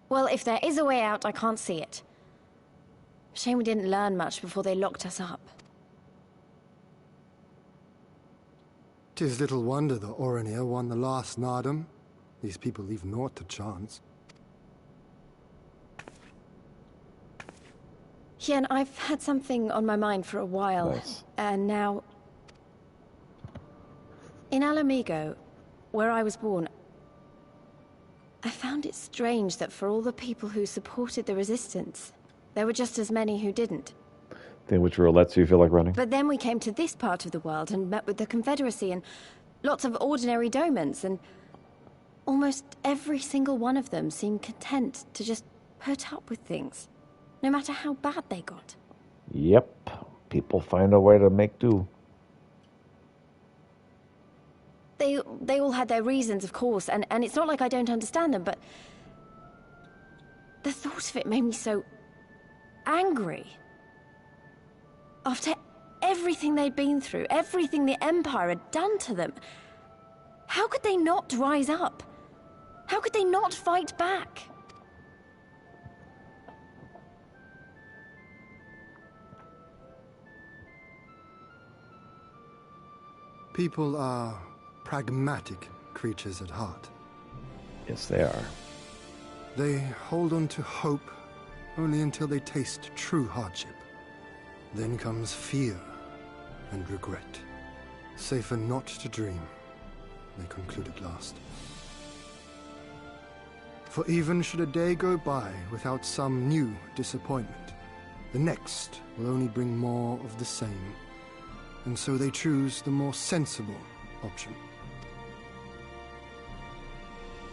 Well, if there is a way out, I can't see it. Shame we didn't learn much before they locked us up. 'Tis little wonder the Oronir won the last Nardum. These people leave naught to chance. Hien, I've had something on my mind for a while. Nice. And now... In Alamigo, where I was born, I found it strange that for all the people who supported the Resistance, there were just as many who didn't. Thing which lets you feel like running. But then we came to this part of the world and met with the Confederacy and lots of ordinary domans, and almost every single one of them seemed content to just put up with things, no matter how bad they got. Yep. People find a way to make do. They all had their reasons, of course, and it's not like I don't understand them, but the thought of it made me so angry. After everything they'd been through, everything the Empire had done to them, how could they not rise up? How could they not fight back? People are pragmatic creatures at heart. Yes, they are. They hold on to hope only until they taste true hardship. Then comes fear and regret. Safer not to dream, they conclude at last. For even should a day go by without some new disappointment, the next will only bring more of the same. And so they choose the more sensible option.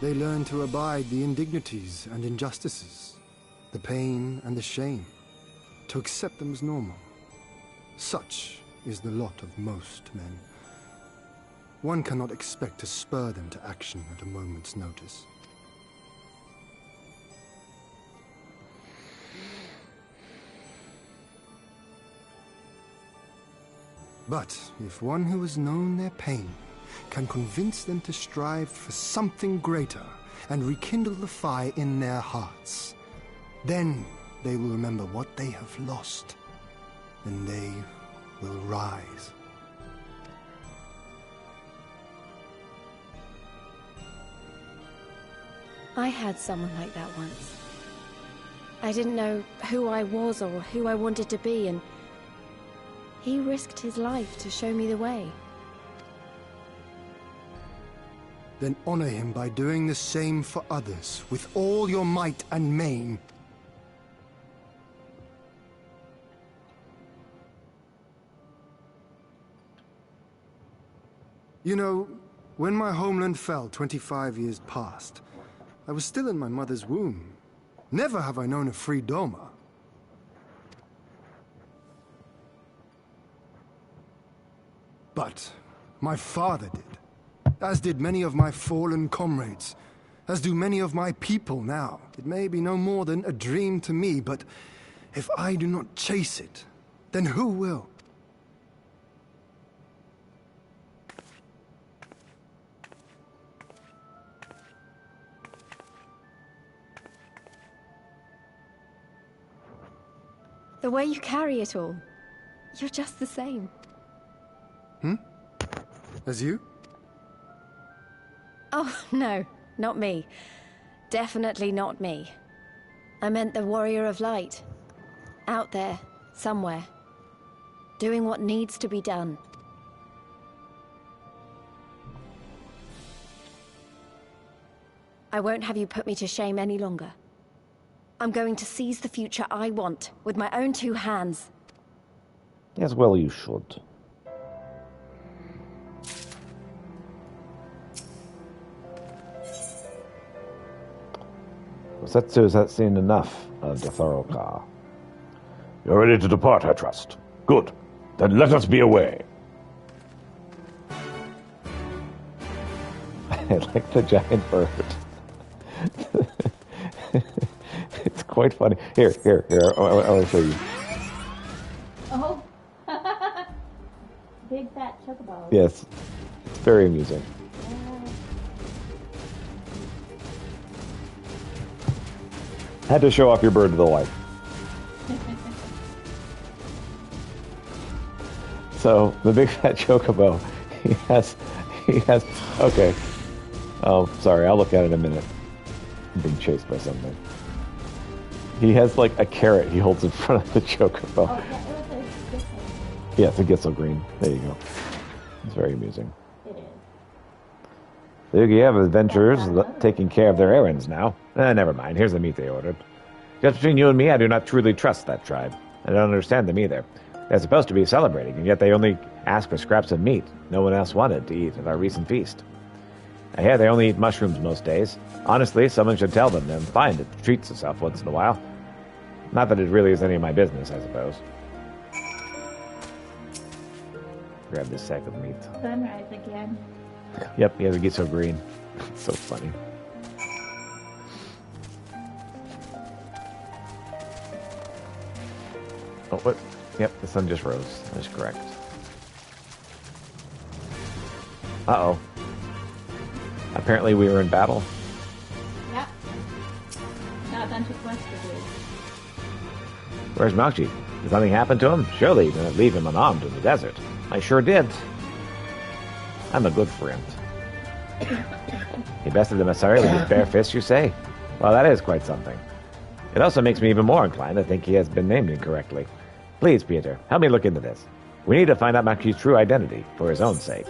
They learn to abide the indignities and injustices, the pain and the shame, to accept them as normal. Such is the lot of most men. One cannot expect to spur them to action at a moment's notice. But if one who has known their pain can convince them to strive for something greater and rekindle the fire in their hearts, then they will remember what they have lost, and they will rise. I had someone like that once. I didn't know who I was or who I wanted to be, and he risked his life to show me the way. Then honor him by doing the same for others, with all your might and main. You know, when my homeland fell 25 years past, I was still in my mother's womb. Never have I known a free Doma. But my father did, as did many of my fallen comrades, as do many of my people now. It may be no more than a dream to me, but if I do not chase it, then who will? The way you carry it all. You're just the same. As you? Oh, no, not me. Definitely not me. I meant the Warrior of Light. Out there, somewhere. Doing what needs to be done. I won't have you put me to shame any longer. I'm going to seize the future I want, with my own two hands. Yes, well, you should. Setsu has seen enough of the Thorokar. You're ready to depart, I trust. Good. Then let us be away. I like the giant bird. It's quite funny. Here. I want to show you. Oh. Big fat chocobo. Yes. It's very amusing. Had to show off your bird to the wife. So, the big fat chocobo, he has, okay. Oh, sorry, I'll look at it in a minute. I'm being chased by something. He has like a carrot he holds in front of the chocobo. Oh, yeah, it was a Gitzel. Yeah, it's a Gitzel green. There you go. It's very amusing. It is. The Yugi adventurers taking care of their errands now. Never mind. Here's the meat they ordered. Just between you and me, I do not truly trust that tribe. I don't understand them either. They're supposed to be celebrating, and yet they only ask for scraps of meat no one else wanted to eat at our recent feast. I hear they only eat mushrooms most days. Honestly, someone should tell them they're fine to treat themselves once in a while. Not that it really is any of my business, I suppose. Grab this sack of meat. Sunrise again. Yep, he has to get so green. It's so funny. Oh, what? Yep, the sun just rose. That's correct. Uh-oh. Apparently we were in battle. Yep. Now a bunch of quest to do. Where's Mauchi? Did something happen to him? Surely you didn't leave him unarmed in the desert. I sure did. I'm a good friend. He bested the Masari with his bare fist, you say? Well, that is quite something. It also makes me even more inclined to think he has been named incorrectly. Please, Peter, help me look into this. We need to find out Mauchi's true identity, for his own sake.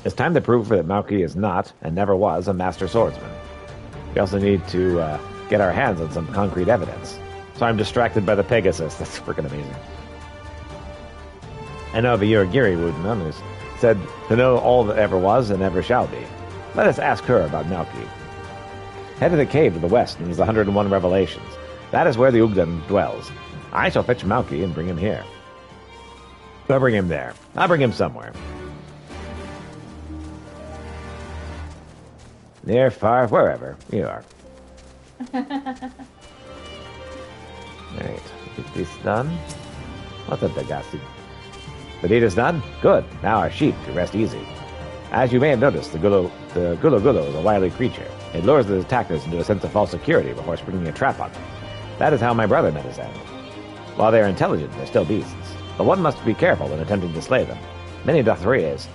It's time to prove that Mauchi is not, and never was, a master swordsman. We also need to get our hands on some concrete evidence. So I'm distracted by the Pegasus. That's freaking amazing. I know of a Yurigiri Wooden who's said to know all that ever was and ever shall be. Let us ask her about Mauchi. Head to the cave to the west, and there's 101 Revelations. That is where the Ugdan dwells. I shall fetch Mauchi and bring him here. I'll bring him there. I'll bring him somewhere. Near, far, wherever you are. Alright, get this done. What's up, Dagasi? The deed is done? Good. Now our sheep can rest easy. As you may have noticed, the Gulo is a wily creature. It lures the attackers into a sense of false security before springing a trap on them. That is how my brother met his end. While they are intelligent, they're still beasts. But one must be careful when attempting to slay them. Many Dothrias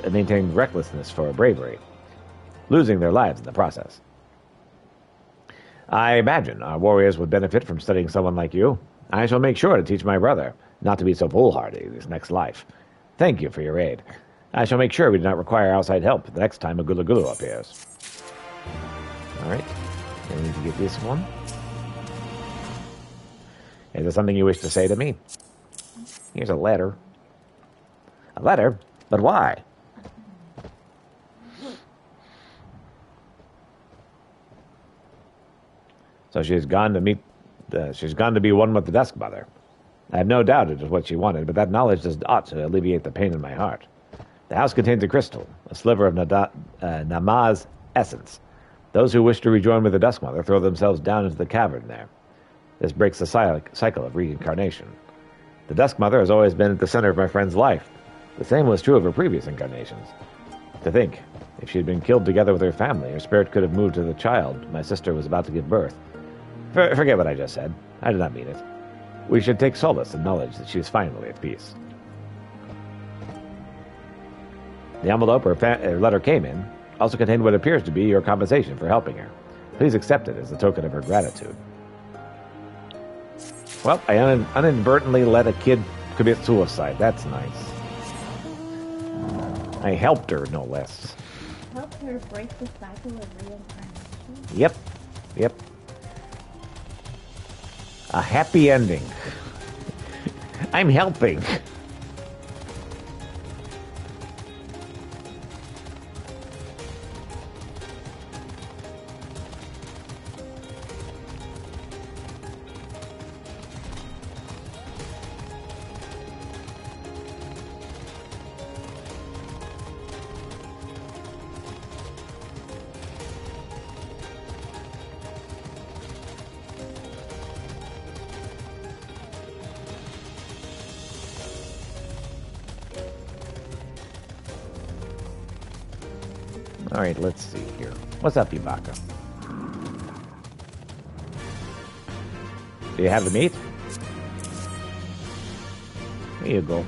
maintain recklessness for bravery, losing their lives in the process. I imagine our warriors would benefit from studying someone like you. I shall make sure to teach my brother not to be so foolhardy this next life. Thank you for your aid. I shall make sure we do not require outside help the next time a Gulu appears. Alright, I need to get this one. Is there something you wish to say to me? Here's a letter. A letter? But why? So she's gone to meet. She's gone to be one with the Dusk Mother. I have no doubt it is what she wanted, but that knowledge does ought to alleviate the pain in my heart. The house contains a crystal, a sliver of Nama's essence. Those who wish to rejoin with the Dusk Mother throw themselves down into the cavern there. This breaks the cycle of reincarnation. The Dusk Mother has always been at the center of my friend's life. The same was true of her previous incarnations. To think, If she had been killed together with her family, her spirit could have moved to the child my sister was about to give birth. Forget what I just said. I did not mean it. We should take solace in knowledge that she is finally at peace. The envelope or letter came in also contained what appears to be your compensation for helping her. Please accept it as a token of her gratitude. Well, I inadvertently let a kid commit suicide. That's nice. I helped her, no less. Help her break the cycle of reincarnation? Yep. A happy ending. I'm helping. All right, let's see here. What's up, Ibaka? Do you have the meat? Here you go.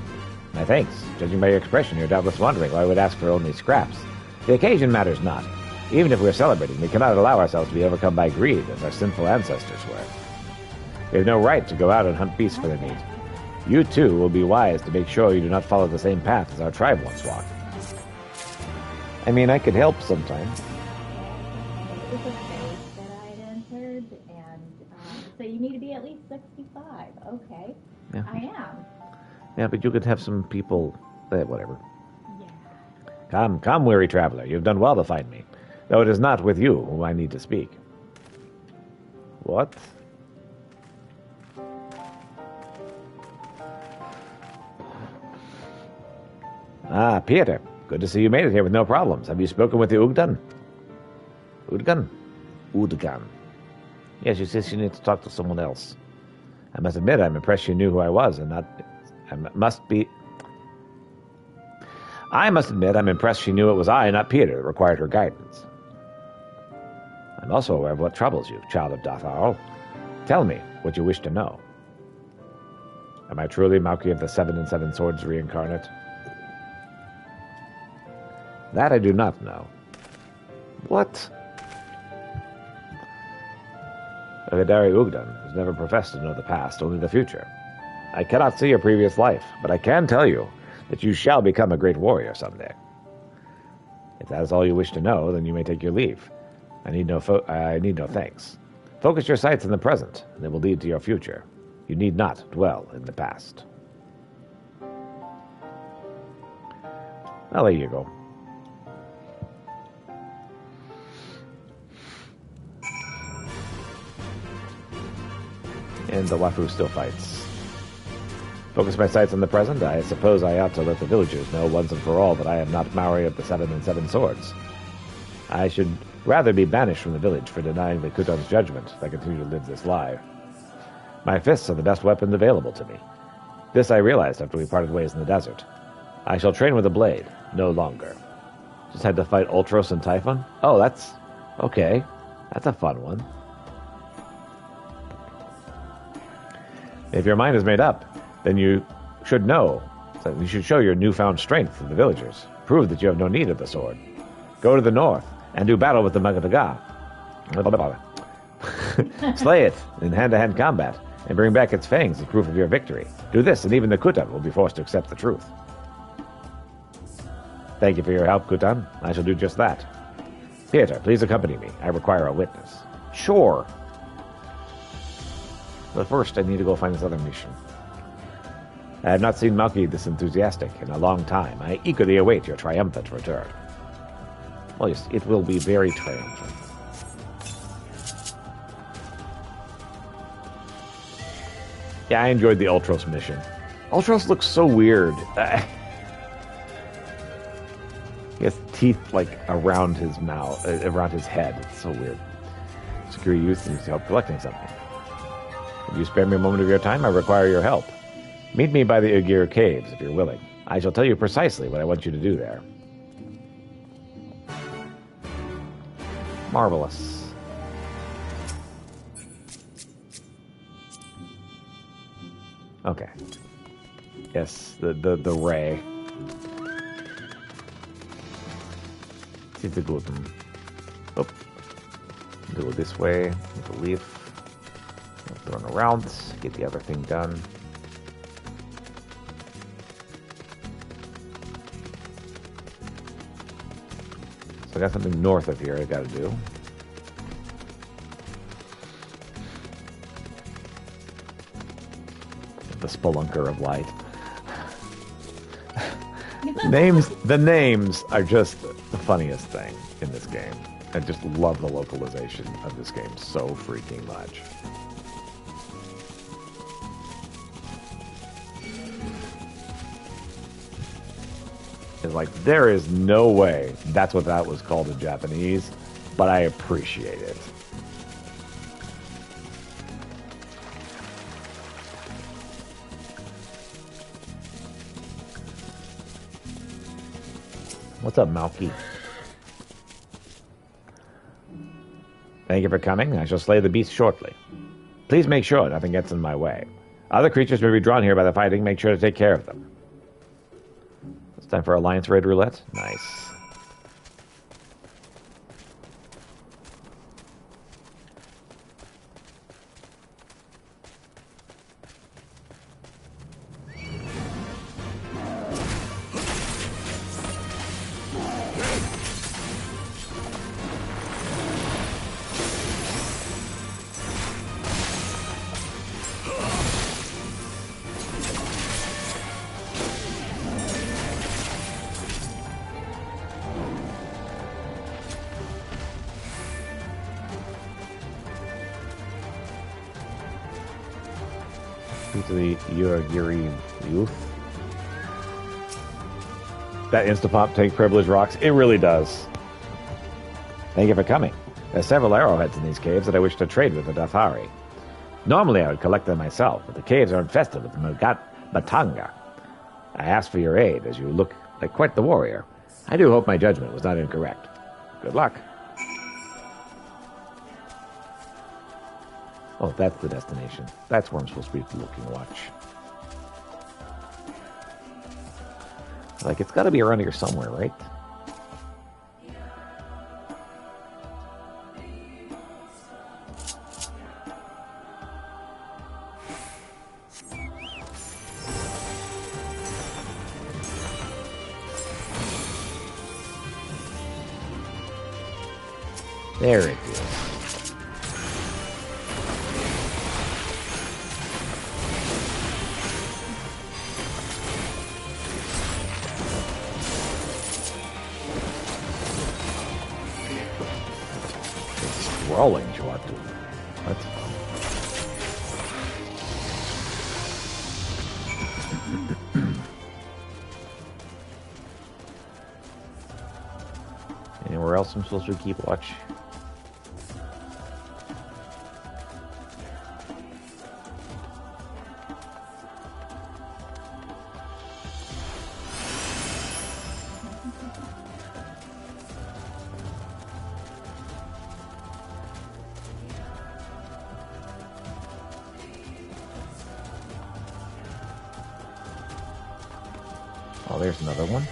My thanks. Judging by your expression, you're doubtless wondering why I would ask for only scraps. The occasion matters not. Even if we're celebrating, we cannot allow ourselves to be overcome by greed, as our sinful ancestors were. We have no right to go out and hunt beasts for their meat. You, too, will be wise to make sure you do not follow the same path as our tribe once walked. I mean, I could help sometimes. It was a phase that I'd entered, and so you need to be at least 65. Okay. Yeah. I am. Yeah, but you could have some people... whatever. Yeah. Come, weary traveler. You've done well to find me. Though it is not with you whom I need to speak. What? Ah, Peter. Good to see you made it here with no problems. Have you spoken with the Udgan? Udgan. Yes, she says she needs to talk to someone else. I must admit, I'm impressed she knew who I was, and not... I must admit, I'm impressed she knew it was I, not Peter, that required her guidance. I'm also aware of what troubles you, child of Dathal. Tell me what you wish to know. Am I truly Mauki of the 7 and 7 Swords reincarnate? That I do not know. What? Agadari Ugdan has never professed to know the past, only the future. I cannot see your previous life, but I can tell you that you shall become a great warrior someday. If that is all you wish to know, then you may take your leave. I need no thanks. Focus your sights on the present, and it will lead to your future. You need not dwell in the past. Well, there you go. And the Wafu still fights. Focus my sights on the present. I suppose I ought to let the villagers know once and for all that I am not Maori of the 7 and 7 Swords. I should rather be banished from the village for denying the Kutan's judgment if I continue to live this lie. My fists are the best weapons available to me. This I realized after we parted ways in the desert. I shall train with a blade, no longer. Just had to fight Ultros and Typhon? Oh, that's... okay. That's a fun one. If your mind is made up, then you should know that you should show your newfound strength to the villagers. Prove that you have no need of the sword. Go to the north and do battle with the Magadaga. Slay it in hand-to-hand combat and bring back its fangs as proof of your victory. Do this, and even the Kutan will be forced to accept the truth. Thank you for your help, Kutan. I shall do just that. Peter, please accompany me. I require a witness. Sure. But first, I need to go find this other mission. I have not seen Mauki this enthusiastic in a long time. I eagerly await your triumphant return. Well, yes, it will be very triumphant. Yeah, I enjoyed the Ultros mission. Ultros looks so weird. He has teeth, like, around his mouth, around his head. It's so weird. Secure youth needs help collecting something. If you spare me a moment of your time, I require your help. Meet me by the Ugir Caves, if you're willing. I shall tell you precisely what I want you to do there. Marvelous. Okay. Yes, the ray. It's a good one. Oh. Do it this way. With the leaf. Turn around. Get the other thing done. So I got something north of here I gotta do. The Spelunker of Light. The names are just the funniest thing in this game. I just love the localization of this game so freaking much. It's like, there is no way that's what that was called in Japanese, but I appreciate it. What's up, Malky? Thank you for coming. I shall slay the beast shortly. Please make sure nothing gets in my way. Other creatures may be drawn here by the fighting. Make sure to take care of them. It's time for Alliance Raid Roulette. Nice. To the Uragiri youth. That Instapop take privilege rocks. It really does. Thank you for coming. There's several arrowheads in these caves that I wish to trade with the Dathari. Normally I would collect them myself, but the caves are infested with Batanga. I ask for your aid, as you look like quite the warrior. I do hope my judgment was not incorrect. Good luck. Oh, that's the destination. That's where I'm supposed to be looking. Watch. Like, it's got to be around here somewhere, right? There it is. Rolling Joatu. What? Anywhere else I'm supposed to keep watch? Oh, there's another one.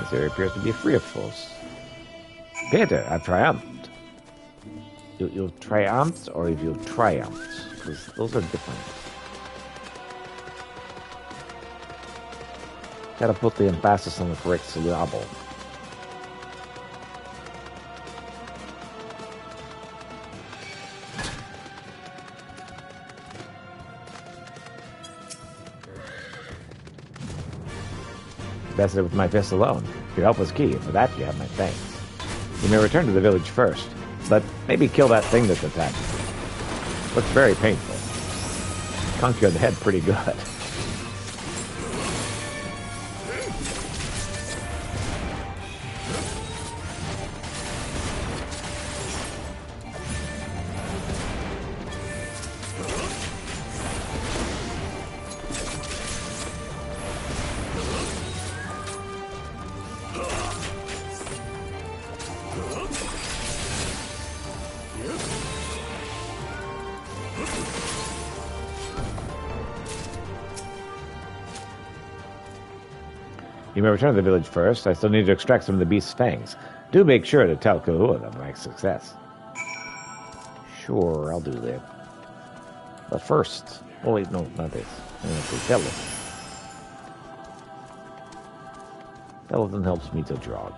This area appears to be free of foes. Peter, I've triumphed. You've triumphed, or if you've triumphed? Because those are different. Gotta put the emphasis on the correct syllable. Bested it with my fist alone. Your help was key, and for that you have my thanks. You may return to the village first, but maybe kill that thing that's attacked you. Looks very painful. Conked you on the head pretty good. You may return to the village first. I still need to extract some of the beast's fangs. Do make sure to tell Kahua of my success. Sure, I'll do that. But first... Oh, wait, no, not this. I have to tell him. Paladin helps me to jog.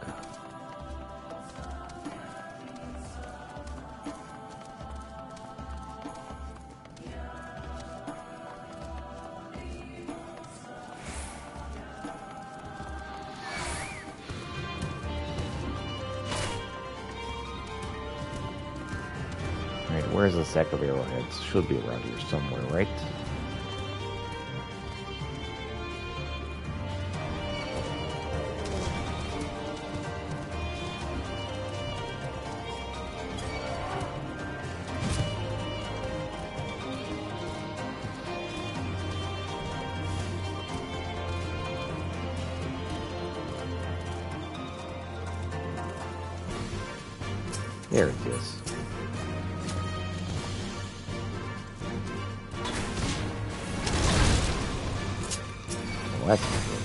Alright, where's the sack of arrowheads? Should be around here somewhere, right? There it is. Well, that's not good.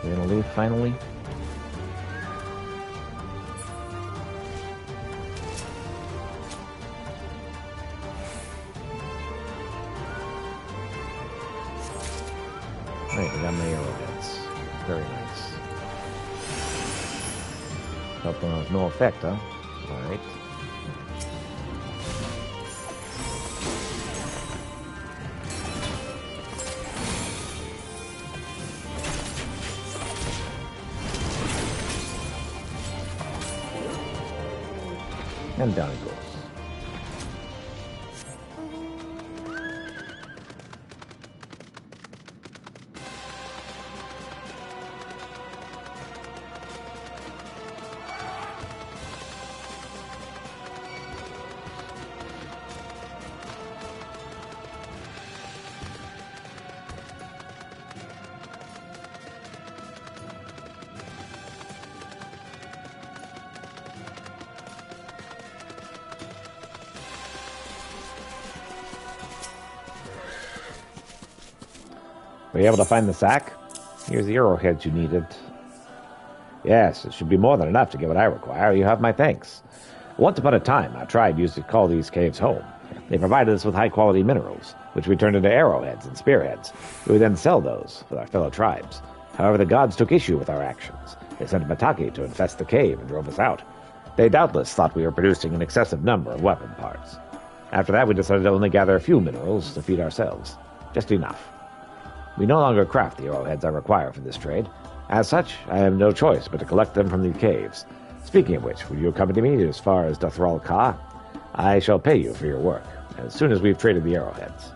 You gonna leave finally? Right, we got my arrowheads. Very nice. Hope one has no effect, huh? Alright. And down it goes. Were you able to find the sack? Here's the arrowheads you needed. Yes, it should be more than enough to get what I require. You have my thanks. Once upon a time, our tribe used to call these caves home. They provided us with high-quality minerals, which we turned into arrowheads and spearheads. We would then sell those with our fellow tribes. However, the gods took issue with our actions. They sent Mataki to infest the cave and drove us out. They doubtless thought we were producing an excessive number of weapon parts. After that, we decided to only gather a few minerals to feed ourselves. Just enough. We no longer craft the arrowheads I require for this trade. As such, I have no choice but to collect them from the caves. Speaking of which, will you accompany me as far as Dothral Ka? I shall pay you for your work, as soon as we've traded the arrowheads.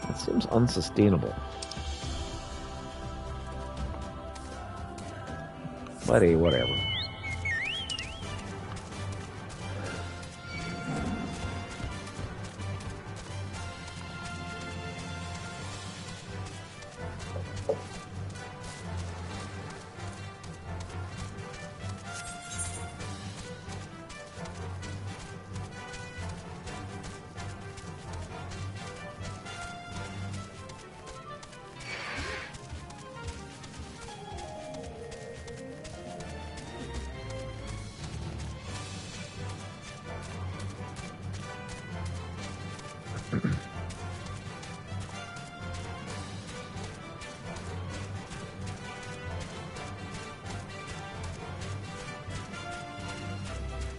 It seems unsustainable. But hey, whatever.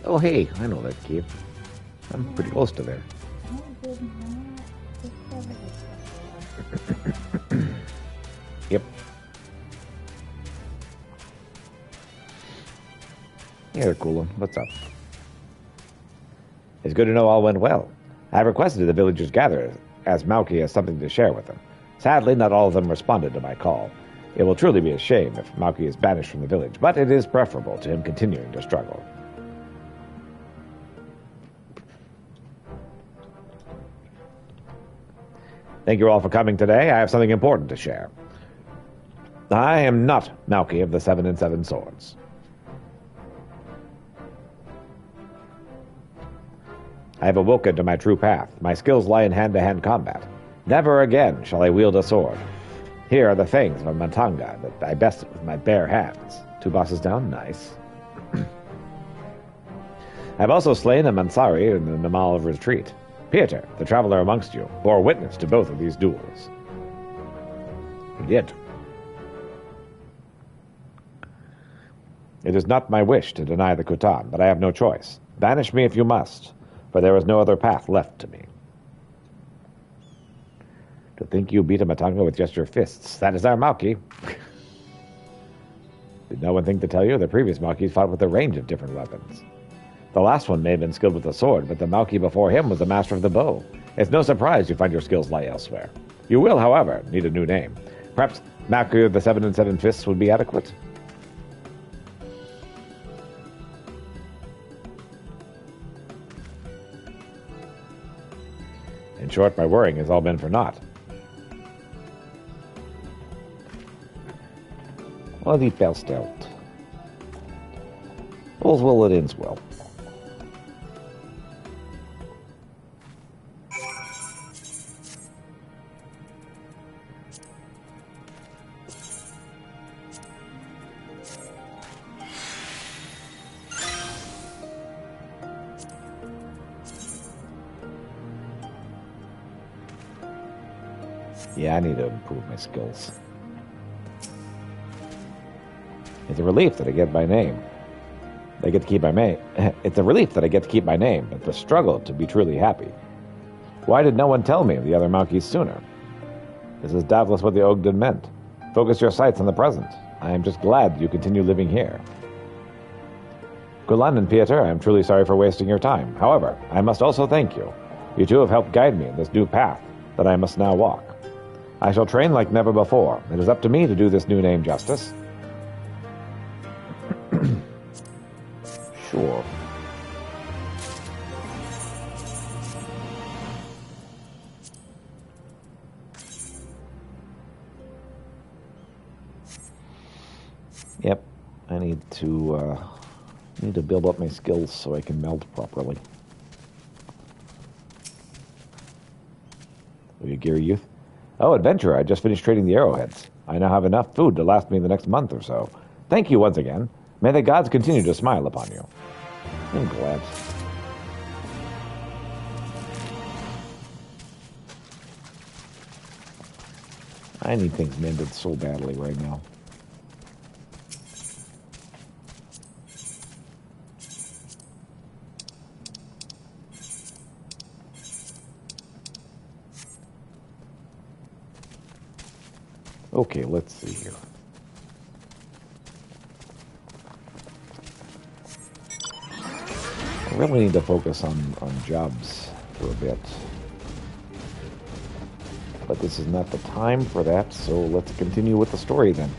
Oh, hey, I know that cave. I'm pretty close to there. Yep. Yeah, they're cool. What's up? It's good to know all went well. I have requested the villagers gather, as Mauki has something to share with them. Sadly, not all of them responded to my call. It will truly be a shame if Mauki is banished from the village, but it is preferable to him continuing to struggle. Thank you all for coming today. I have something important to share. I am not Mauki of the 7 and 7 Swords. I have awoken to my true path. My skills lie in hand-to-hand combat. Never again shall I wield a sword. Here are the fangs of a Matanga that I bested with my bare hands. 2 bosses down, nice. I've also slain a Mansari in the Namal of Retreat. Pieter, the traveler amongst you, bore witness to both of these duels. He did. It is not my wish to deny the Kutan, but I have no choice. Banish me if you must, for there is no other path left to me. To think you beat a Matanga with just your fists, that is our Mauki. Did no one think to tell you the previous Maukis fought with a range of different weapons? The last one may have been skilled with the sword, but the Mauki before him was the master of the bow. It's no surprise you find your skills lie elsewhere. You will, however, need a new name. Perhaps Mauki of the 7 and 7 Fists would be adequate? In short, my worrying has all been for naught. Well, die best out. All's well that ends well. Yeah, I need to improve my skills. It's a relief that I get my name. I get to keep my name. It's a relief that I get to keep my name, but the struggle to be truly happy. Why did no one tell me of the other Maukis sooner? This is doubtless what the Ogden meant. Focus your sights on the present. I am just glad you continue living here. Gulan and Pieter, I am truly sorry for wasting your time. However, I must also thank you. You two have helped guide me in this new path that I must now walk. I shall train like never before. It is up to me to do this new name justice. Sure. Yep, I need to build up my skills so I can meld properly. Will you gear youth? Oh, adventurer, I just finished trading the arrowheads. I now have enough food to last me the next month or so. Thank you once again. May the gods continue to smile upon you. I'm glad. I need things mended so badly right now. Okay, let's see here. I really need to focus on jobs for a bit. But this is not the time for that, so let's continue with the story then.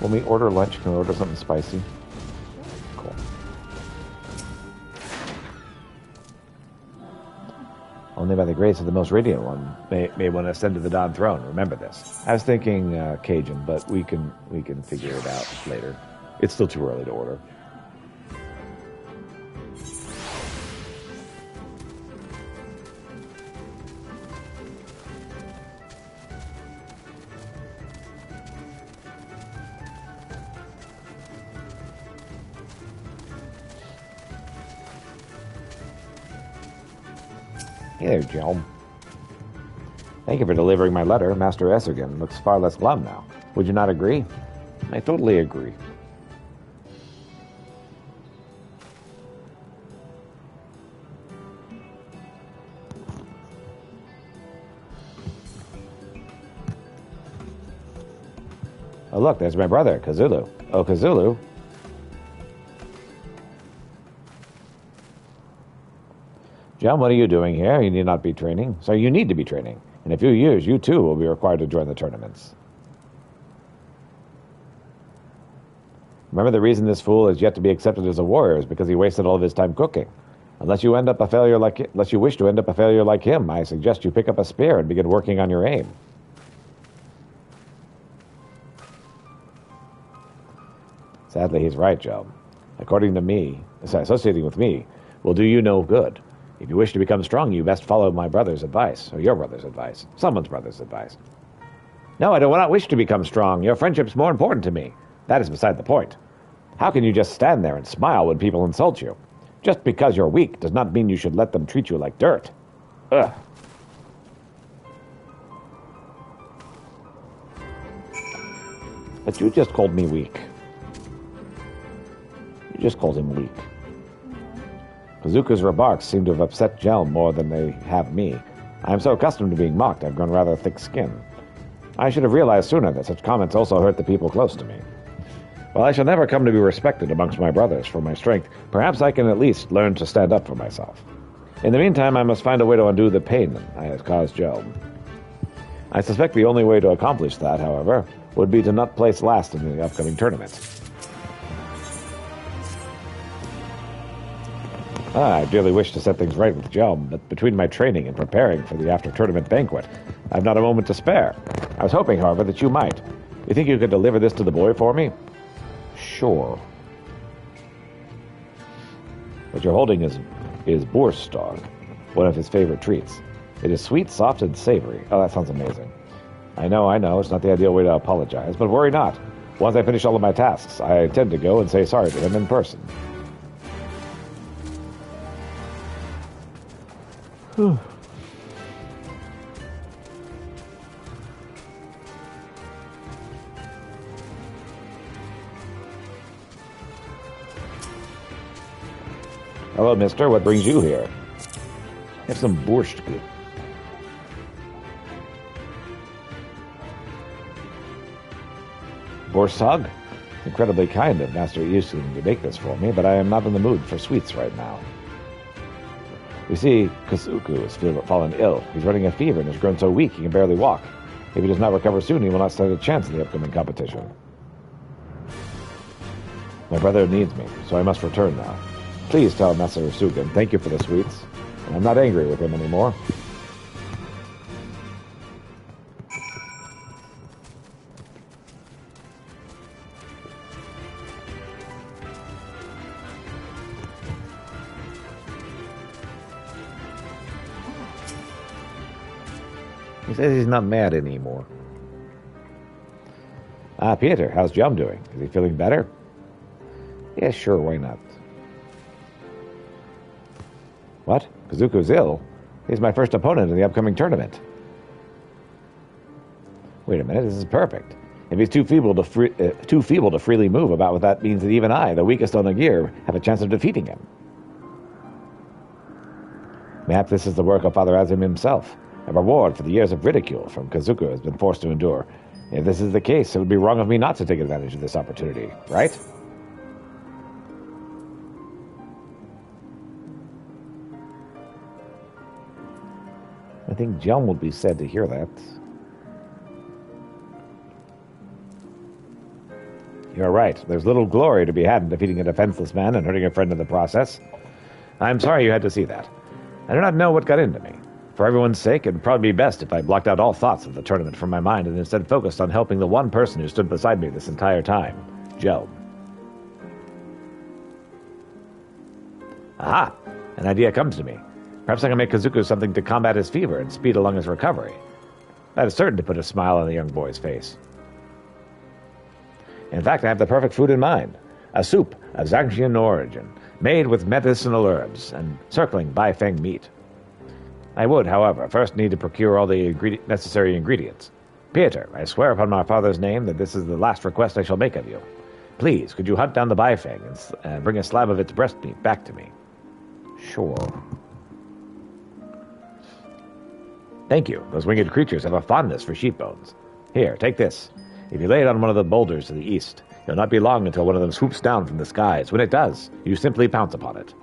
When we order lunch, can we order something spicy? Cool. Only by the grace of the most radiant one may one ascend to the Dawn throne. Remember this. I was thinking Cajun, but we can figure it out later. It's still too early to order. Hey there, Joe. Thank you for delivering my letter. Master Essergan looks far less glum now. Would you not agree? I totally agree. Oh, look, there's my brother, Kazulu. Oh, Kazulu. John, what are you doing here? You need not be training. So you need to be training. In a few years, you too will be required to join the tournaments. Remember, the reason this fool is yet to be accepted as a warrior is because he wasted all of his time cooking. Unless you wish to end up a failure like him, I suggest you pick up a spear and begin working on your aim. Sadly, he's right, Joe. According to me, associating with me will do you no good. If you wish to become strong, you best follow my brother's advice, or your brother's advice, someone's brother's advice. No, I do not wish to become strong. Your friendship's more important to me. That is beside the point. How can you just stand there and smile when people insult you? Just because you're weak does not mean you should let them treat you like dirt. Ugh. But you just called me weak. You just called him weak. Kazuka's remarks seem to have upset Jelm more than they have me. I am so accustomed to being mocked, I've grown rather thick-skinned. I should have realized sooner that such comments also hurt the people close to me. While I shall never come to be respected amongst my brothers for my strength, perhaps I can at least learn to stand up for myself. In the meantime, I must find a way to undo the pain I have caused Jelm. I suspect the only way to accomplish that, however, would be to not place last in the upcoming tournament. I dearly wish to set things right with Jelm, but between my training and preparing for the after-tournament banquet, I have not a moment to spare. I was hoping, however, that you might. You think you could deliver this to the boy for me? Sure. What you're holding is Borsdog, one of his favorite treats. It is sweet, soft, and savory. Oh, that sounds amazing. I know, it's not the ideal way to apologize, but worry not. Once I finish all of my tasks, I intend to go and say sorry to him in person. Hello, mister. What brings you here? Have some borscht. Borsog? Incredibly kind of Master Yusun to make this for me, but I am not in the mood for sweets right now. You see, Kazuku has fallen ill. He's running a fever and has grown so weak he can barely walk. If he does not recover soon, he will not stand a chance in the upcoming competition. My brother needs me, so I must return now. Please tell Master Sugan thank you for the sweets, and I'm not angry with him anymore. He says he's not mad anymore. Peter, how's Jelm doing? Is he feeling better? Yeah, sure, why not? What? Kazuku's ill? He's my first opponent in the upcoming tournament. Wait a minute, this is perfect. If he's too feeble to freely move about what that means that even I, the weakest on the gear, have a chance of defeating him. Mayhap this is the work of Father Azim himself. A reward for the years of ridicule from Kazuku has been forced to endure. If this is the case, it would be wrong of me not to take advantage of this opportunity, right? I think Jelm would be sad to hear that. You're right. There's little glory to be had in defeating a defenseless man and hurting a friend in the process. I'm sorry you had to see that. I do not know what got into me. For everyone's sake, it'd probably be best if I blocked out all thoughts of the tournament from my mind and instead focused on helping the one person who stood beside me this entire time, Joe. Aha! An idea comes to me. Perhaps I can make Kazuku something to combat his fever and speed along his recovery. That is certain to put a smile on the young boy's face. In fact, I have the perfect food in mind. A soup of Zangjian origin, made with medicinal herbs and circling Baifeng meat. I would, however, first need to procure all the necessary ingredients. Pieter, I swear upon my father's name that this is the last request I shall make of you. Please, could you hunt down the Baifeng and bring a slab of its breast meat back to me? Sure. Thank you. Those winged creatures have a fondness for sheep bones. Here, take this. If you lay it on one of the boulders to the east, it'll not be long until one of them swoops down from the skies. When it does, you simply pounce upon it.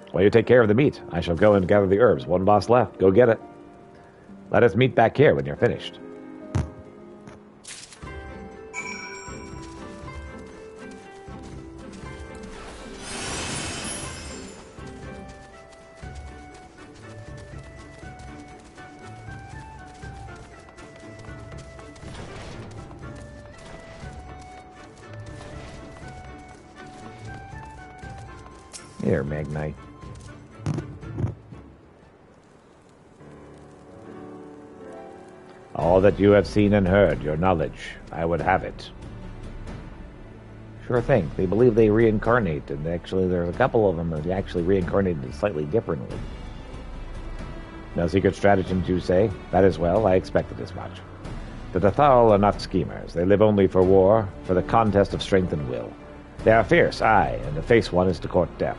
While you take care of the meat, I shall go and gather the herbs. One boss left. Go get it. Let us meet back here when you're finished. Here, Magnite. All that you have seen and heard, your knowledge, I would have it. Sure thing. They believe they reincarnate, and actually there's a couple of them that actually reincarnated slightly differently. No secret stratagems, you say? That is well, I expected as much. The Dathal are not schemers. They live only for war, for the contest of strength and will. They are fierce, aye, and to face one is to court death.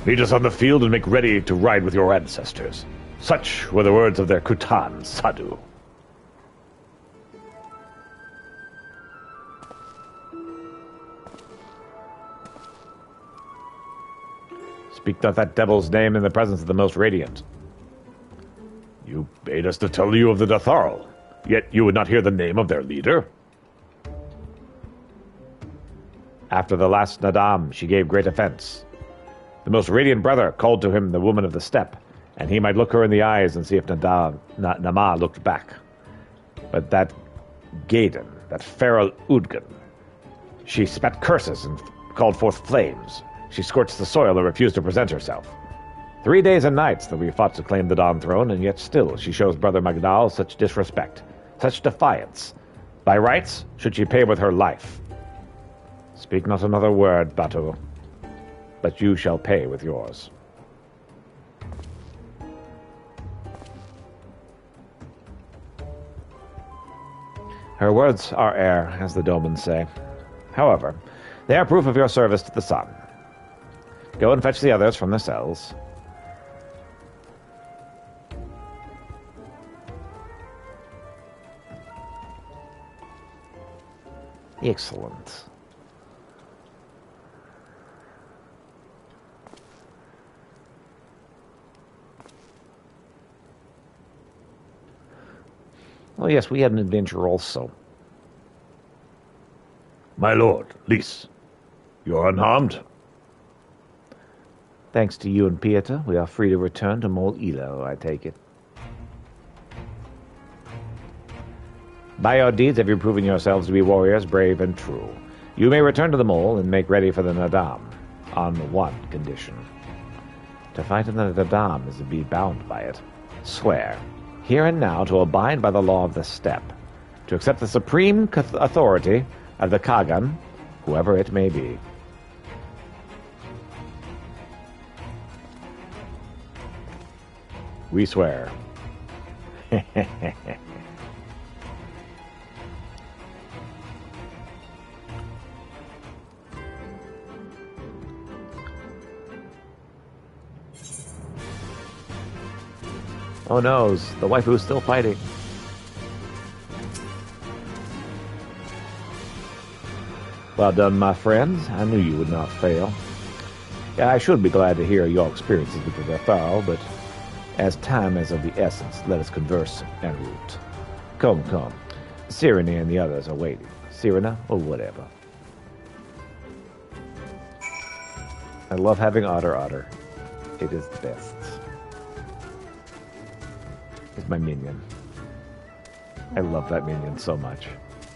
Meet us on the field and make ready to ride with your ancestors. Such were the words of their Kutan Sadhu. Speak not that devil's name in the presence of the most radiant. You bade us to tell you of the Datharl, yet you would not hear the name of their leader? After the last Nadam, she gave great offense. The most radiant brother called to him the woman of the steppe, and he might look her in the eyes and see if Nama looked back. But that Gaiden, that feral Udgan, she spat curses and called forth flames. She scorched the soil and refused to present herself. 3 days and nights that we fought to claim the Dawn Throne, and yet still she shows Brother Magdal such disrespect, such defiance. By rights, should she pay with her life. Speak not another word, Batu, but you shall pay with yours. Her words are air, as the Domans say. However, they are proof of your service to the sun. Go and fetch the others from the cells. Excellent. Well, yes, we had an adventure also. My lord, Lys, you are unharmed? Thanks to you and Pieter, we are free to return to Mol Ilo, I take it. By your deeds have you proven yourselves to be warriors, brave and true. You may return to the Mole and make ready for the Nadam, on one condition. To fight in the Nadam is to be bound by it. Swear, here and now, to abide by the law of the steppe, to accept the supreme authority of the Kagan, whoever it may be. We swear. Oh no, the waifu's still fighting. Well done, my friends. I knew you would not fail. Yeah, I should be glad to hear your experiences with the Dathal, but As time is of the essence, let us converse en route. Come, come. Cyrene and the others are waiting. Cyrena, or whatever. I love having Otter. It is the best. It's my minion. I love that minion so much.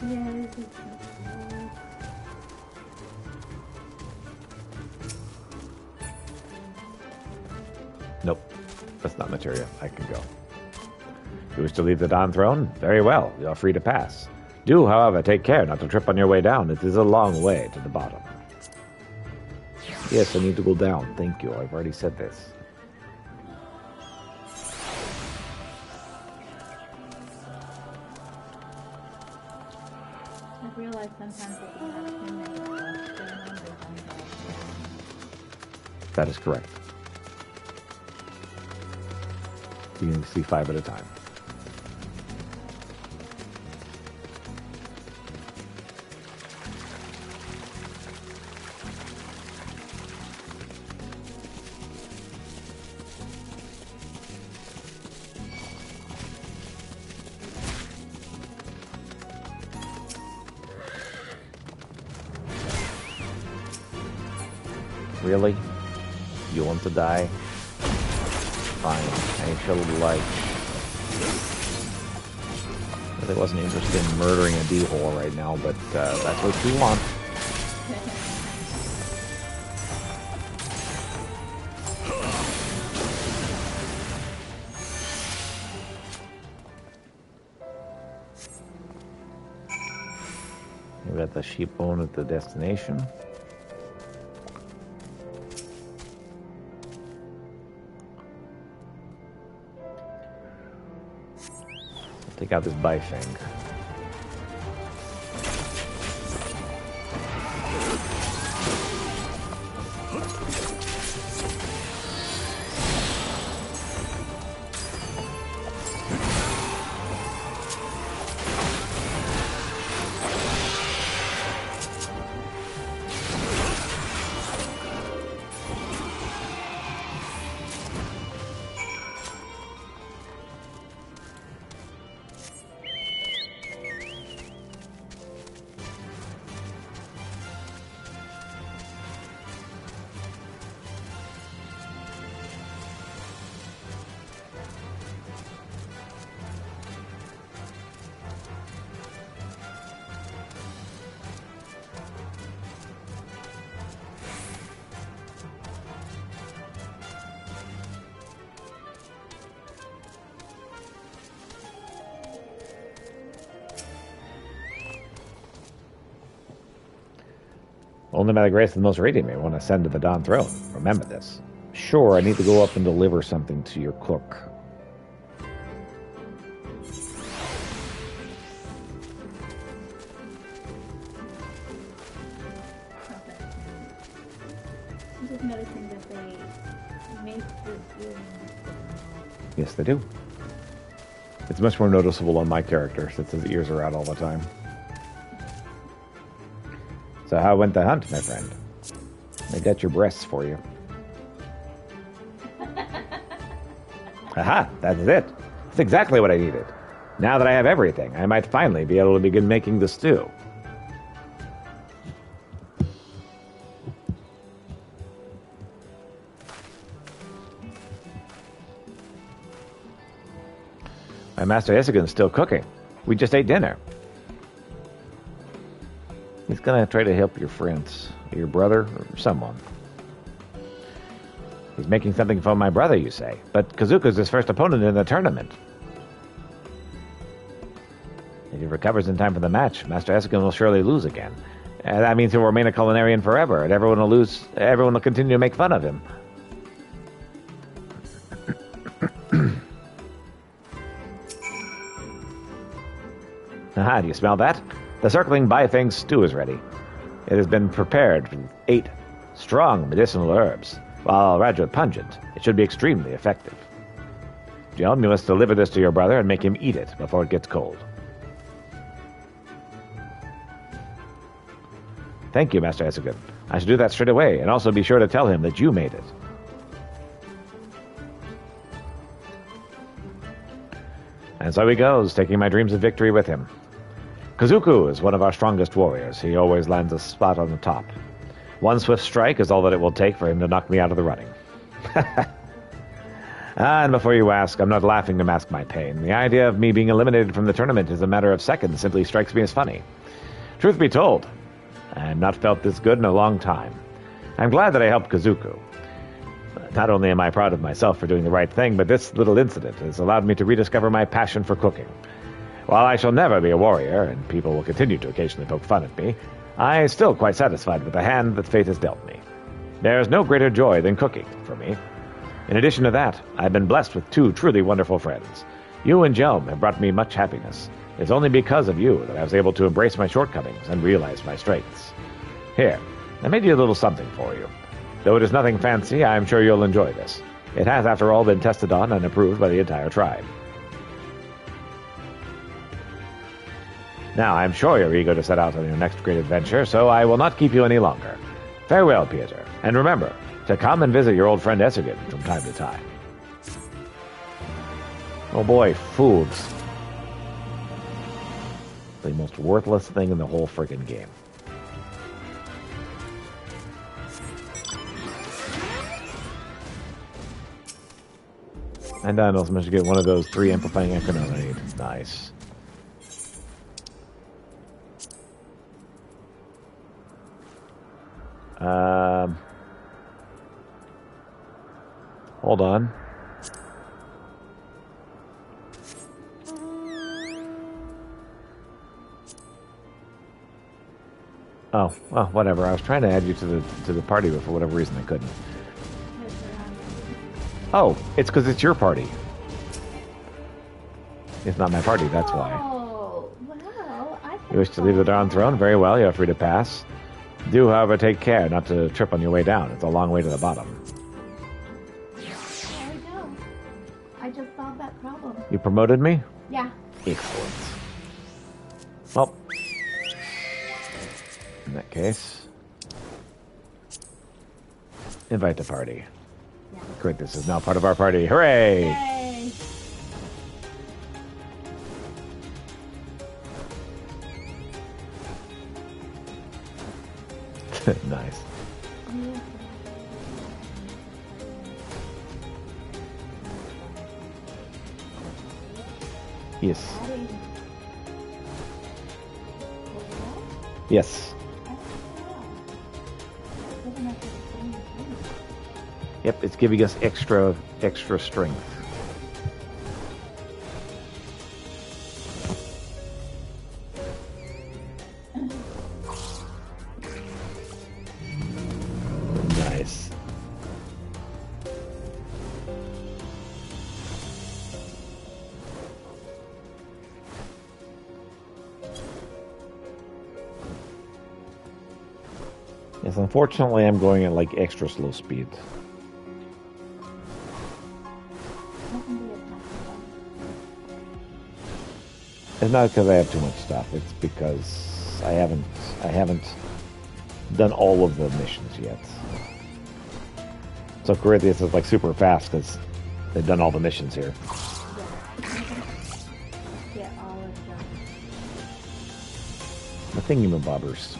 Yes, it's Nope. That's not materia. I can go. You wish to leave the Dawn Throne? Very well. You are free to pass. Do, however, take care not to trip on your way down. It is a long way to the bottom. Yes, I need to go down. Thank you. I've already said this. I've realized sometimes that you have too many numbers on That is correct. You can see 5 at a time. Really? You want to die? Fine. I shall like. I really wasn't interested in murdering a D-hole right now, but that's what you want. We got the sheep bone at the destination. Take out this bifang. Only by the grace of the Most Radiant may one ascend to the Dawn Throne. Remember this. Sure, I need to go up and deliver something to your cook. I'm just noticing that they make the doing. Yes, they do. It's much more noticeable on my character since his ears are out all the time. So how went the hunt, my friend? I got your breasts for you. Aha, that's it. That's exactly what I needed. Now that I have everything, I might finally be able to begin making the stew. My Master Isagin's still cooking. We just ate dinner. He's gonna try to help your friends, your brother, or someone. He's making something for my brother, you say, but Kazuka's his first opponent in the tournament. If he recovers in time for the match, Master Isagen will surely lose again. And that means he'll remain a culinarian forever, and everyone will continue to make fun of him. Aha, do you smell that? The circling bifang stew is ready. It has been prepared with 8 strong medicinal herbs. While rather pungent, it should be extremely effective. John, you must deliver this to your brother and make him eat it before it gets cold. Thank you, Master Isagen. I should do that straight away, and also be sure to tell him that you made it. And so he goes, taking my dreams of victory with him. Kazuku is one of our strongest warriors. He always lands a spot on the top. One swift strike is all that it will take for him to knock me out of the running. And before you ask, I'm not laughing to mask my pain. The idea of me being eliminated from the tournament as a matter of seconds simply strikes me as funny. Truth be told, I have not felt this good in a long time. I'm glad that I helped Kazuku. Not only am I proud of myself for doing the right thing, but this little incident has allowed me to rediscover my passion for cooking. While I shall never be a warrior, and people will continue to occasionally poke fun at me, I am still quite satisfied with the hand that fate has dealt me. There is no greater joy than cooking for me. In addition to that, I've been blessed with 2 truly wonderful friends. You and Jelm have brought me much happiness. It's only because of you that I was able to embrace my shortcomings and realize my strengths. Here, I made you a little something for you. Though it is nothing fancy, I am sure you'll enjoy this. It has, after all, been tested on and approved by the entire tribe. Now, I'm sure you're eager to set out on your next great adventure, so I will not keep you any longer. Farewell, Pieter, and remember to come and visit your old friend Essigin from time to time. Oh boy, foods. The most worthless thing in the whole friggin' game. And I also managed to get one of those 3 amplifying economy. Nice. Hold on. Oh, well, whatever. I was trying to add you to the party, but for whatever reason I couldn't. Oh, it's because it's your party. It's not my party, that's why. Oh, wow. You wish to leave the Dawn Throne? Very well, you are free to pass. Do, however, take care not to trip on your way down. It's a long way to the bottom. There we go. I just solved that problem. You promoted me? Yeah. Excellent. Well, in that case, invite the party. Yeah. Great, this is now part of our party. Hooray! Yay. Nice. Yes. Yes. Yep, it's giving us extra strength. Nice. Yes, unfortunately I'm going at like extra slow speed. It's not because I have too much stuff. It's because I haven't done all of the missions yet. So Corinthians is like super fast because they've done all the missions here. Get all of them. The thingamabobbers.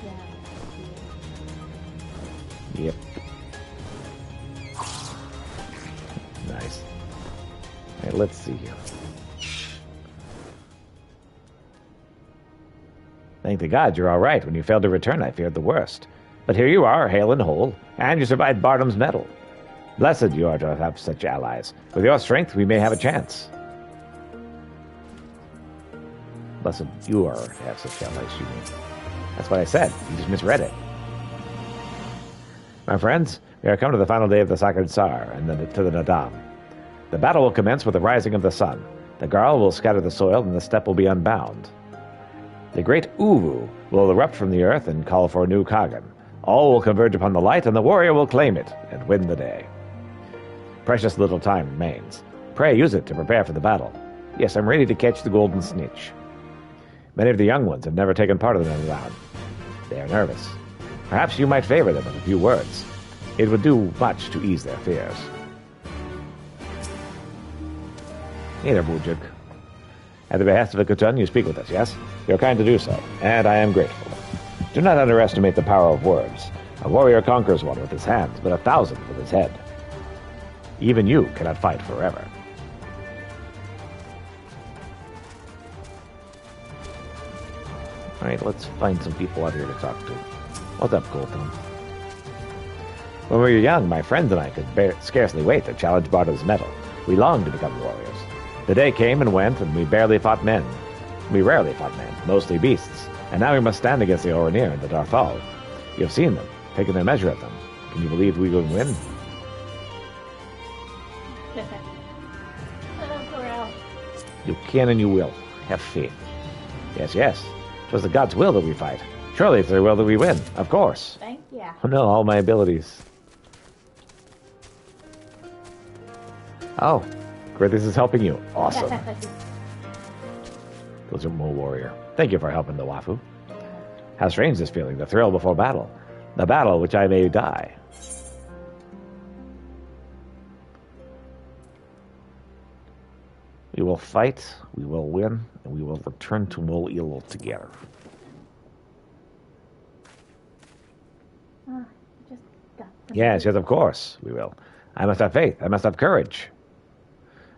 Yeah. Yep. Nice. Alright, let's see here. Thank the gods you're all right. When you failed to return, I feared the worst. But here you are, hale and whole, and you survived Barnum's medal. Blessed you are to have such allies. With your strength, we may have a chance. Blessed you are to have such allies, you mean. That's what I said. You just misread it. My friends, we are come to the final day of the Sacred Tsar and to the Nadam. The battle will commence with the rising of the sun. The Garl will scatter the soil, and the steppe will be unbound. The great Uvu will erupt from the earth and call for a new Kagan. All will converge upon the light, and the warrior will claim it and win the day. Precious little time remains. Pray use it to prepare for the battle. Yes, I'm ready to catch the golden snitch. Many of the young ones have never taken part in the round. They are nervous. Perhaps you might favor them with a few words. It would do much to ease their fears. Hey there, Bujuk. At the behest of the Khotun, you speak with us, yes? You're kind to do so, and I am grateful. Do not underestimate the power of words. A warrior conquers one with his hands, but 1,000 with his head. Even you cannot fight forever. Alright, let's find some people out here to talk to. What's up, Colton? When we were young, my friends and I could scarcely wait to challenge Bardo's mettle. We longed to become warriors. The day came and went, and we barely fought men. We rarely fought men, mostly beasts. And now we must stand against the Oranir and the Darthal. You have seen them, taken their measure of them. Can you believe we will win? You can and you will. Have faith. Yes, yes. 'Twas the gods' will that we fight. Surely it's their will that we win. Of course. Thank you. Oh no, all my abilities. Oh, Grithis is helping you. Awesome. Those are more warrior. Thank you for helping the Wafu. How strange this feeling, the thrill before battle. The battle which I may die. We will fight, we will win, and we will return to Mol Eel together. Just got some Yes, yes, of course, we will. I must have faith, I must have courage.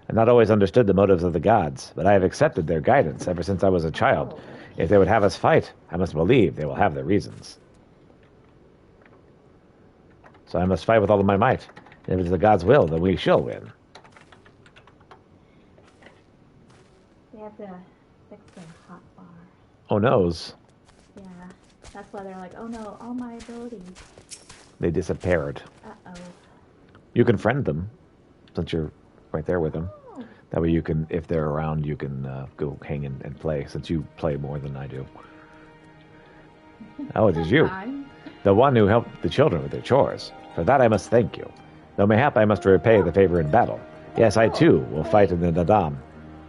I've not always understood the motives of the gods, but I have accepted their guidance ever since I was a child. If they would have us fight, I must believe they will have their reasons. So I must fight with all of my might. If it is the gods' will, then we shall win. They have to fix their hot bar. Oh noes. Yeah. That's why they're like, oh no, all my abilities. They disappeared. Uh-oh. You can friend them, since you're right there with them. Oh. That way you can, if they're around, you can go hang and play, since you play more than I do. Oh, it is you. Fine. The one who helped the children with their chores. For that I must thank you. Though mayhap I must repay the favor in battle. Yes, I too will fight in the Nadam.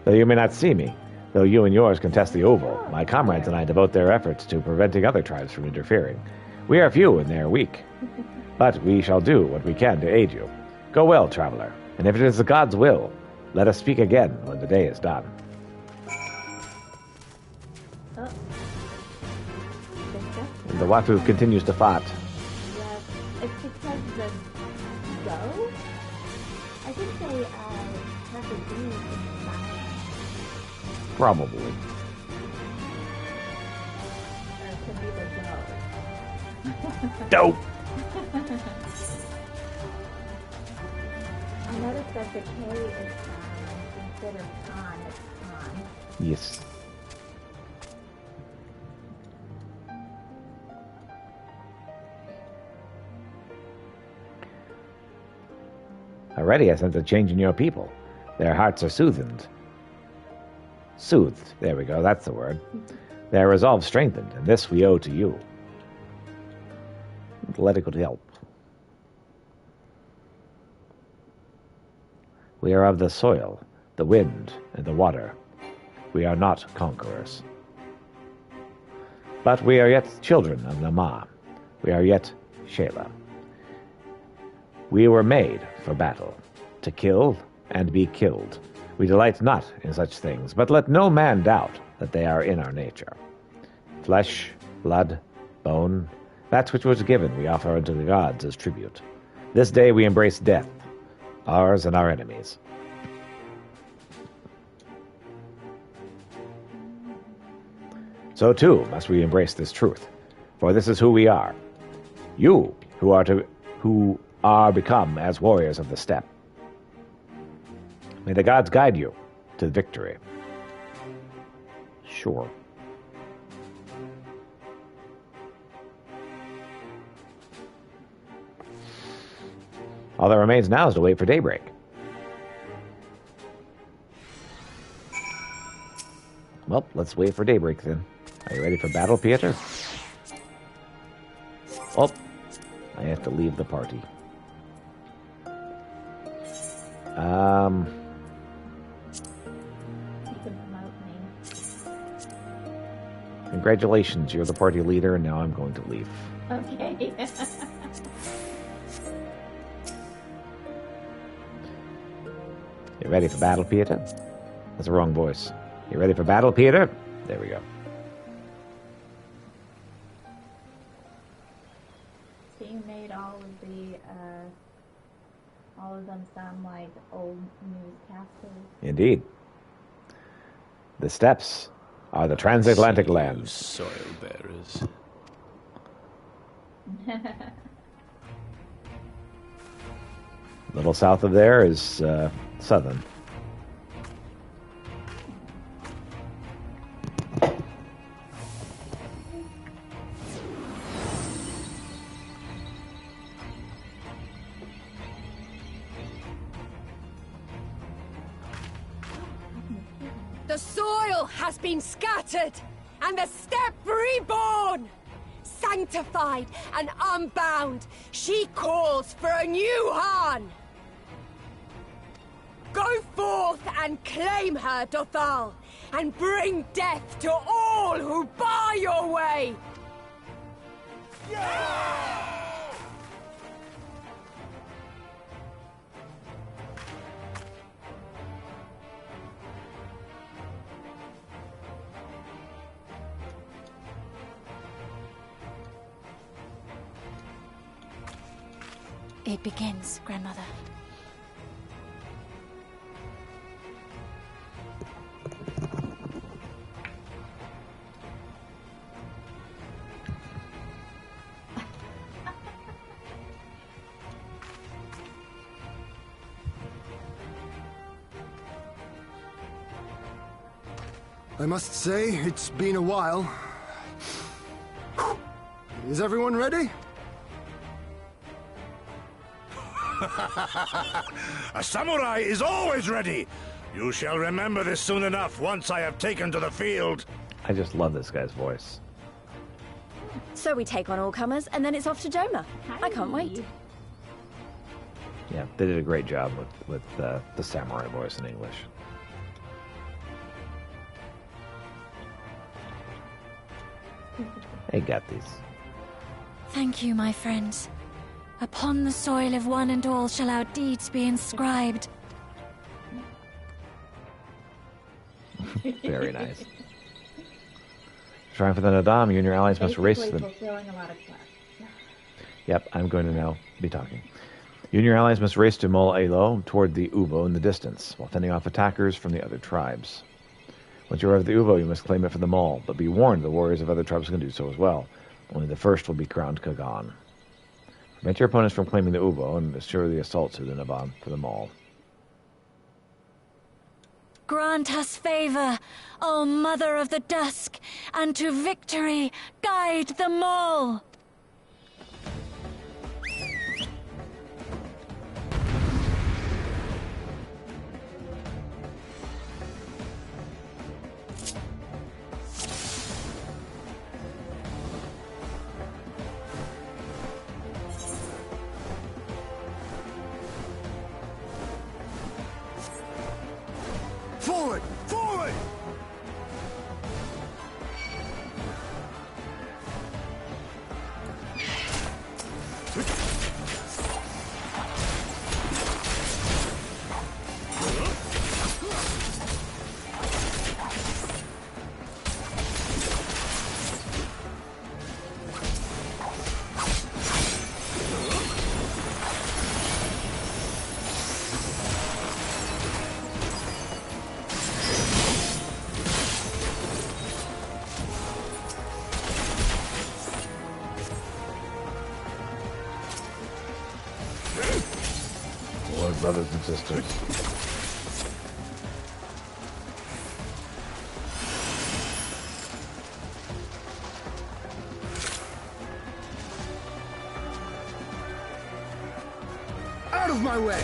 Though you may not see me, though you and yours contest the Oval, my comrades and I devote their efforts to preventing other tribes from interfering. We are few and they are weak. But we shall do what we can to aid you. Go well, traveler, and if it is the gods' will, let us speak again when the day is done. Oh. And the Wafu continues to fight. Yes. It's because the go? I think they have to do Probably. or it could be the go. Dope! I noticed that the K is instead of con, it's con. Yes. Already I sense a change in your people. Their hearts are soothed. Soothed. There we go. That's the word. Their resolve strengthened, and this we owe to you. Let it go to help. We are of the soil, the wind, and the water. We are not conquerors. But we are yet children of Nama. We are yet Shayla. We were made for battle, to kill and be killed. We delight not in such things, but let no man doubt that they are in our nature. Flesh, blood, bone, that which was given we offer unto the gods as tribute. This day we embrace death, ours and our enemies. So too must we embrace this truth, for this is who we are. You, who are become as warriors of the steppe. May the gods guide you to victory. Sure. All that remains now is to wait for daybreak. Well, let's wait for daybreak then. Are you ready for battle, Pieter? Oh, I have to leave the party. You can promote me. Congratulations, you're the party leader, and now I'm going to leave. Okay. You ready for battle, Pieter? That's the wrong voice. You ready for battle, Peter? There we go. So you made all of them sound like old newscasters. Indeed. The steppes are the transatlantic lands. Soil bearers. A little south of there is southern. The soil has been scattered, and the steppe reborn! Sanctified and unbound, she calls for a new Han! Go forth and claim her, Dothal, and bring death to all who bar your way! It begins, Grandmother. I must say, it's been a while. Is everyone ready? A samurai is always ready. You shall remember this soon enough once I have taken to the field. I just love this guy's voice. So we take on all comers, and then it's off to Doma. I can't wait. Yeah, they did a great job with the samurai voice in English. They got these. Thank you, my friends. Upon the soil of one and all shall our deeds be inscribed. Very nice. Trying for the Nadam, you and your allies must race to the... fulfilling a lot of quests. Yep, I'm going to now be talking. You and your allies must race to Mol Elo toward the Uvo in the distance, while fending off attackers from the other tribes. Once you arrive at the Uvo, you must claim it for the Mol, but be warned the warriors of other tribes can do so as well. Only the first will be crowned Kagan. Prevent your opponents from claiming the Uvo and assure the assault to the Navan for the Mall. Grant us favor, O Mother of the Dusk, and to victory guide them all! Forward! Forward! Lord, brothers and sisters. Out of my way!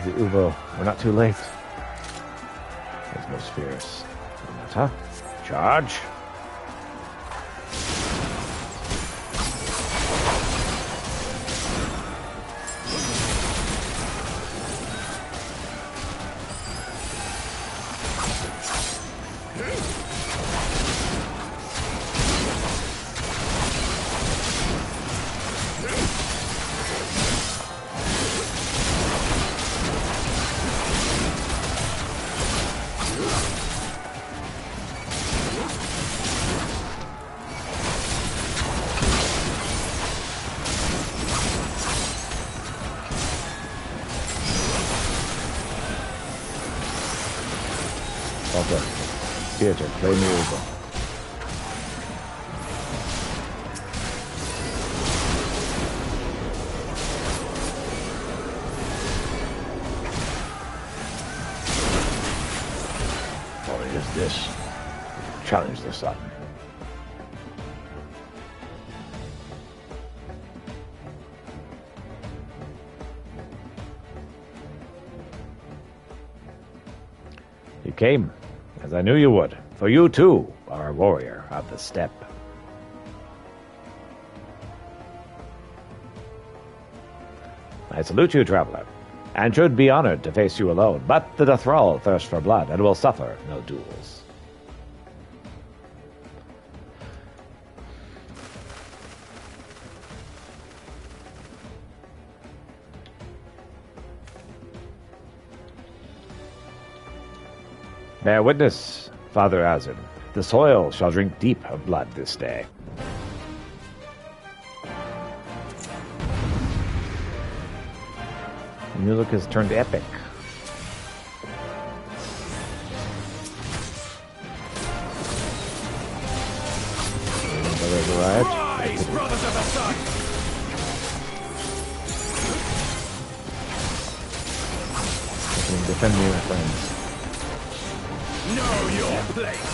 of the Uvo. We're not too late. It's most fierce. Huh? Charge. Okay. Theater, play me over. Or is this? Challenge the sun. You came, as I knew you would, for you too are a warrior of the steppe. I salute you, traveler, and should be honored to face you alone, but the Dothral thirst for blood and will suffer no duels. Bear witness, Father Azin. The soil shall drink deep of blood this day. The music has turned epic. Rise, brothers of the sun! Defend me, my friends. Know your place!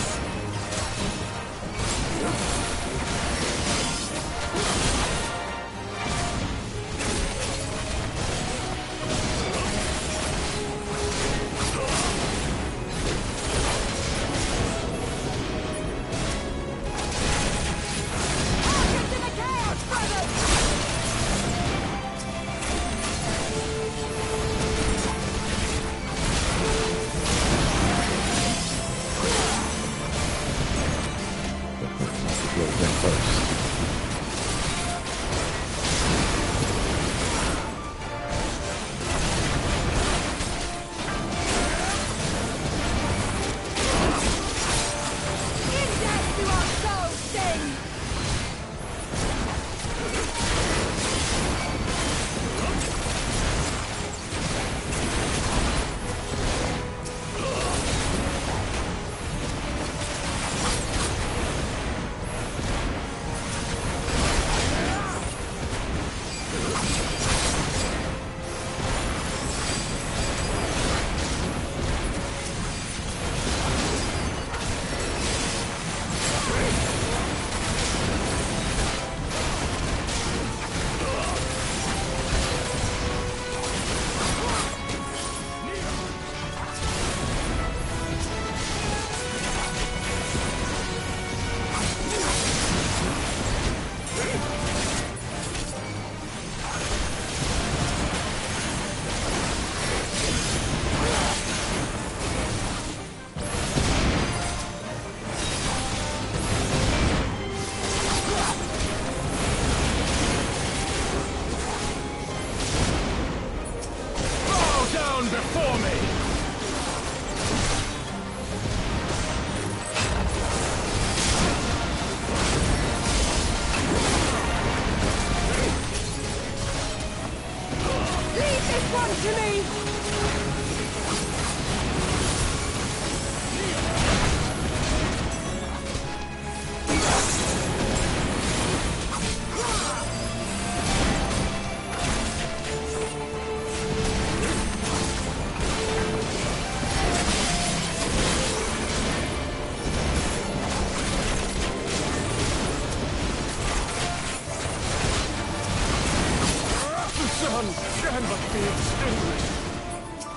Can but be extinguished.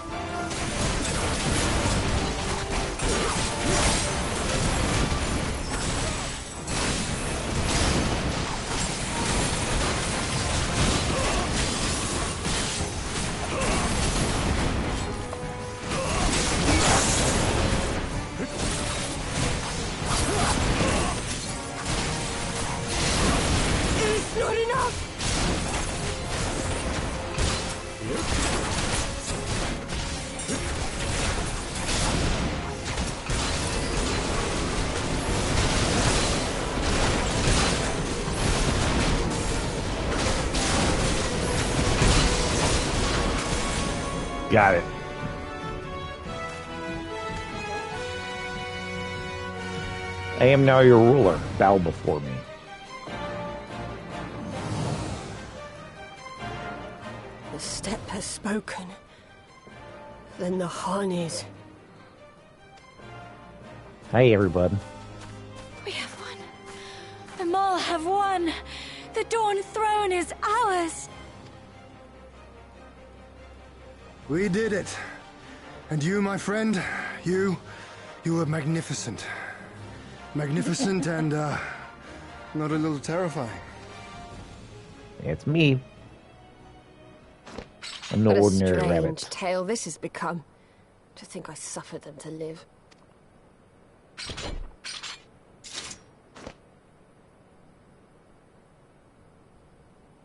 Got it. I am now your ruler. Bow before me. The steppe has spoken. Then the Khan is. Hi, everybody. We have won. The Maul have won. The Dawn Throne is ours. We did it. And you, my friend, you were magnificent. Magnificent and, not a little terrifying. It's me. I'm no What a ordinary strange rabbit. tale this has become. To think I suffered them to live.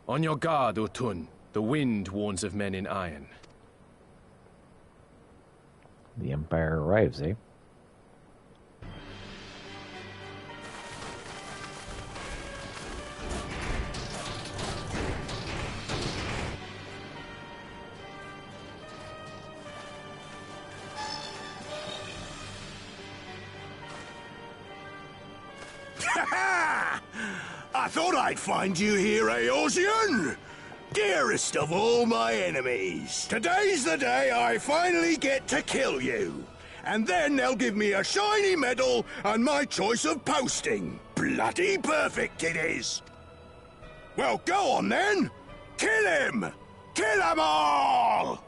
On your guard, Otun. The wind warns of men in iron. The Empire arrives, eh? I thought I'd find you here, Eorzean! Dearest of all my enemies. Today's the day I finally get to kill you. And then they'll give me a shiny medal and my choice of posting. Bloody perfect it is! Well, go on then! Kill him! Kill them all!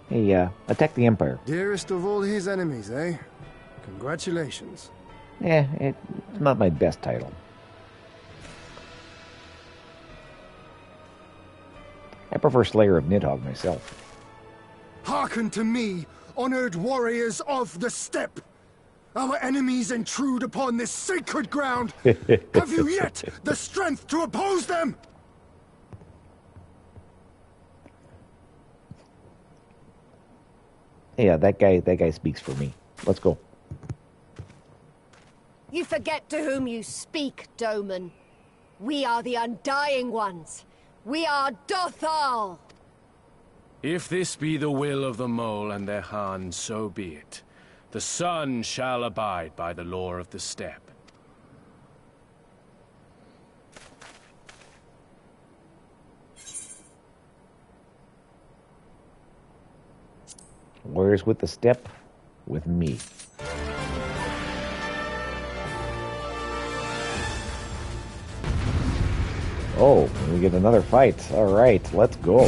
Hey, attack the Empire. Dearest of all his enemies, eh? Congratulations. It's not my best title. I prefer Slayer of Nidhogg myself. Hearken to me, honored warriors of the steppe! Our enemies intrude upon this sacred ground! Have you yet the strength to oppose them? Yeah, that guy speaks for me. Let's go. You forget to whom you speak, Doman. We are the Undying Ones. We are Dothal. If this be the will of the Mole and their Khan, so be it. The sun shall abide by the law of the steppe. Warriors with the steppe, with me. Oh, we get another fight. All right, let's go.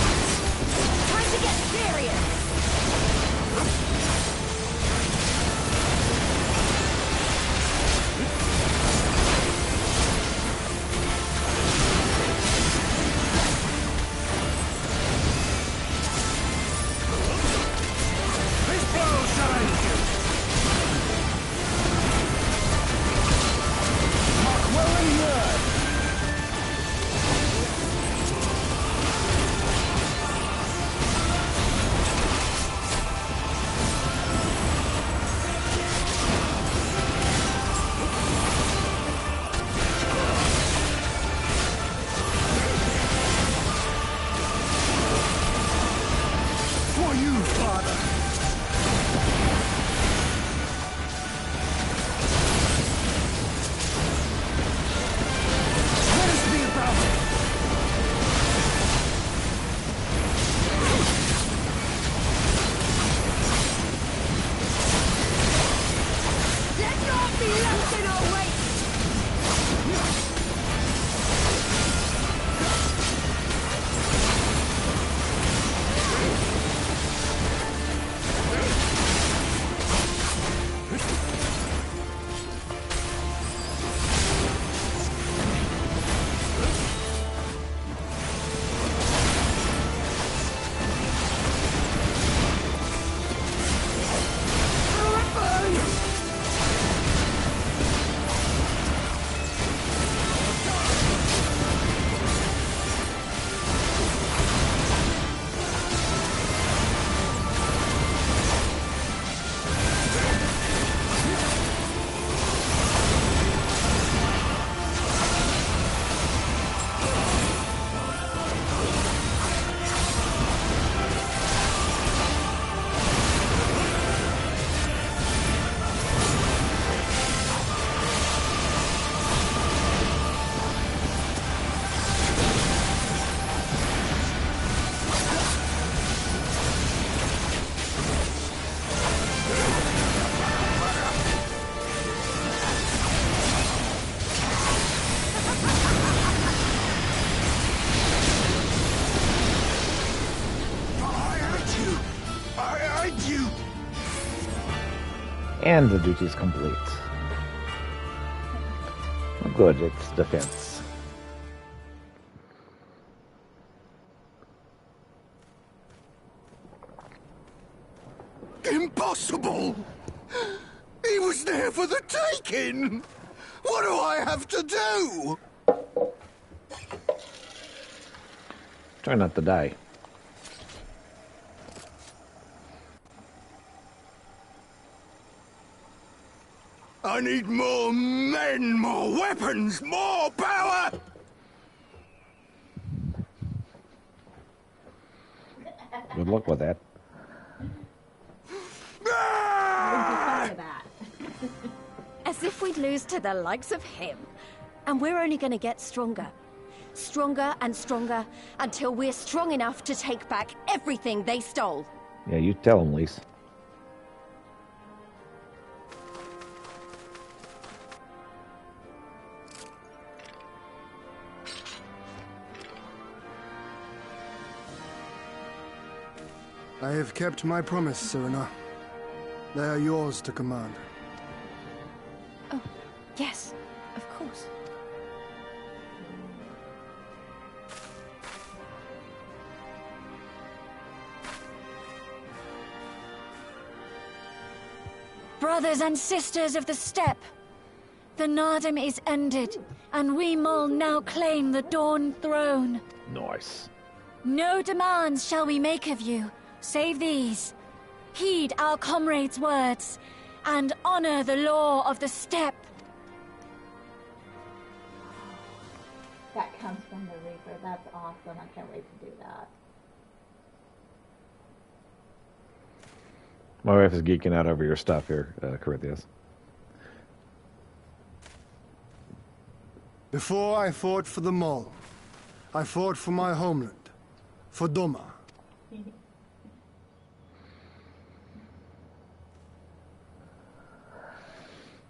Time to get serious. And the duty's complete. Good, it's defense. Impossible! He was there for the taking! What do I have to do? Try not to die. I need more men, more weapons, more power! Good luck with that. What did you that? As if we'd lose to the likes of him. And we're only going to get stronger. Stronger and stronger until we're strong enough to take back everything they stole. Yeah, you tell him, Lise. I have kept my promise, Serena. They are yours to command. Oh, yes, of course. Brothers and sisters of the steppe, the Nardum is ended, and we Mol now claim the Dawn Throne. Nice. No demands shall we make of you, save these. Heed our comrades' words, and honor the law of the steppe. That comes from the Reaper. That's awesome. I can't wait to do that. My wife is geeking out over your stuff here, Corythius. Before I fought for the Mol, I fought for my homeland, for Doma.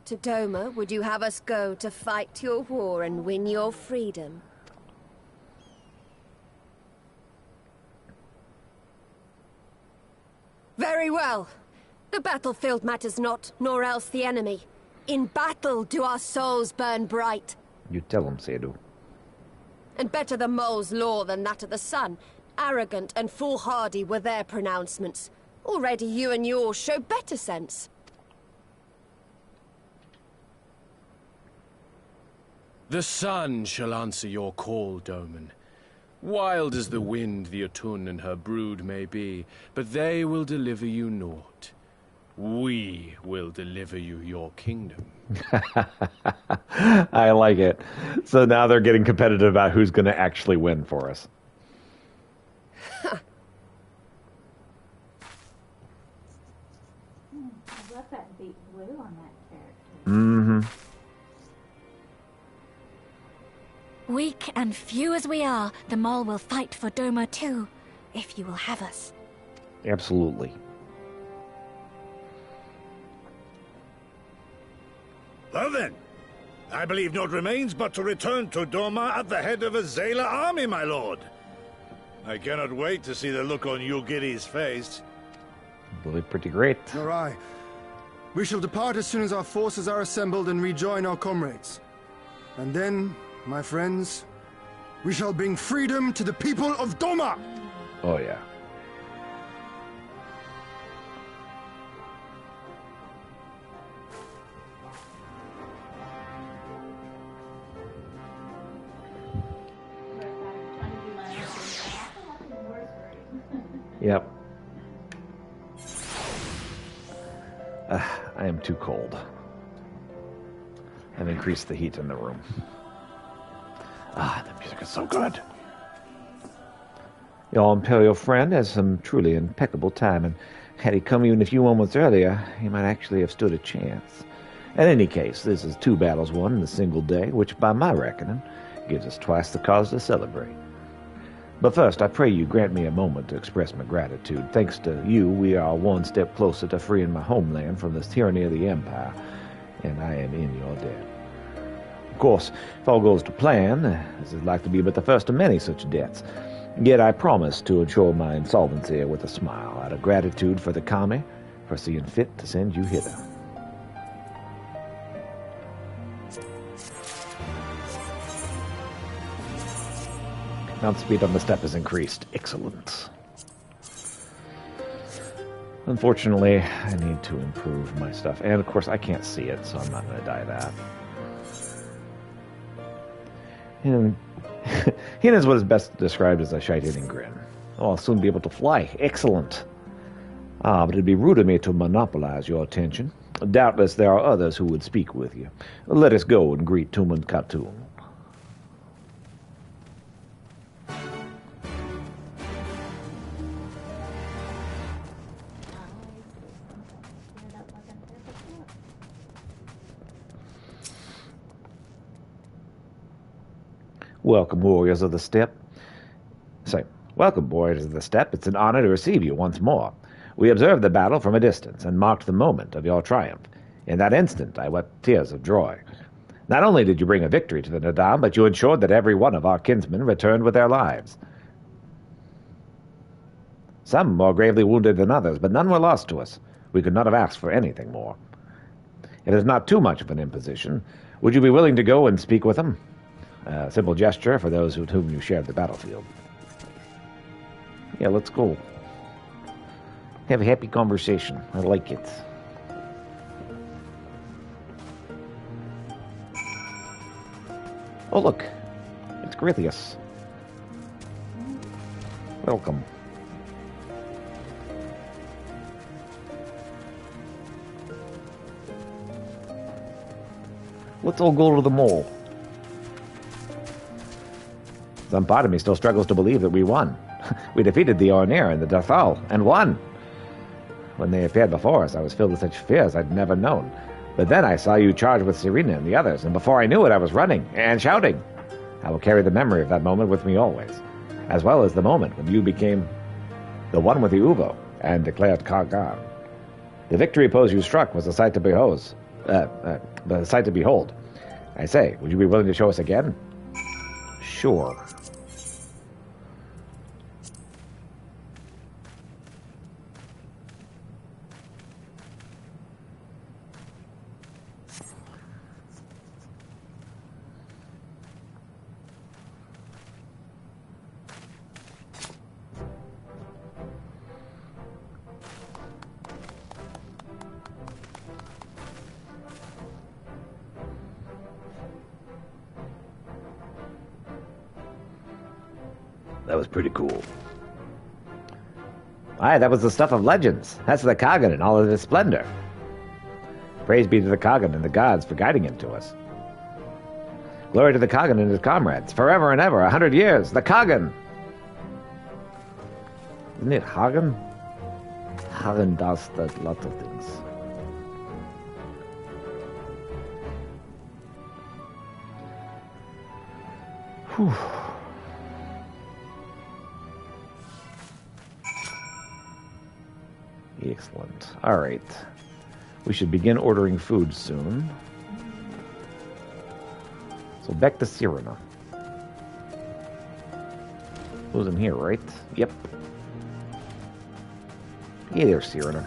To Doma, would you have us go to fight your war and win your freedom? Very well. The battlefield matters not, nor else the enemy. In battle do our souls burn bright. You tell him, Sedu. And better the mole's law than that of the sun. Arrogant and foolhardy were their pronouncements. Already you and yours show better sense. The sun shall answer your call, Doman. Wild as the wind the Otun and her brood may be, but they will deliver you naught. We will deliver you your kingdom. I like it. So now they're getting competitive about who's going to actually win for us. I love that deep blue on that character. Mm-hmm. Weak and few as we are, the Mol will fight for Doma too, if you will have us. Absolutely. Well then, I believe naught remains but to return to Doma at the head of a Zayla army, my lord. I cannot wait to see the look on Yulgiri's face. Really pretty great. Nor I. We shall depart as soon as our forces are assembled and rejoin our comrades. And then, my friends, we shall bring freedom to the people of Doma! Oh, yeah. Yep. I am too cold. I've increased the heat in the room. The music is so good. Your Imperial friend has some truly impeccable timing. Had he come even a few moments earlier, he might actually have stood a chance. In any case, this is 2 battles won in a single day, which by my reckoning gives us twice the cause to celebrate. But first, I pray you grant me a moment to express my gratitude. Thanks to you, we are one step closer to freeing my homeland from this tyranny of the Empire, and I am in your debt. Of course, if all goes to plan, this is like to be but the first of many such debts. Yet I promise to ensure my insolvency with a smile, out of gratitude for the kami, for seeing fit to send you hither. Mount speed on the step is increased. Excellent. Unfortunately, I need to improve my stuff. And, of course, I can't see it, so I'm not going to die that. Hien is what is best described as a shite-eating grin. Oh, I'll soon be able to fly. Excellent. But it'd be rude of me to monopolize your attention. Doubtless there are others who would speak with you. Let us go and greet Tumen Khatun. Welcome, warriors of the steppe. Welcome, warriors of the steppe. It's an honor to receive you once more. We observed the battle from a distance and marked the moment of your triumph. In that instant, I wept tears of joy. Not only did you bring a victory to the Nadam, but you ensured that every one of our kinsmen returned with their lives. Some more gravely wounded than others, but none were lost to us. We could not have asked for anything more. It is not too much of an imposition. Would you be willing to go and speak with them? A simple gesture for those with whom you shared the battlefield. Yeah, let's go. Have a happy conversation. I like it. Oh, look. It's Grithius. Welcome. Let's all go to the mall. Some part of me still struggles to believe that we won. We defeated the Ornir and the Dathal, and won. When they appeared before us, I was filled with such fears I'd never known. But then I saw you charge with Serena and the others, and before I knew it, I was running and shouting. I will carry the memory of that moment with me always, as well as the moment when you became the one with the Uvo and declared Kargan. The victory pose you struck was a sight to behold. I say, would you be willing to show us again? Sure. That was pretty cool. Aye, that was the stuff of legends. That's the Kagan in all of his splendor. Praise be to the Kagan and the gods for guiding him to us. Glory to the Kagan and his comrades, forever and ever, 100 years. The Kagan! Isn't it Hagen? Hagen does that lot of things. Whew. Excellent. All right. We should begin ordering food soon. So back to Serena. Who's in here, right? Yep. Hey there, Serena.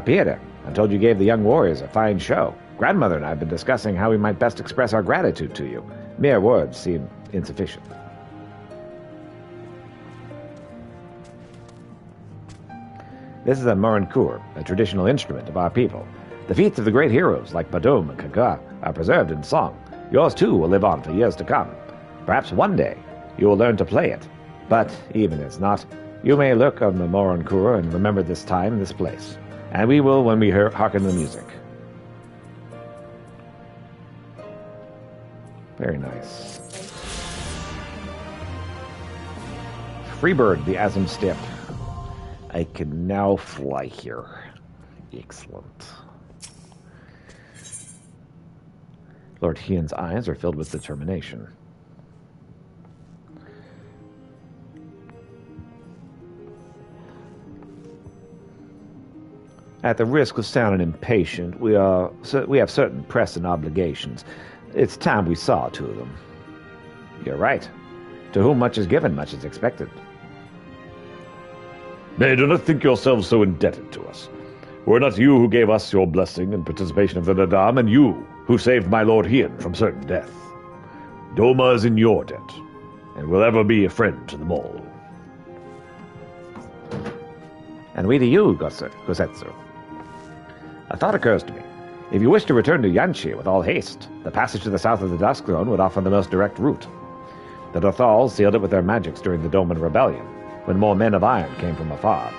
Peter, I told you gave the young warriors a fine show. Grandmother and I have been discussing how we might best express our gratitude to you. Mere words seem insufficient. This is a Murankur, a traditional instrument of our people. The feats of the great heroes like Badum and Kaga are preserved in song. Yours too will live on for years to come. Perhaps one day you will learn to play it. But even if not, you may look on the Murankur and remember this time, this place. And we will when we hearken the music. Very nice. Freebird, the Azim Steppe. I can now fly here. Excellent. Lord Hien's eyes are filled with determination. At the risk of sounding impatient, we have certain pressing obligations. It's time we saw to them. You're right. To whom much is given, much is expected. Nay, do not think yourselves so indebted to us. Were it not you who gave us your blessing and participation of the Nadam, and you who saved my Lord Hien from certain death. Doma is in your debt, and will ever be a friend to them all. And we to you, Gosetsu. A thought occurs to me. If you wish to return to Yanshi with all haste, the passage to the south of the Dusk Throne would offer the most direct route. The Dothal sealed it with their magics during the Doman Rebellion, when more men of iron came from afar.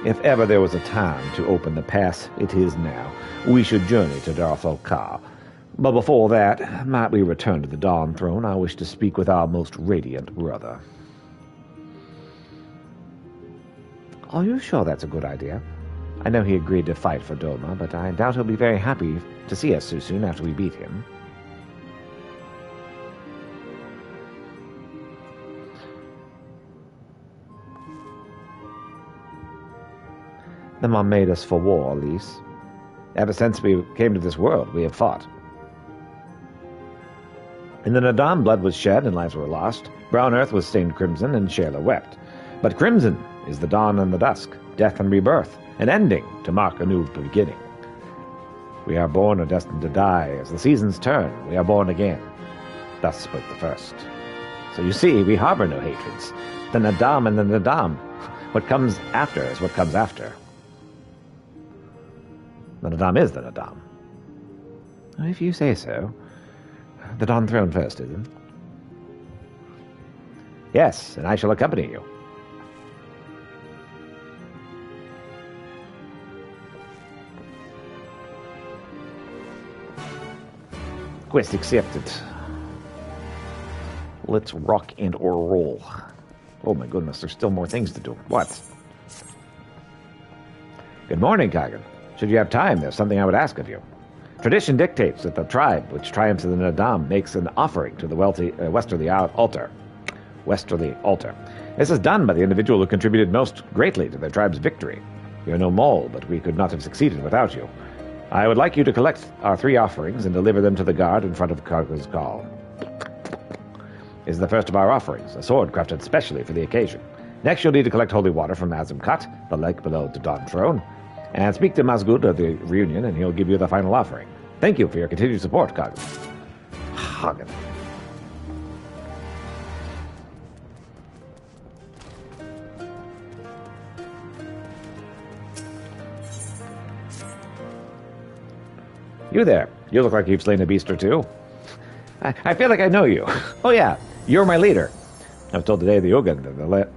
If ever there was a time to open the pass, it is now. We should journey to Darthal Ka. But before that, might we return to the Dawn Throne? I wish to speak with our most radiant brother. Are you sure that's a good idea? I know he agreed to fight for Doma, but I doubt he'll be very happy to see us so soon after we beat him. The Mom made us for war, Lise. Ever since we came to this world, we have fought. In the Nadam, blood was shed and lives were lost. Brown earth was stained crimson, and Shayla wept. But crimson is the dawn and the dusk, death and rebirth, an ending to mark a new beginning. We are born or destined to die. As the seasons turn, we are born again. Thus spoke the first. So you see, we harbor no hatreds. The Nadam and the Nadam. What comes after is what comes after. The Nadam is the Nadam. If you say so. The Dawn Throne first, isn't it? Yes, and I shall accompany you. Quest accepted. Let's rock and or roll. Oh my goodness, there's still more things to do. What? Good morning, Kagan. Should you have time, there's something I would ask of you. Tradition dictates that the tribe which triumphs in the Nadam makes an offering to the westerly altar. This is done by the individual who contributed most greatly to their tribe's victory. You're no mole, but we could not have succeeded without you. I would like you to collect our 3 offerings and deliver them to the guard in front of Karga's Call. This is the first of our offerings, a sword crafted specially for the occasion. Next, you'll need to collect holy water from Azim Kut, the lake below the Dawn Throne, and speak to Mazgud of the reunion, and he'll give you the final offering. Thank you for your continued support, Kagan. Hagen. You there. You look like you've slain a beast or two. I feel like I know you. Oh yeah, you're my leader. I was told today the Ugan,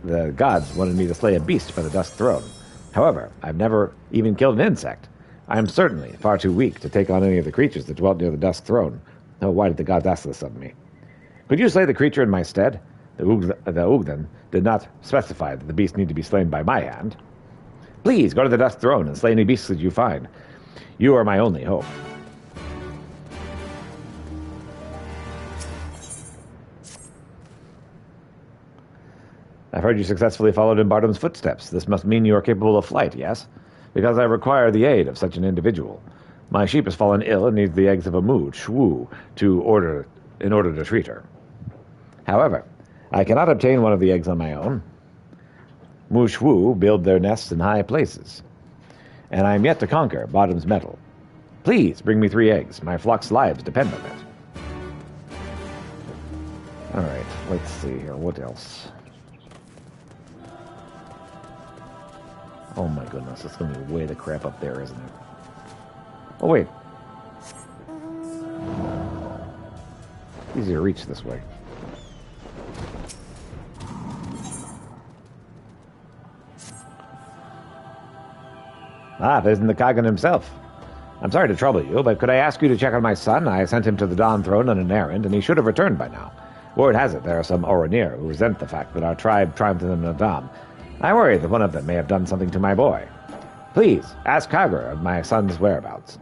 the gods, wanted me to slay a beast for the Dusk Throne. However, I've never even killed an insect. I am certainly far too weak to take on any of the creatures that dwelt near the Dusk Throne. Oh, why did the gods ask this of me? Could you slay the creature in my stead? The Ugdan did not specify that the beast need to be slain by my hand. Please, go to the Dusk Throne and slay any beasts that you find. You are my only hope. I've heard you successfully followed in Bardom's footsteps. This must mean you are capable of flight, yes? Because I require the aid of such an individual. My sheep has fallen ill and needs the eggs of a moo, shwu, in order to treat her. However, I cannot obtain one of the eggs on my own. Moo shwu build their nests in high places, and I am yet to conquer Bottom's metal. Please bring me 3 eggs. My flock's lives depend on it. All right, let's see here. What else? Oh my goodness, it's going to be way the crap up there, isn't it? Oh wait. Easy to reach this way. Ah, there's the Kagan himself. I'm sorry to trouble you, but could I ask you to check on my son? I sent him to the Dawn Throne on an errand, and he should have returned by now. Word has it there are some Oranir who resent the fact that our tribe triumphed in the Nadam. I worry that one of them may have done something to my boy. Please, ask Kagra of my son's whereabouts.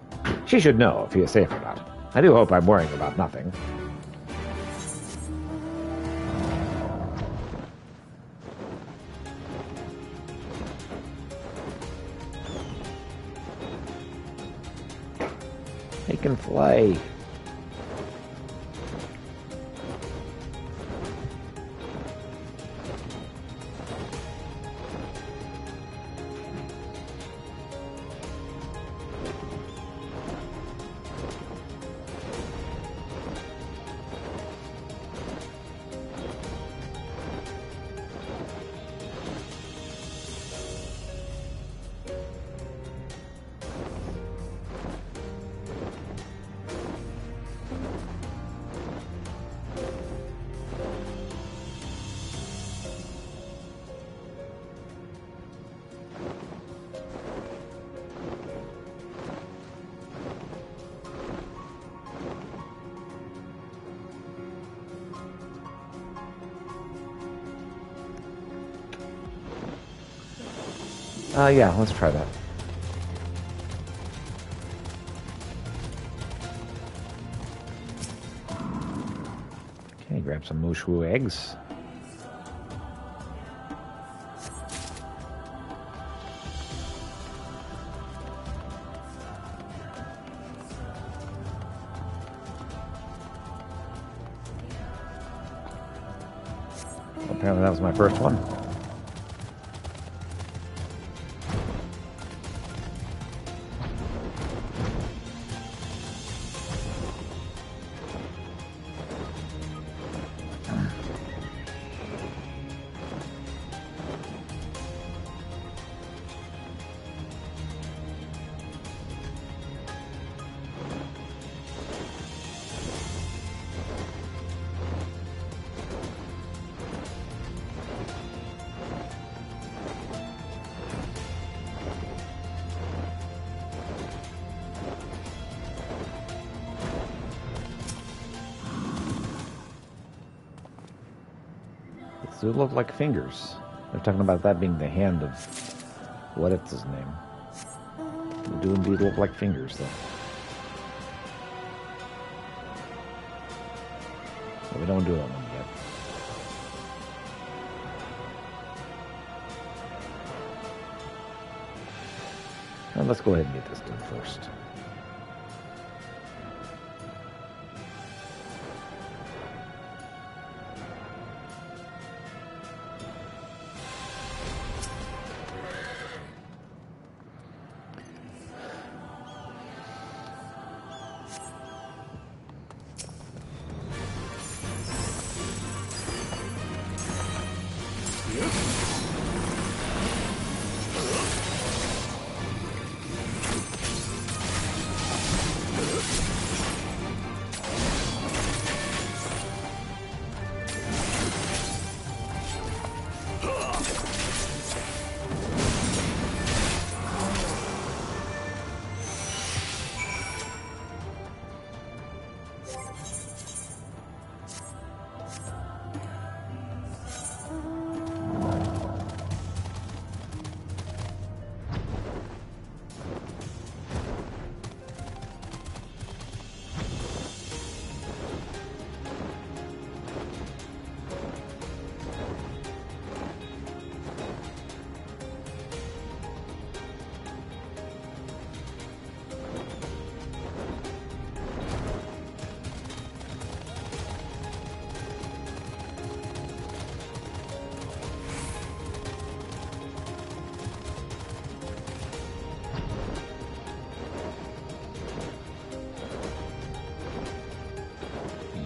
She should know if he is safe or not. I do hope I'm worrying about nothing. He can fly. Yeah, let's try that. Okay, grab some Mushu eggs. Apparently that was my first one. These do look like fingers. They're talking about that being the hand of what is his name. They do indeed look like fingers, though. But we don't do that one yet. Now let's go ahead and get this done first.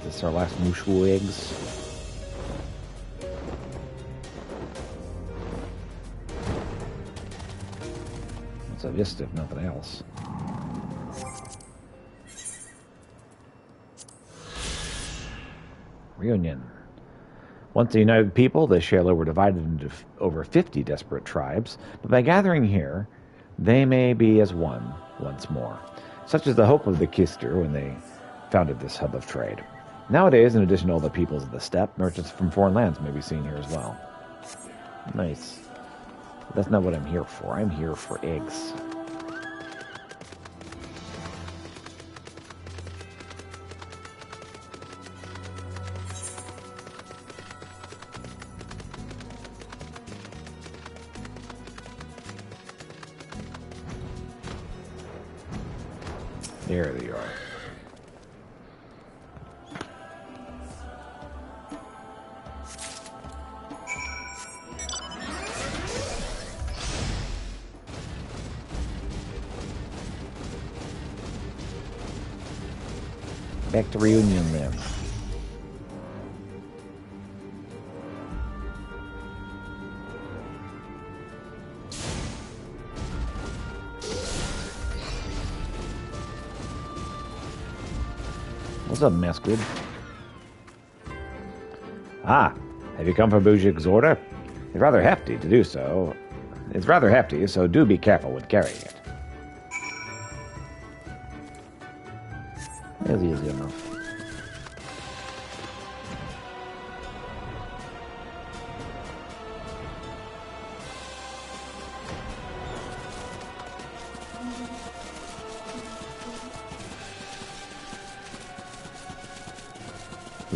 This is our last Mushu eggs. It's a vista, if nothing else. Reunion. Once a united people, the Shayla were divided into over 50 desperate tribes, but by gathering here, they may be as one once more. Such is the hope of the Kister when they founded this hub of trade. Nowadays, in addition to all the peoples of the steppe, merchants from foreign lands may be seen here as well. Nice. But that's not what I'm here for. I'm here for eggs. There they are. Back to Reunion then. What's up, Masquid? Ah, have you come from Bujik's order? It's rather hefty to do so. It's rather hefty, so do be careful with carrying it. It's easy enough.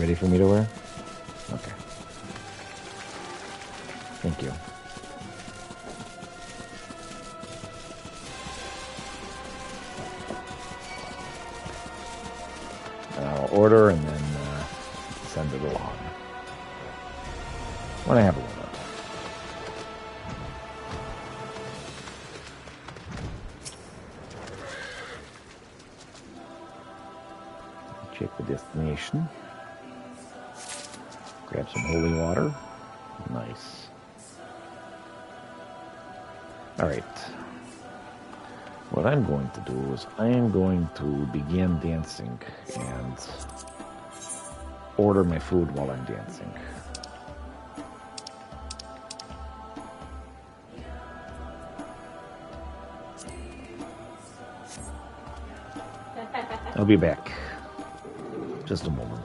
Ready for me to wear? Okay. Thank you. And I'll order and then send it along when I have a moment. Check the destination. Grab some holy water. Nice. Alright. What I'm going to do is I am going to begin dancing and order my food while I'm dancing. I'll be back. Just a moment.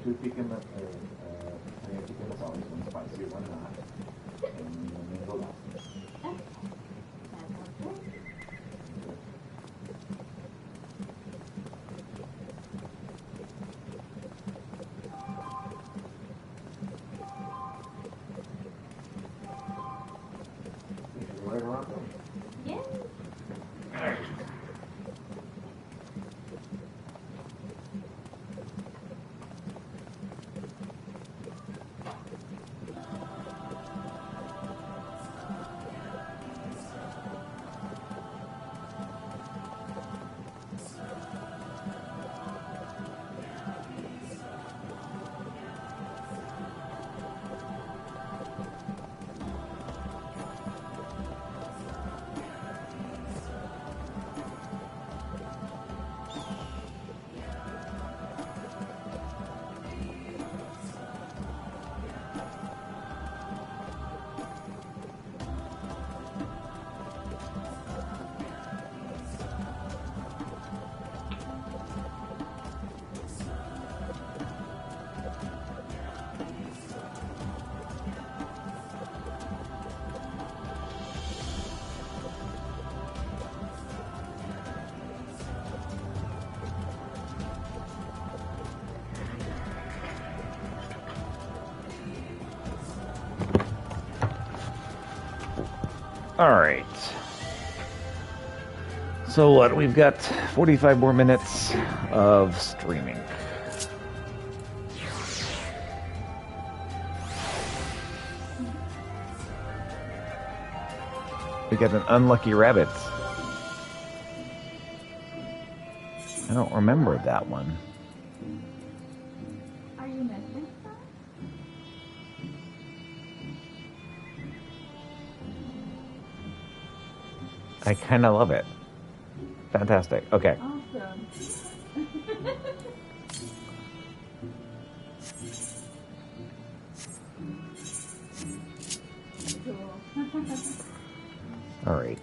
Two chicken, chicken sauce, one spicy, one not, and mango latte. Yes. All right. So what? We've got 45 more minutes of streaming. We got an unlucky rabbit. I don't remember that one. Are you missing some? I kind of love it. Fantastic. Okay. Awesome. Cool. All right.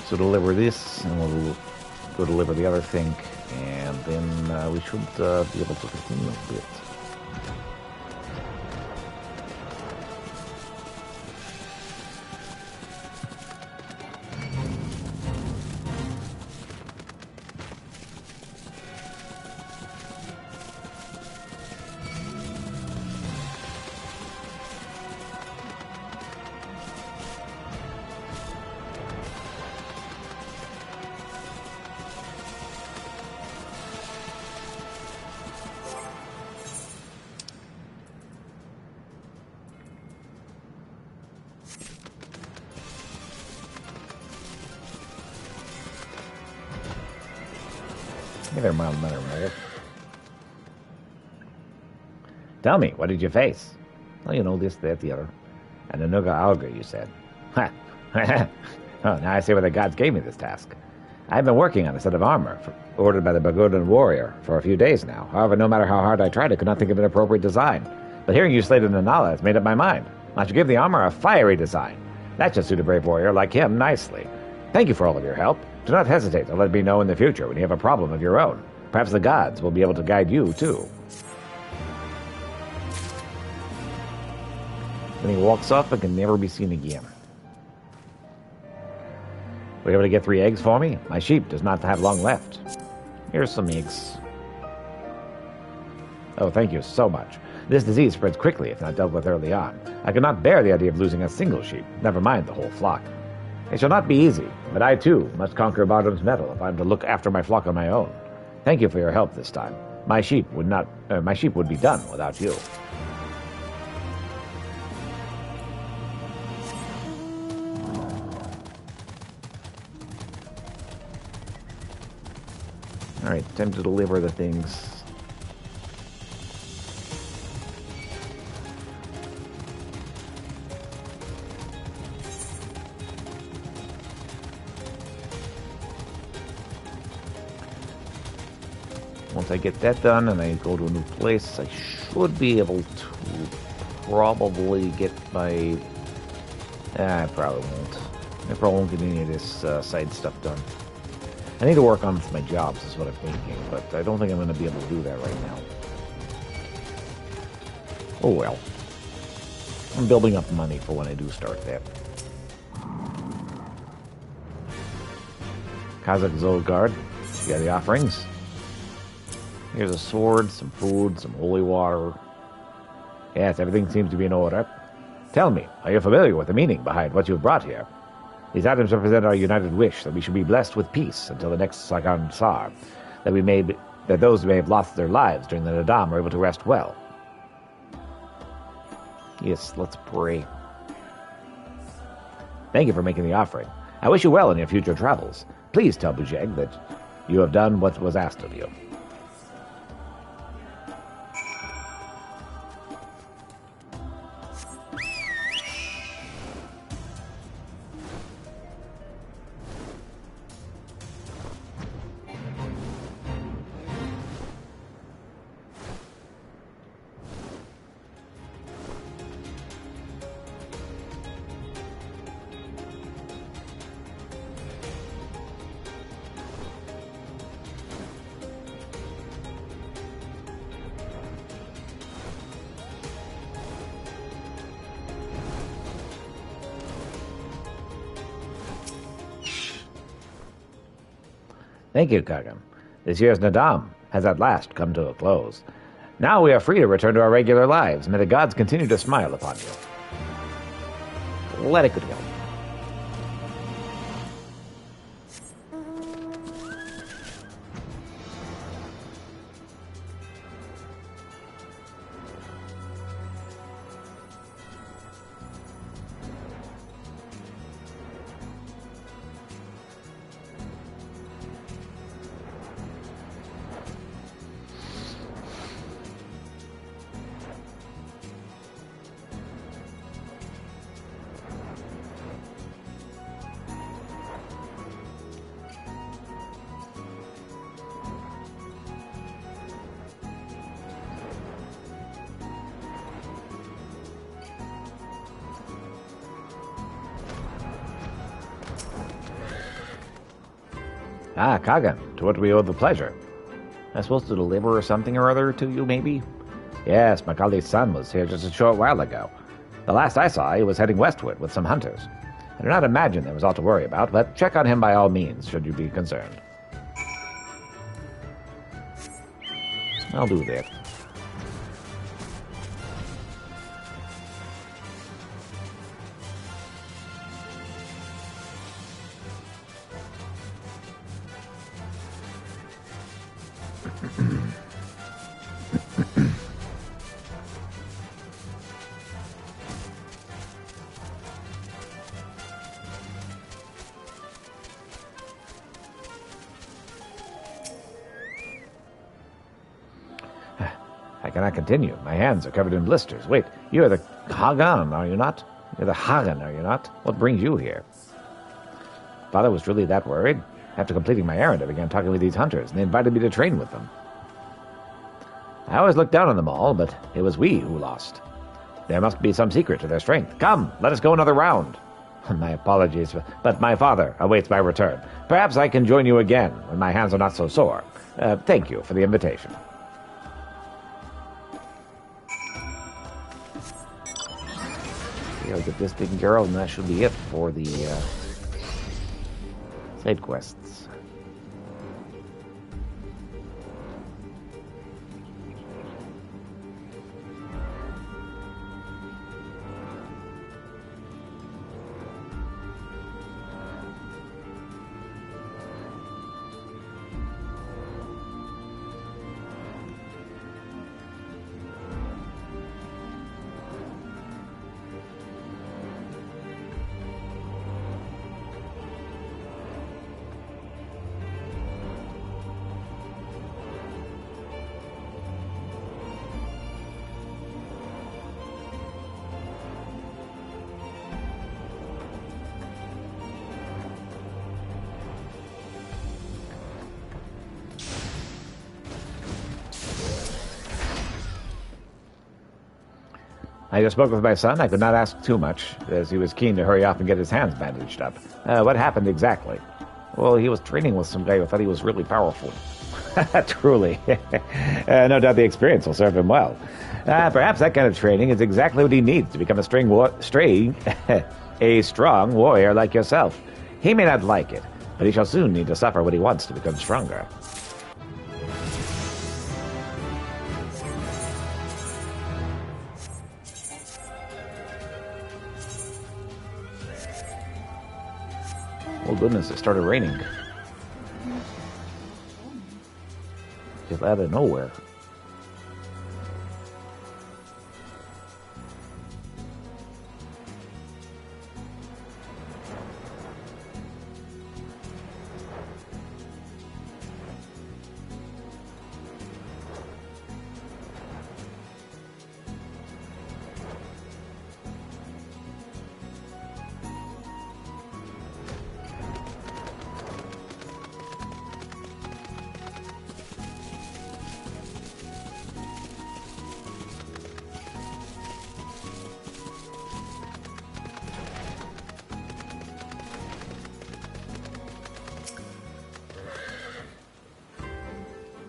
So deliver this, and we'll go deliver the other thing, and then we should be able to continue a bit. Hey there, mild mannered mole. Tell me, what did you face? Well, you know, this, that, the other. And the Nuga Alga, you said. Ha! Oh, now I see why the gods gave me this task. I've been working on a set of armor, ordered by the Bagodan warrior, for a few days now. However, no matter how hard I tried, I could not think of an appropriate design. But hearing you slated Nanala has made up my mind. I should give the armor a fiery design. That should suit a brave warrior like him nicely. Thank you for all of your help. Do not hesitate to let me know in the future when you have a problem of your own. Perhaps the gods will be able to guide you, too. Then he walks off and can never be seen again. Were you able to get 3 eggs for me? My sheep does not have long left. Here's some eggs. Oh, thank you so much. This disease spreads quickly if not dealt with early on. I could not bear the idea of losing a single sheep, never mind the whole flock. It shall not be easy, but I too must conquer Bardam's metal if I am to look after my flock on my own. Thank you for your help this time. My sheep would be done without you. Alright, time to deliver the things. Once I get that done and I go to a new place, I should be able to probably get my... I probably won't. I probably won't get any of this side stuff done. I need to work on my jobs, is what I'm thinking, but I don't think I'm going to be able to do that right now. Oh well. I'm building up money for when I do start that. Kazakh Zolgard, you got the offerings? Here's a sword, some food, some holy water. Yes, everything seems to be in order. Tell me, are you familiar with the meaning behind what you've brought here? These items represent our united wish that we should be blessed with peace until the next Sagan Sar, that those who may have lost their lives during the Nadam are able to rest well. Yes, let's pray. Thank you for making the offering. I wish you well in your future travels. Please tell Bujeg that you have done what was asked of you. Thank you, Kagan. This year's Nadam has at last come to a close. Now we are free to return to our regular lives. May the gods continue to smile upon you. Let it go. Ah, Kagan, to what we owe the pleasure. I'm supposed to deliver something or other to you, maybe? Yes, Makali's son was here just a short while ago. The last I saw, he was heading westward with some hunters. I do not imagine there was all to worry about, but check on him by all means, should you be concerned. I'll do that. I cannot continue. My hands are covered in blisters. Wait, you are the Hagan, are you not? You're the Hagan, are you not? What brings you here? Father was truly that worried? After completing my errand, I began talking with these hunters, and they invited me to train with them. I always looked down on them all, but it was we who lost. There must be some secret to their strength. Come, let us go another round. My apologies, but my father awaits my return. Perhaps I can join you again when my hands are not so sore. Thank you for the invitation. I'll get this taken care of, and that should be it for the side quests. I just spoke with my son. I could not ask too much, as he was keen to hurry off and get his hands bandaged up. What happened exactly? Well, he was training with some guy who thought he was really powerful. Truly. No doubt the experience will serve him well. Perhaps that kind of training is exactly what he needs to become a strong warrior like yourself. He may not like it, but he shall soon need to suffer what he wants to become stronger. Oh goodness, it started raining. Just out of nowhere.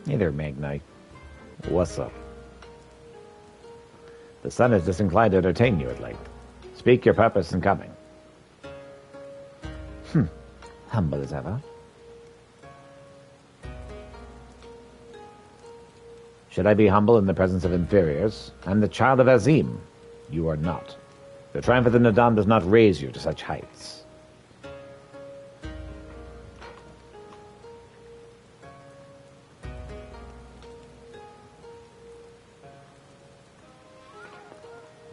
Hey there, Magnite. What's up? The sun is disinclined to entertain you at length. Speak your purpose in coming. Humble as ever. Should I be humble in the presence of inferiors? I'm the child of Azim. You are not. The triumph of the Nadam does not raise you to such heights.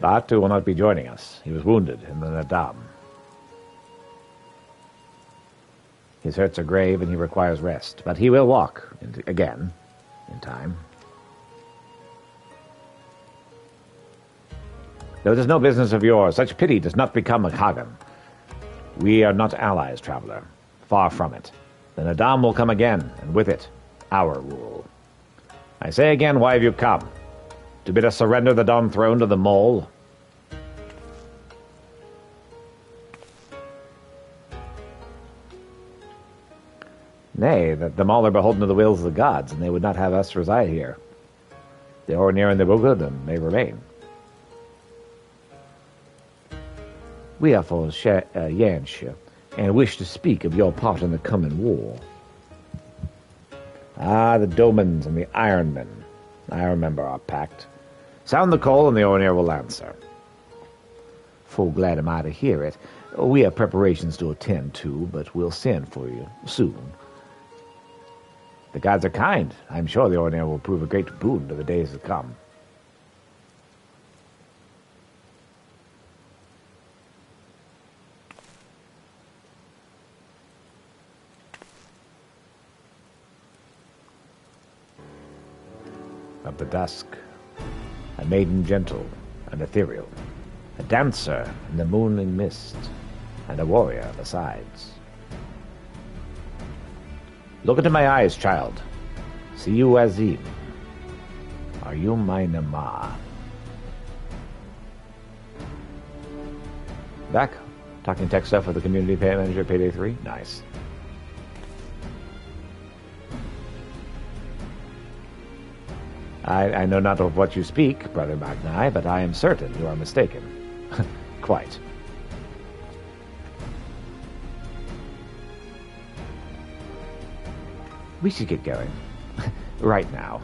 Batu will not be joining us. He was wounded in the Nadam. His hurts are grave and he requires rest, but he will walk again in time. Though it is no business of yours, such pity does not become a Hagan. We are not allies, traveler. Far from it. The Nadam will come again, and with it, our rule. I say again, why have you come? To bid us surrender the Dawn Throne to the Mole? Nay, that the Mole are beholden to the wills of the gods, and they would not have us reside here. The Ornir and the Bogodan may remain. We are for Yansha, and wish to speak of your part in the coming war. Ah, the Domans and the Ironmen. I remember our pact. Sound the call, and the Ornir will answer. Full glad am I to hear it. We have preparations to attend to, but we'll send for you soon. The gods are kind. I'm sure the Ornir will prove a great boon to the days to come. Of the dusk, maiden gentle and ethereal, a dancer in the moonling mist, and a warrior besides. Look into my eyes, child. See you, Azim. Are you my Nama? Back. Talking tech stuff with the community pay manager, Payday 3? Nice. I know not of what you speak, Brother Magnai, but I am certain you are mistaken. Quite. We should get going. Right now.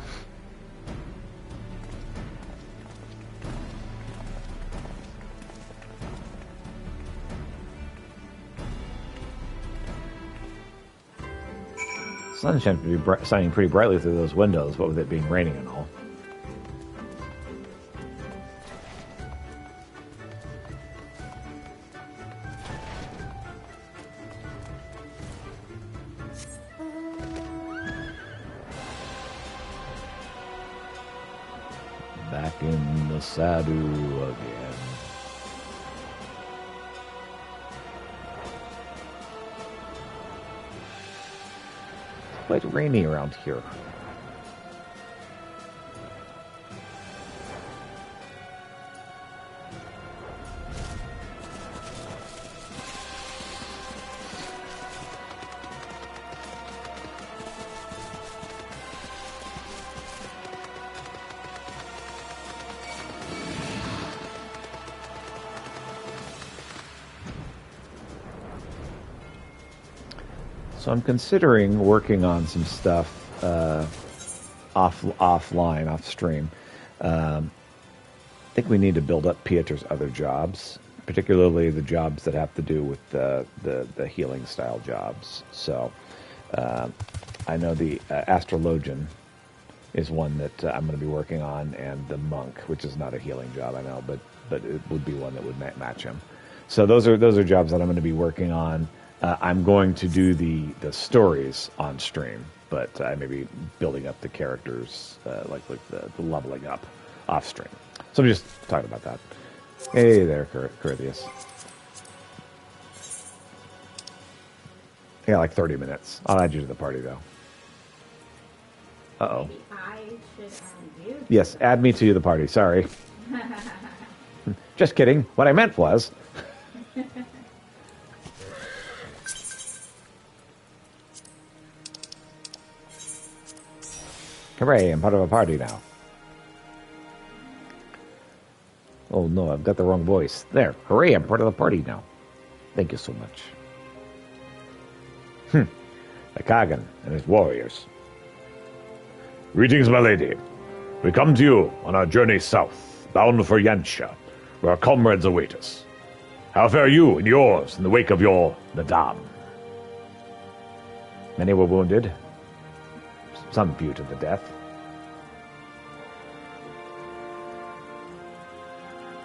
Sun seems to be shining pretty brightly through those windows, what with it being raining and all. Back in the Sadu again. Quite rainy around here. So I'm considering working on some stuff offline, off stream. I think we need to build up Pieter's other jobs, particularly the jobs that have to do with the healing style jobs. So I know the astrologian is one that I'm going to be working on, and the monk, which is not a healing job, I know, but it would be one that would match him. So those are jobs that I'm going to be working on. I'm going to do the stories on stream, but I may be building up the characters, like the leveling up off stream. So I'm just talking about that. Hey there, Corithius. I got like 30 minutes. I'll add you to the party, though. Uh-oh. Maybe I should add you. Yes, add me to the party. Sorry. Just kidding. What I meant was... Hooray, I'm part of a party now. Oh no, I've got the wrong voice. There, hooray, I'm part of the party now. Thank you so much. The Kagan and his warriors. Greetings, my lady. We come to you on our journey south, bound for Yansha, where our comrades await us. How fare you and yours in the wake of your Nadam? Many were wounded. Some few to the death.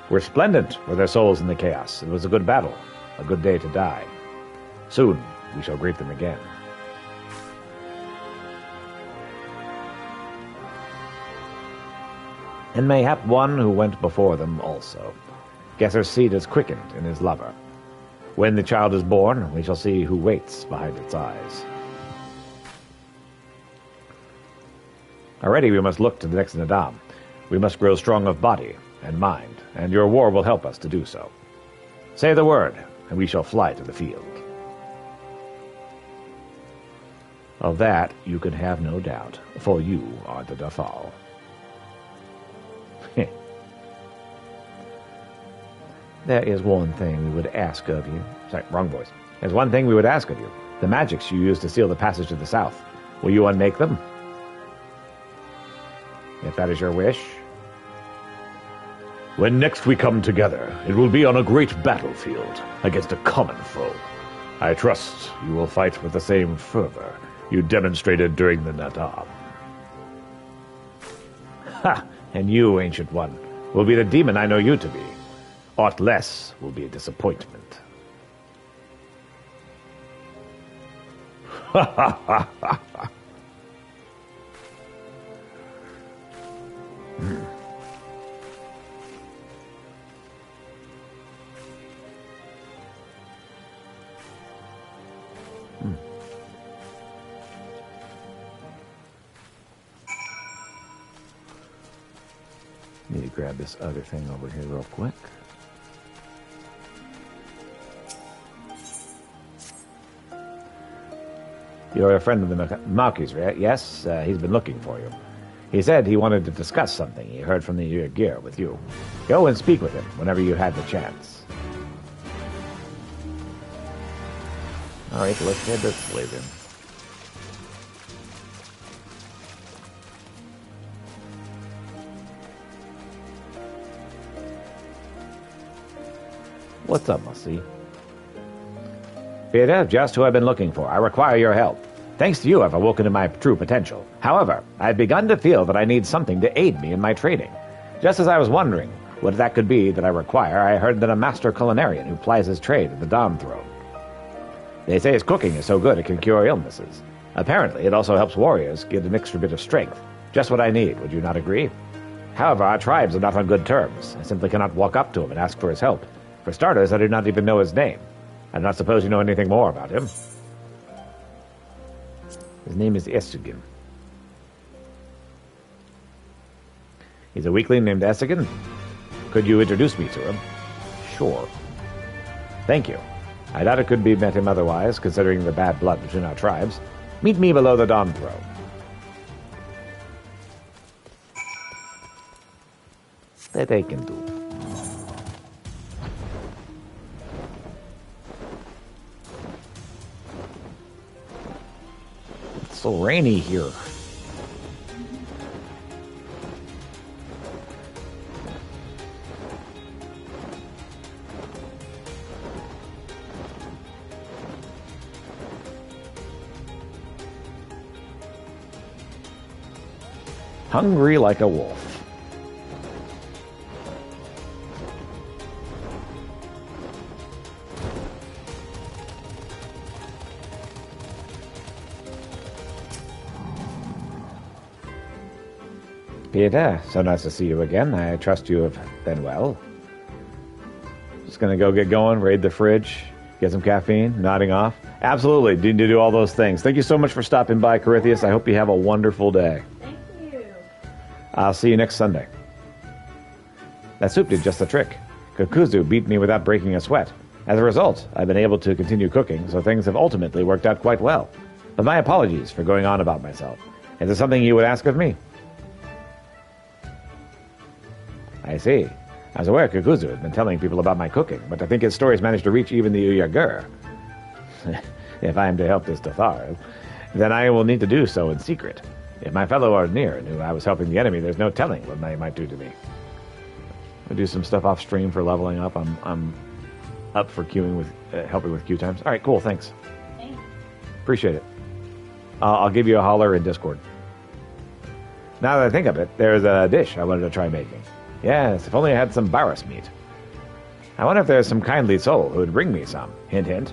Resplendent were their souls in the chaos. It was a good battle, a good day to die. Soon we shall greet them again. And mayhap one who went before them also. Gesser's seed is quickened in his lover. When the child is born, we shall see who waits behind its eyes. Already we must look to the next Nadam. We must grow strong of body and mind, and your war will help us to do so. Say the word, and we shall fly to the field. Of that you can have no doubt, for you are the Dafal. There is one thing we would ask of you. Sorry, wrong voice. There's one thing we would ask of you. The magics you use to seal the passage to the south. Will you unmake them? If that is your wish. When next we come together, it will be on a great battlefield against a common foe. I trust you will fight with the same fervor you demonstrated during the Nadam. Ha! And you, Ancient One, will be the demon I know you to be. Aught less will be a disappointment. Ha ha ha ha ha! grab this other thing over here real quick. You're a friend of the Maki's, right? Yes, he's been looking for you. He said he wanted to discuss something he heard from the gear with you. Go and speak with him whenever you had the chance. Alright, let's head this way then. What's up, Mussy? Peter, just who I've been looking for. I require your help. Thanks to you, I've awoken to my true potential. However, I've begun to feel that I need something to aid me in my training. Just as I was wondering what that could be that I require, I heard that a master culinarian who plies his trade at the Dawn Throne. They say his cooking is so good it can cure illnesses. Apparently, it also helps warriors get an extra bit of strength. Just what I need, would you not agree? However, our tribes are not on good terms. I simply cannot walk up to him and ask for his help. For starters, I do not even know his name. I do not suppose you know anything more about him. His name is Essigan. He's a weakling named Essigan? Could you introduce me to him? Sure. Thank you. I doubt it could be met him otherwise, considering the bad blood between our tribes. Meet me below the Dawn Throne. That I can do. It's so rainy here. Hungry like a wolf. Peter, so nice to see you again. I trust you have been well. Just gonna go get going, raid the fridge, get some caffeine, nodding off. Absolutely, need to do all those things. Thank you so much for stopping by, Corythius. I hope you have a wonderful day. Thank you. I'll see you next Sunday. That soup did just the trick. Kukuzu beat me without breaking a sweat. As a result, I've been able to continue cooking, so things have ultimately worked out quite well. But my apologies for going on about myself. Is there something you would ask of me? I see. I was aware Kukuzu has been telling people about my cooking, but I think his stories managed to reach even the Uyagur. If I am to help this Dothar, then I will need to do so in secret. If my fellow are near and knew I was helping the enemy, there's no telling what they might do to me. I'll do some stuff off stream for leveling up. I'm up for queuing with helping with queue times. All right, cool. Thanks. Appreciate it. I'll give you a holler in Discord. Now that I think of it, there's a dish I wanted to try making. Yes, if only I had some Barus meat. I wonder if there's some kindly soul who would bring me some. Hint, hint.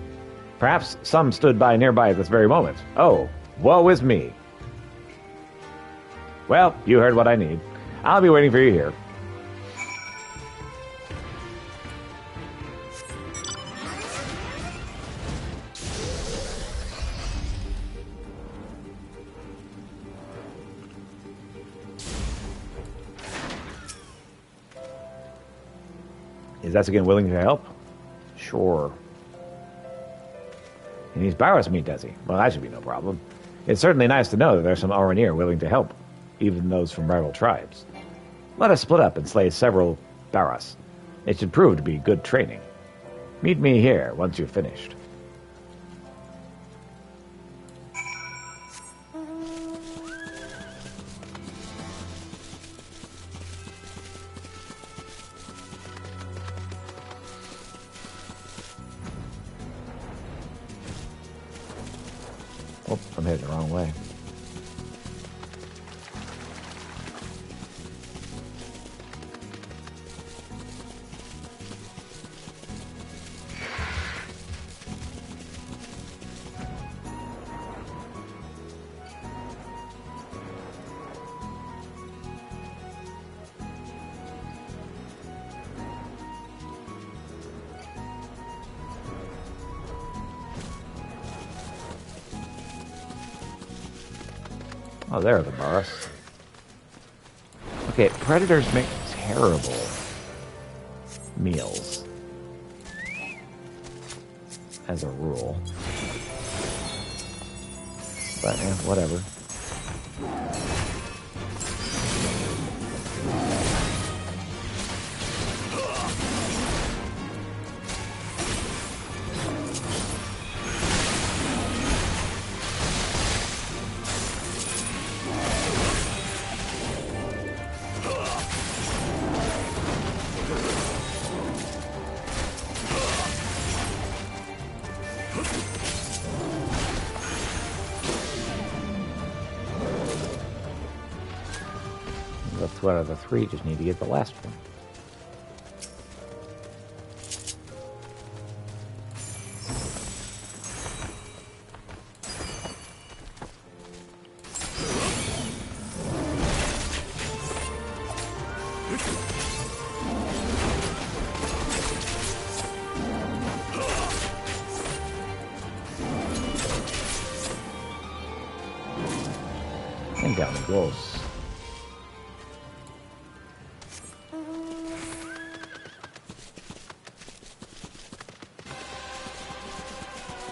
Perhaps some stood by nearby at this very moment. Oh, woe is me. Well, you heard what I need. I'll be waiting for you here. Is Essigan willing to help? Sure. He needs Barus meat, does he? Well, that should be no problem. It's certainly nice to know that there's some Aranir willing to help, even those from rival tribes. Let us split up and slay several Barus. It should prove to be good training. Meet me here once you've finished. Oh, I'm heading the wrong way. Oh, there are the Barus. Okay, predators make terrible meals, as a rule. But, whatever. The 2 out of the 3, just need to get the last one. And down it goes.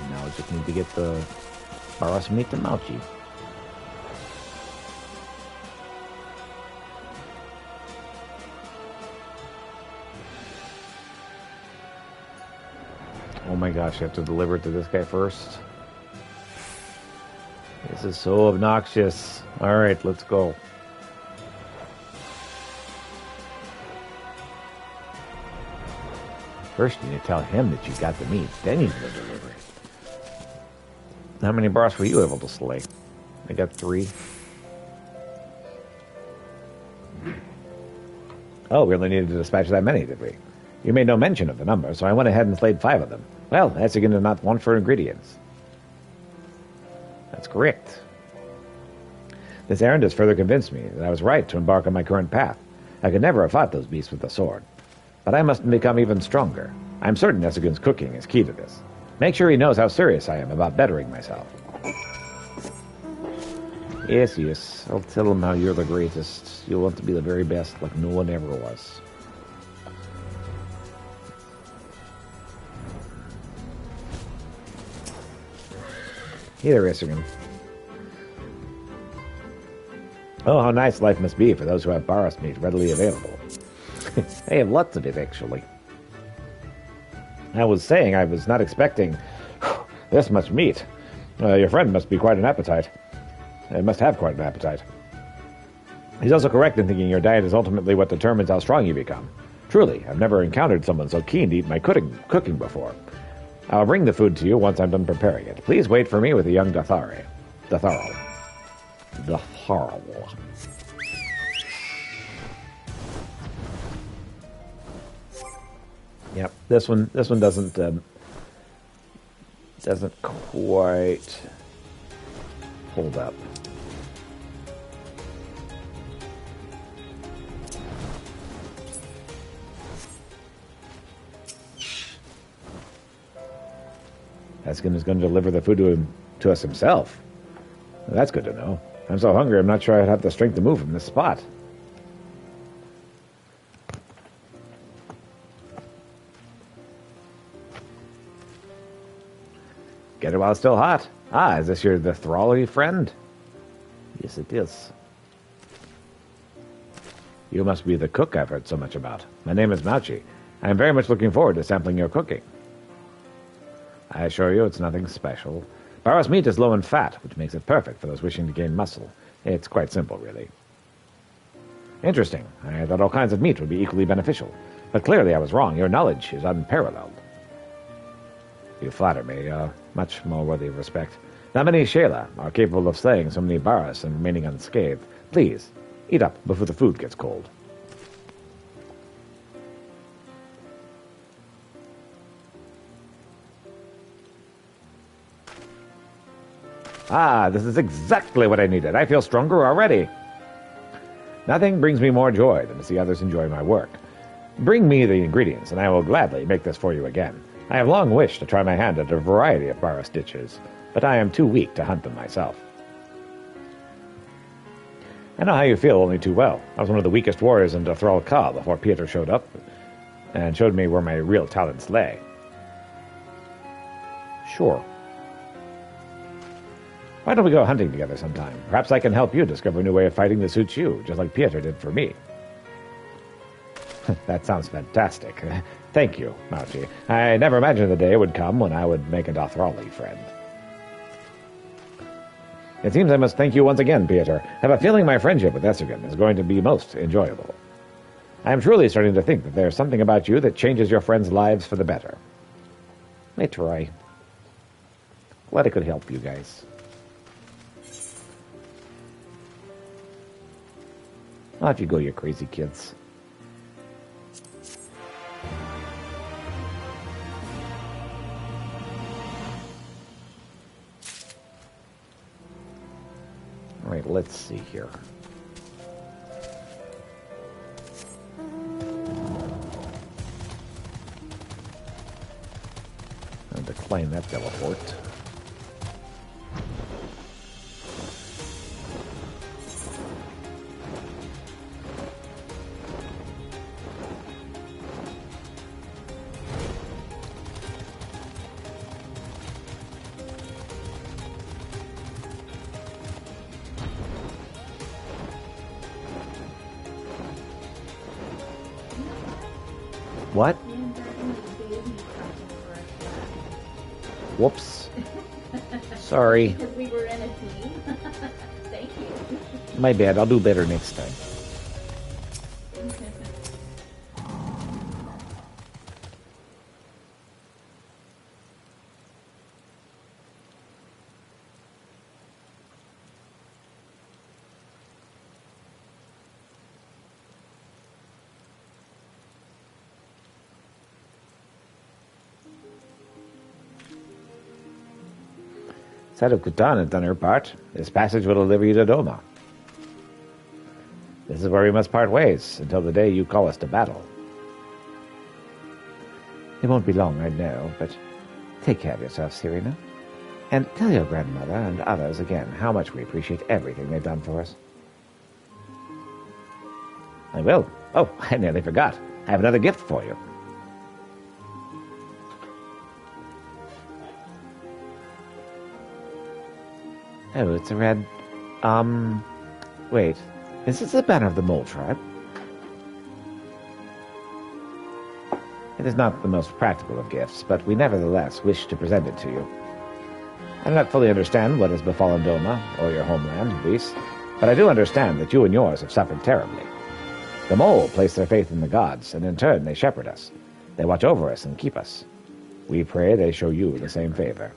Now I just need to get the Baras meat to Mauchi. Oh my gosh, I have to deliver it to this guy first. This is so obnoxious. Alright, let's go. First, you need to tell him that you got the meat. Then you do the delivery. How many bars were you able to slay? I got 3. Oh, we only needed to dispatch that many, did we? You made no mention of the number, so I went ahead and slayed 5 of them. Well, that's again to not want for ingredients. That's correct. This errand has further convinced me that I was right to embark on my current path. I could never have fought those beasts with a sword. But I must become even stronger. I'm certain Nesugun's cooking is key to this. Make sure he knows how serious I am about bettering myself. Yes, yes. I'll tell him how you're the greatest. You'll want to be the very best, like no one ever was. Hey there, Nesugun. Oh, how nice life must be for those who have Baras meat readily available. I have lots of it, actually. I was saying I was not expecting this much meat. Your friend must be quite an appetite. Must have quite an appetite. He's also correct in thinking your diet is ultimately what determines how strong you become. Truly, I've never encountered someone so keen to eat my cooking before. I'll bring the food to you once I'm done preparing it. Please wait for me with the young Datharl. Yep, this one doesn't quite hold up. Eskin is going to deliver the food to us himself. Well, that's good to know. I'm so hungry, I'm not sure I'd have the strength to move from this spot. Get it while it's still hot. Ah, is this the Thrally friend? Yes, it is. You must be the cook I've heard so much about. My name is Mauchi. I am very much looking forward to sampling your cooking. I assure you it's nothing special. Baras meat is low in fat, which makes it perfect for those wishing to gain muscle. It's quite simple, really. Interesting. I thought all kinds of meat would be equally beneficial. But clearly I was wrong. Your knowledge is unparalleled. You flatter me. Much more worthy of respect. Not many Shayla are capable of slaying so many Baras and remaining unscathed. Please, eat up before the food gets cold. Ah, this is exactly what I needed. I feel stronger already. Nothing brings me more joy than to see others enjoy my work. Bring me the ingredients, and I will gladly make this for you again. I have long wished to try my hand at a variety of Baras dishes, but I am too weak to hunt them myself. I know how you feel only too well. I was one of the weakest warriors in Dothral Ka before Pieter showed up and showed me where my real talents lay. Sure. Why don't we go hunting together sometime? Perhaps I can help you discover a new way of fighting that suits you, just like Pieter did for me. That sounds fantastic. Thank you, Mauchi. I never imagined the day would come when I would make a Dothrali friend. It seems I must thank you once again, Pieter. I have a feeling my friendship with Essergan is going to be most enjoyable. I am truly starting to think that there's something about you that changes your friends' lives for the better. I try. Glad I could help you guys. Off you go, you crazy kids. All right, let's see here. I'll decline that teleport. What? Whoops. Sorry. Because we were in a team. Thank you. My bad. I'll do better next time. Side of Kutan has done her part. This passage will deliver you to Doma. This is where we must part ways, until the day you call us to battle. It won't be long, I know, but take care of yourself, Serena. And tell your grandmother and others again how much we appreciate everything they've done for us. I will. Oh, I nearly forgot. I have another gift for you. Oh, it's a red... Wait. Is this the banner of the Mole Tribe? It is not the most practical of gifts, but we nevertheless wish to present it to you. I do not fully understand what has befallen Doma, or your homeland, Reese, but I do understand that you and yours have suffered terribly. The Mole place their faith in the gods, and in turn they shepherd us. They watch over us and keep us. We pray they show you the same favor.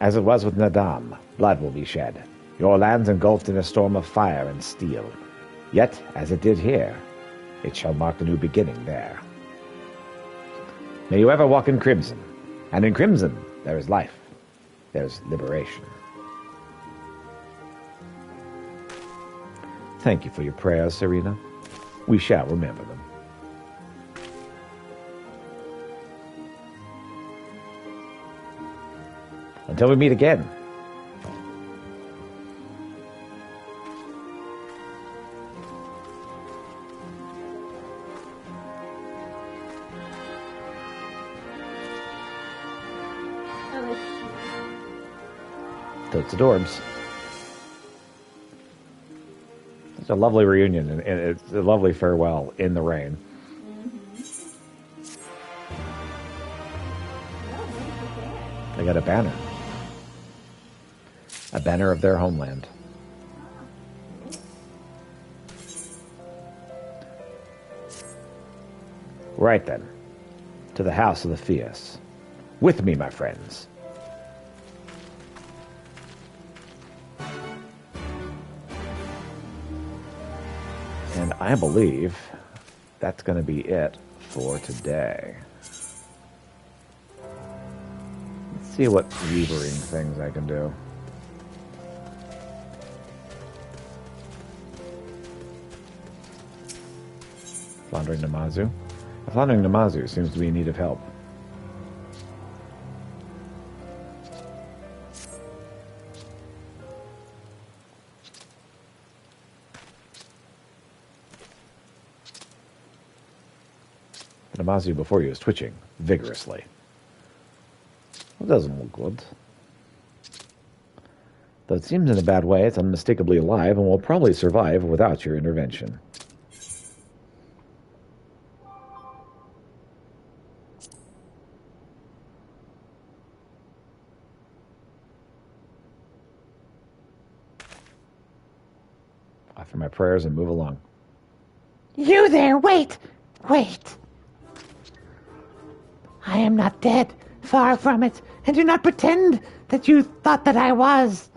As it was with Nadam, blood will be shed, your lands engulfed in a storm of fire and steel. Yet, as it did here, it shall mark a new beginning there. May you ever walk in crimson, and in crimson there is life, there's liberation. Thank you for your prayers, Serena. We shall remember them. Until we meet again. Totes adorbs. It's a lovely reunion, and it's a lovely farewell in the rain. They got a banner. A banner of their homeland. Right then. To the house of the Fierce. With me, my friends. And I believe that's going to be it for today. Let's see what weavering things I can do. Floundering Namazu. The Floundering Namazu seems to be in need of help. The monster before you is twitching vigorously. It doesn't look good. Though it seems in a bad way, it's unmistakably alive and will probably survive without your intervention. Offer my prayers and move along. You there, wait! Wait! I am not dead, far from it, and do not pretend that you thought that I was.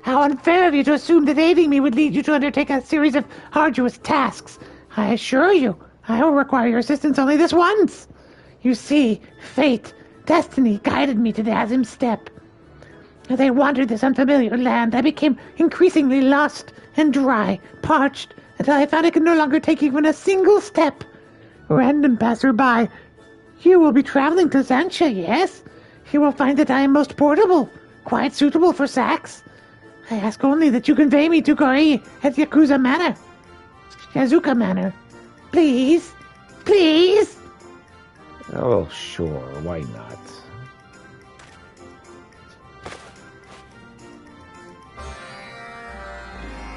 How unfair of you to assume that aiding me would lead you to undertake a series of arduous tasks. I assure you, I will require your assistance only this once. You see, fate, destiny guided me to the Azim Steppe. As I wandered this unfamiliar land, I became increasingly lost and dry, parched, until I found I could no longer take even a single step. Random passerby, you will be traveling to Zancha, yes? You will find that I am most portable, quite suitable for sacks. I ask only that you convey me to Gori at Yakuza Manor. Yazuka Manor. Please? Please? Oh, sure. Why not?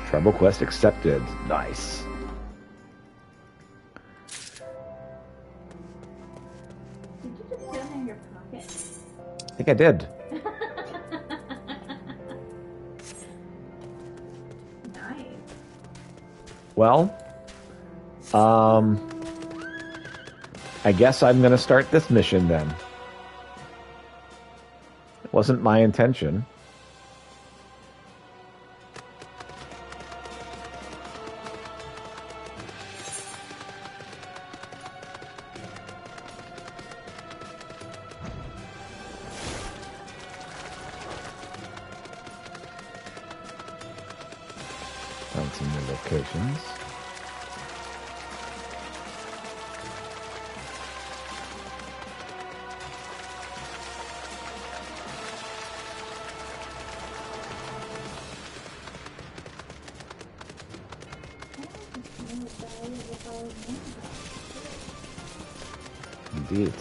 Tribal quest accepted. Nice. Did you just put it in your pocket? I think I did. Nice. Well, I guess I'm going to start this mission then. It wasn't my intention. Found some new locations. Indeed.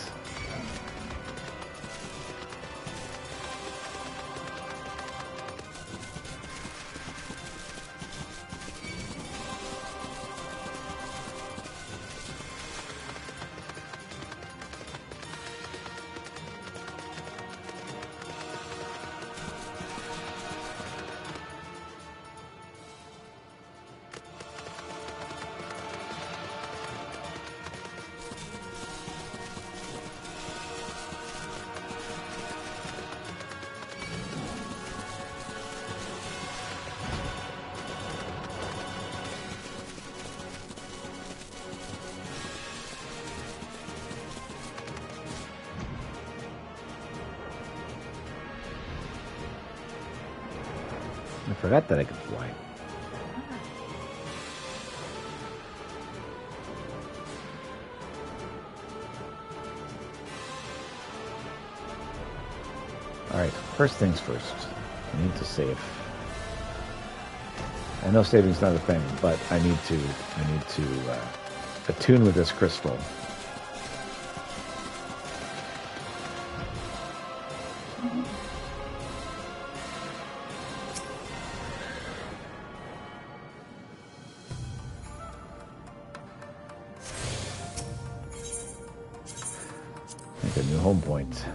I forgot that I could fly. Alright, first things first. I need to save. I know saving's not a thing, but I need to attune with this crystal. Make a new home point.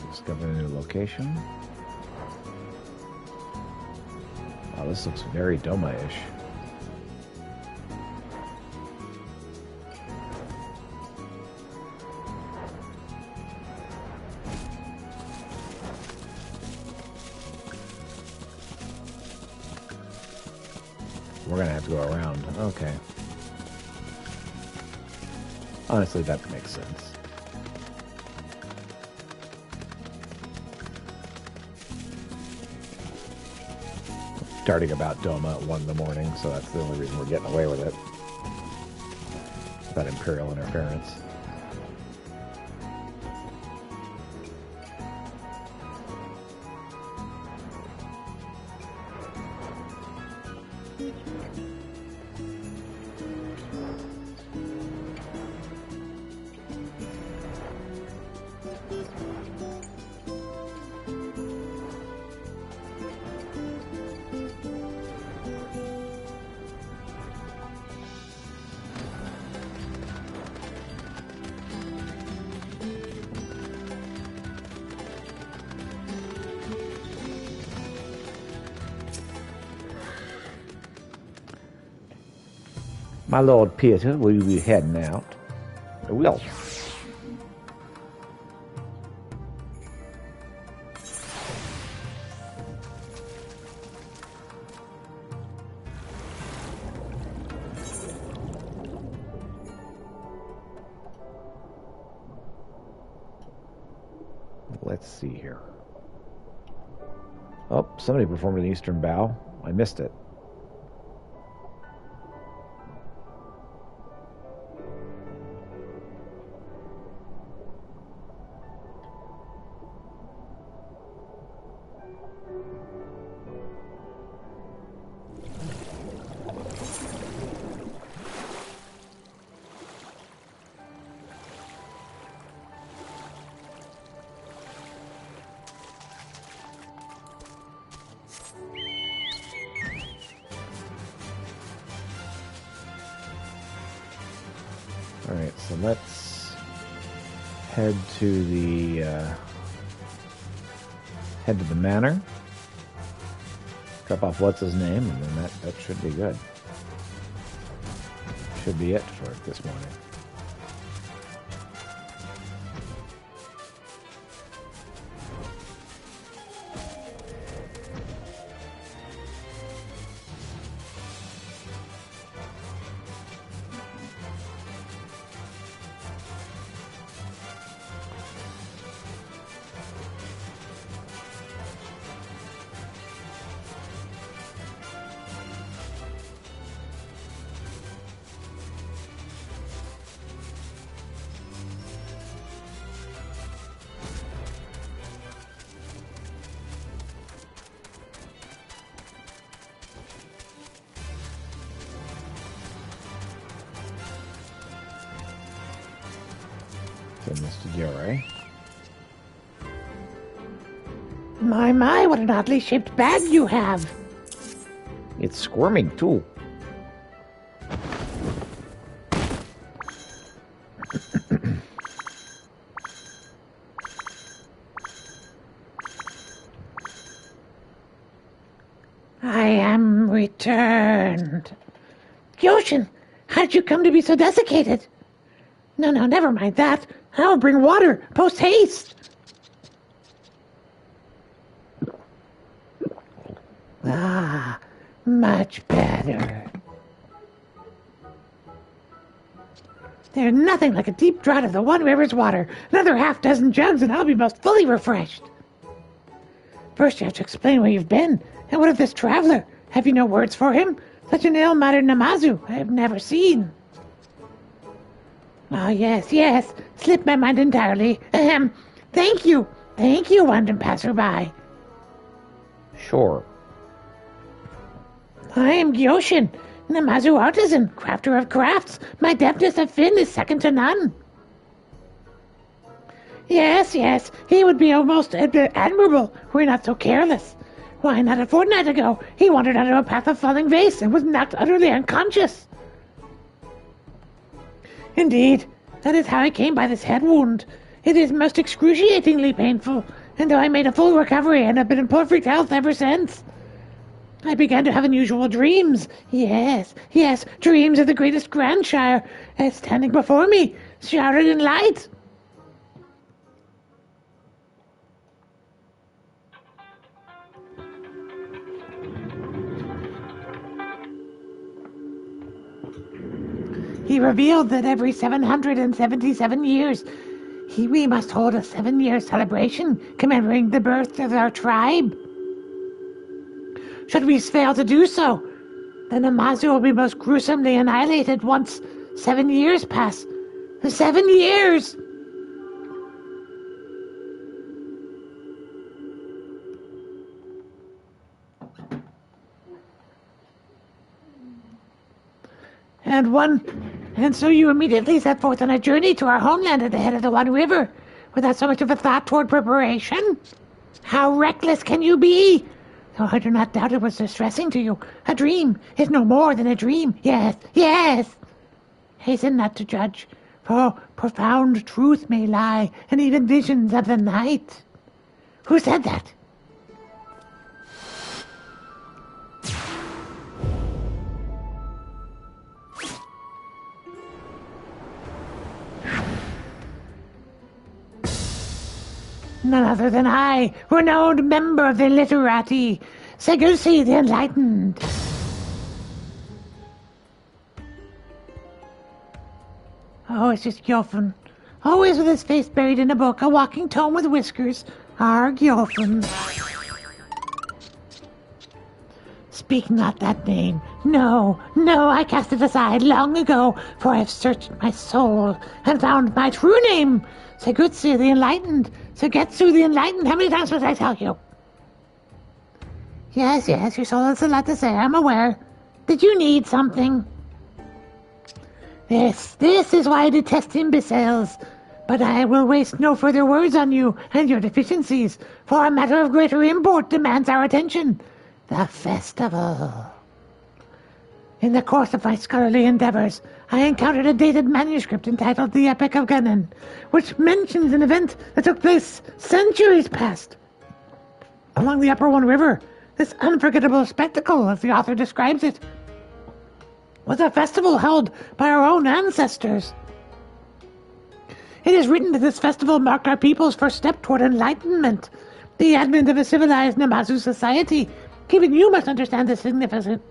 Discover a new location. Wow, this looks very Doma-ish. We're gonna have to go around. Okay. Honestly, that makes sense. Starting about Doma at 1 in the morning, so that's the only reason we're getting away with it. That Imperial interference. My Lord Peter, will you be heading out? I will. Let's see here. Oh, somebody performed an Eastern Bow. I missed it. Alright, so let's head to the manor. Drop off what's his name, and then that should be good. Should be it for this morning. Mr. Gilray. My, what an oddly shaped bag you have. It's squirming, too. I am returned. Yoshin, how did you come to be so desiccated? No, never mind that. I will bring water, post haste. Ah, much better. There's nothing like a deep draught of the One River's water. Another half-dozen jugs and I'll be most fully refreshed. First you have to explain where you've been. And what of this traveler? Have you no words for him? Such an ill-mannered Namazu I have never seen. Oh, yes. Slipped my mind entirely. Ahem. Thank you, wandering passerby. Sure. I am Gyoshin, Namazu artisan, crafter of crafts. My depthness of fin is second to none. Yes, he would be almost admirable were he not so careless. Why, not a fortnight ago, he wandered onto a path of falling vase and was knocked utterly unconscious. Indeed, that is how I came by this head wound. It is most excruciatingly painful, and though I made a full recovery and have been in perfect health ever since. I began to have unusual dreams. Yes, dreams of the greatest Grandshire as standing before me, shrouded in light. he revealed that every 777 years, we must hold a 7-year celebration commemorating the birth of our tribe. Should we fail to do so, then Amazu will be most gruesomely annihilated once 7 years pass. 7 years! And so you immediately set forth on a journey to our homeland at the head of the One River, without so much of a thought toward preparation? How reckless can you be? Oh, I do not doubt it was distressing to you. A dream is no more than a dream. Yes, yes. Hasten not to judge, for profound truth may lie, and even visions of the night. Who said that? None other than I, renowned member of the literati, Segusi the Enlightened. Oh, it's just Gilfin. Always with his face buried in a book, a walking tome with whiskers. Our Gilfin. Speak not that name. No, no, I cast it aside long ago, for I have searched my soul and found my true name. Segutsu the Enlightened. Segetsu the Enlightened. How many times must I tell you? Yes, your soul has a lot to say, I'm aware. Did you need something? This is why I detest imbeciles. But I will waste no further words on you and your deficiencies, for a matter of greater import demands our attention. The festival. In the course of my scholarly endeavors, I encountered a dated manuscript entitled The Epic of Gunnan, which mentions an event that took place centuries past. Along the Upper One River, this unforgettable spectacle, as the author describes it, was a festival held by our own ancestors. It is written that this festival marked our people's first step toward enlightenment, the advent of a civilized Namazu society. Even you must understand the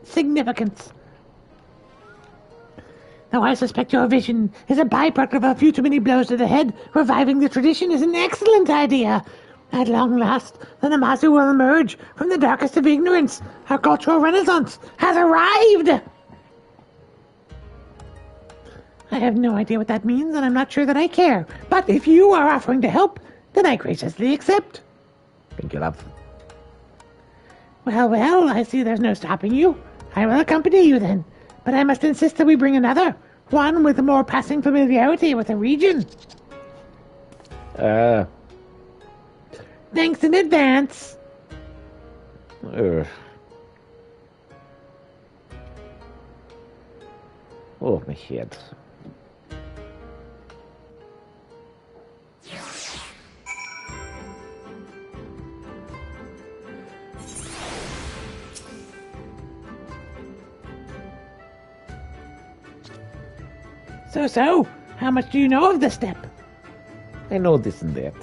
significance. Though I suspect your vision is a byproduct of a few too many blows to the head, reviving the tradition is an excellent idea. At long last, the Namazu will emerge from the darkest of ignorance. Our cultural renaissance has arrived! I have no idea what that means, and I'm not sure that I care. But if you are offering to help, then I graciously accept. Thank you, love. Well, I see there's no stopping you. I will accompany you then. But I must insist that we bring another. One with a more passing familiarity with the region. Thanks in advance. Oh, my head. So, how much do you know of the step? I know this and that.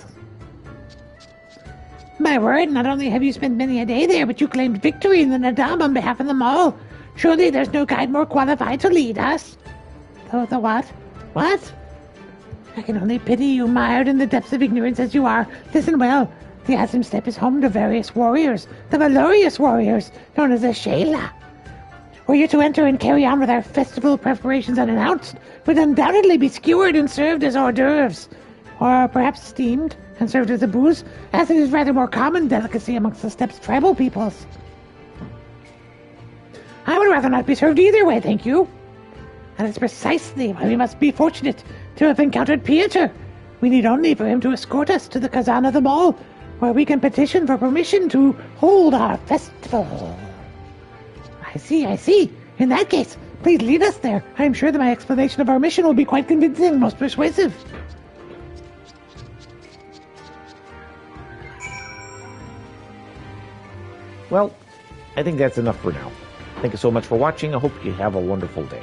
My word, not only have you spent many a day there, but you claimed victory in the Nadam on behalf of them all. Surely there's no guide more qualified to lead us. The what? What? I can only pity you, mired in the depths of ignorance as you are. Listen well, the Azim Step is home to various warriors, the valorous warriors, known as the Shayla. Were you to enter and carry on with our festival preparations unannounced, would undoubtedly be skewered and served as hors d'oeuvres, or perhaps steamed and served as a booze, as it is rather more common delicacy amongst the steppes' tribal peoples. I would rather not be served either way, thank you. And it's precisely why we must be fortunate to have encountered Pieter. We need only for him to escort us to the Kazan of the Mall, where we can petition for permission to hold our festival. I see. In that case, please lead us there. I am sure that my explanation of our mission will be quite convincing, most persuasive. Well, I think that's enough for now. Thank you so much for watching. I hope you have a wonderful day.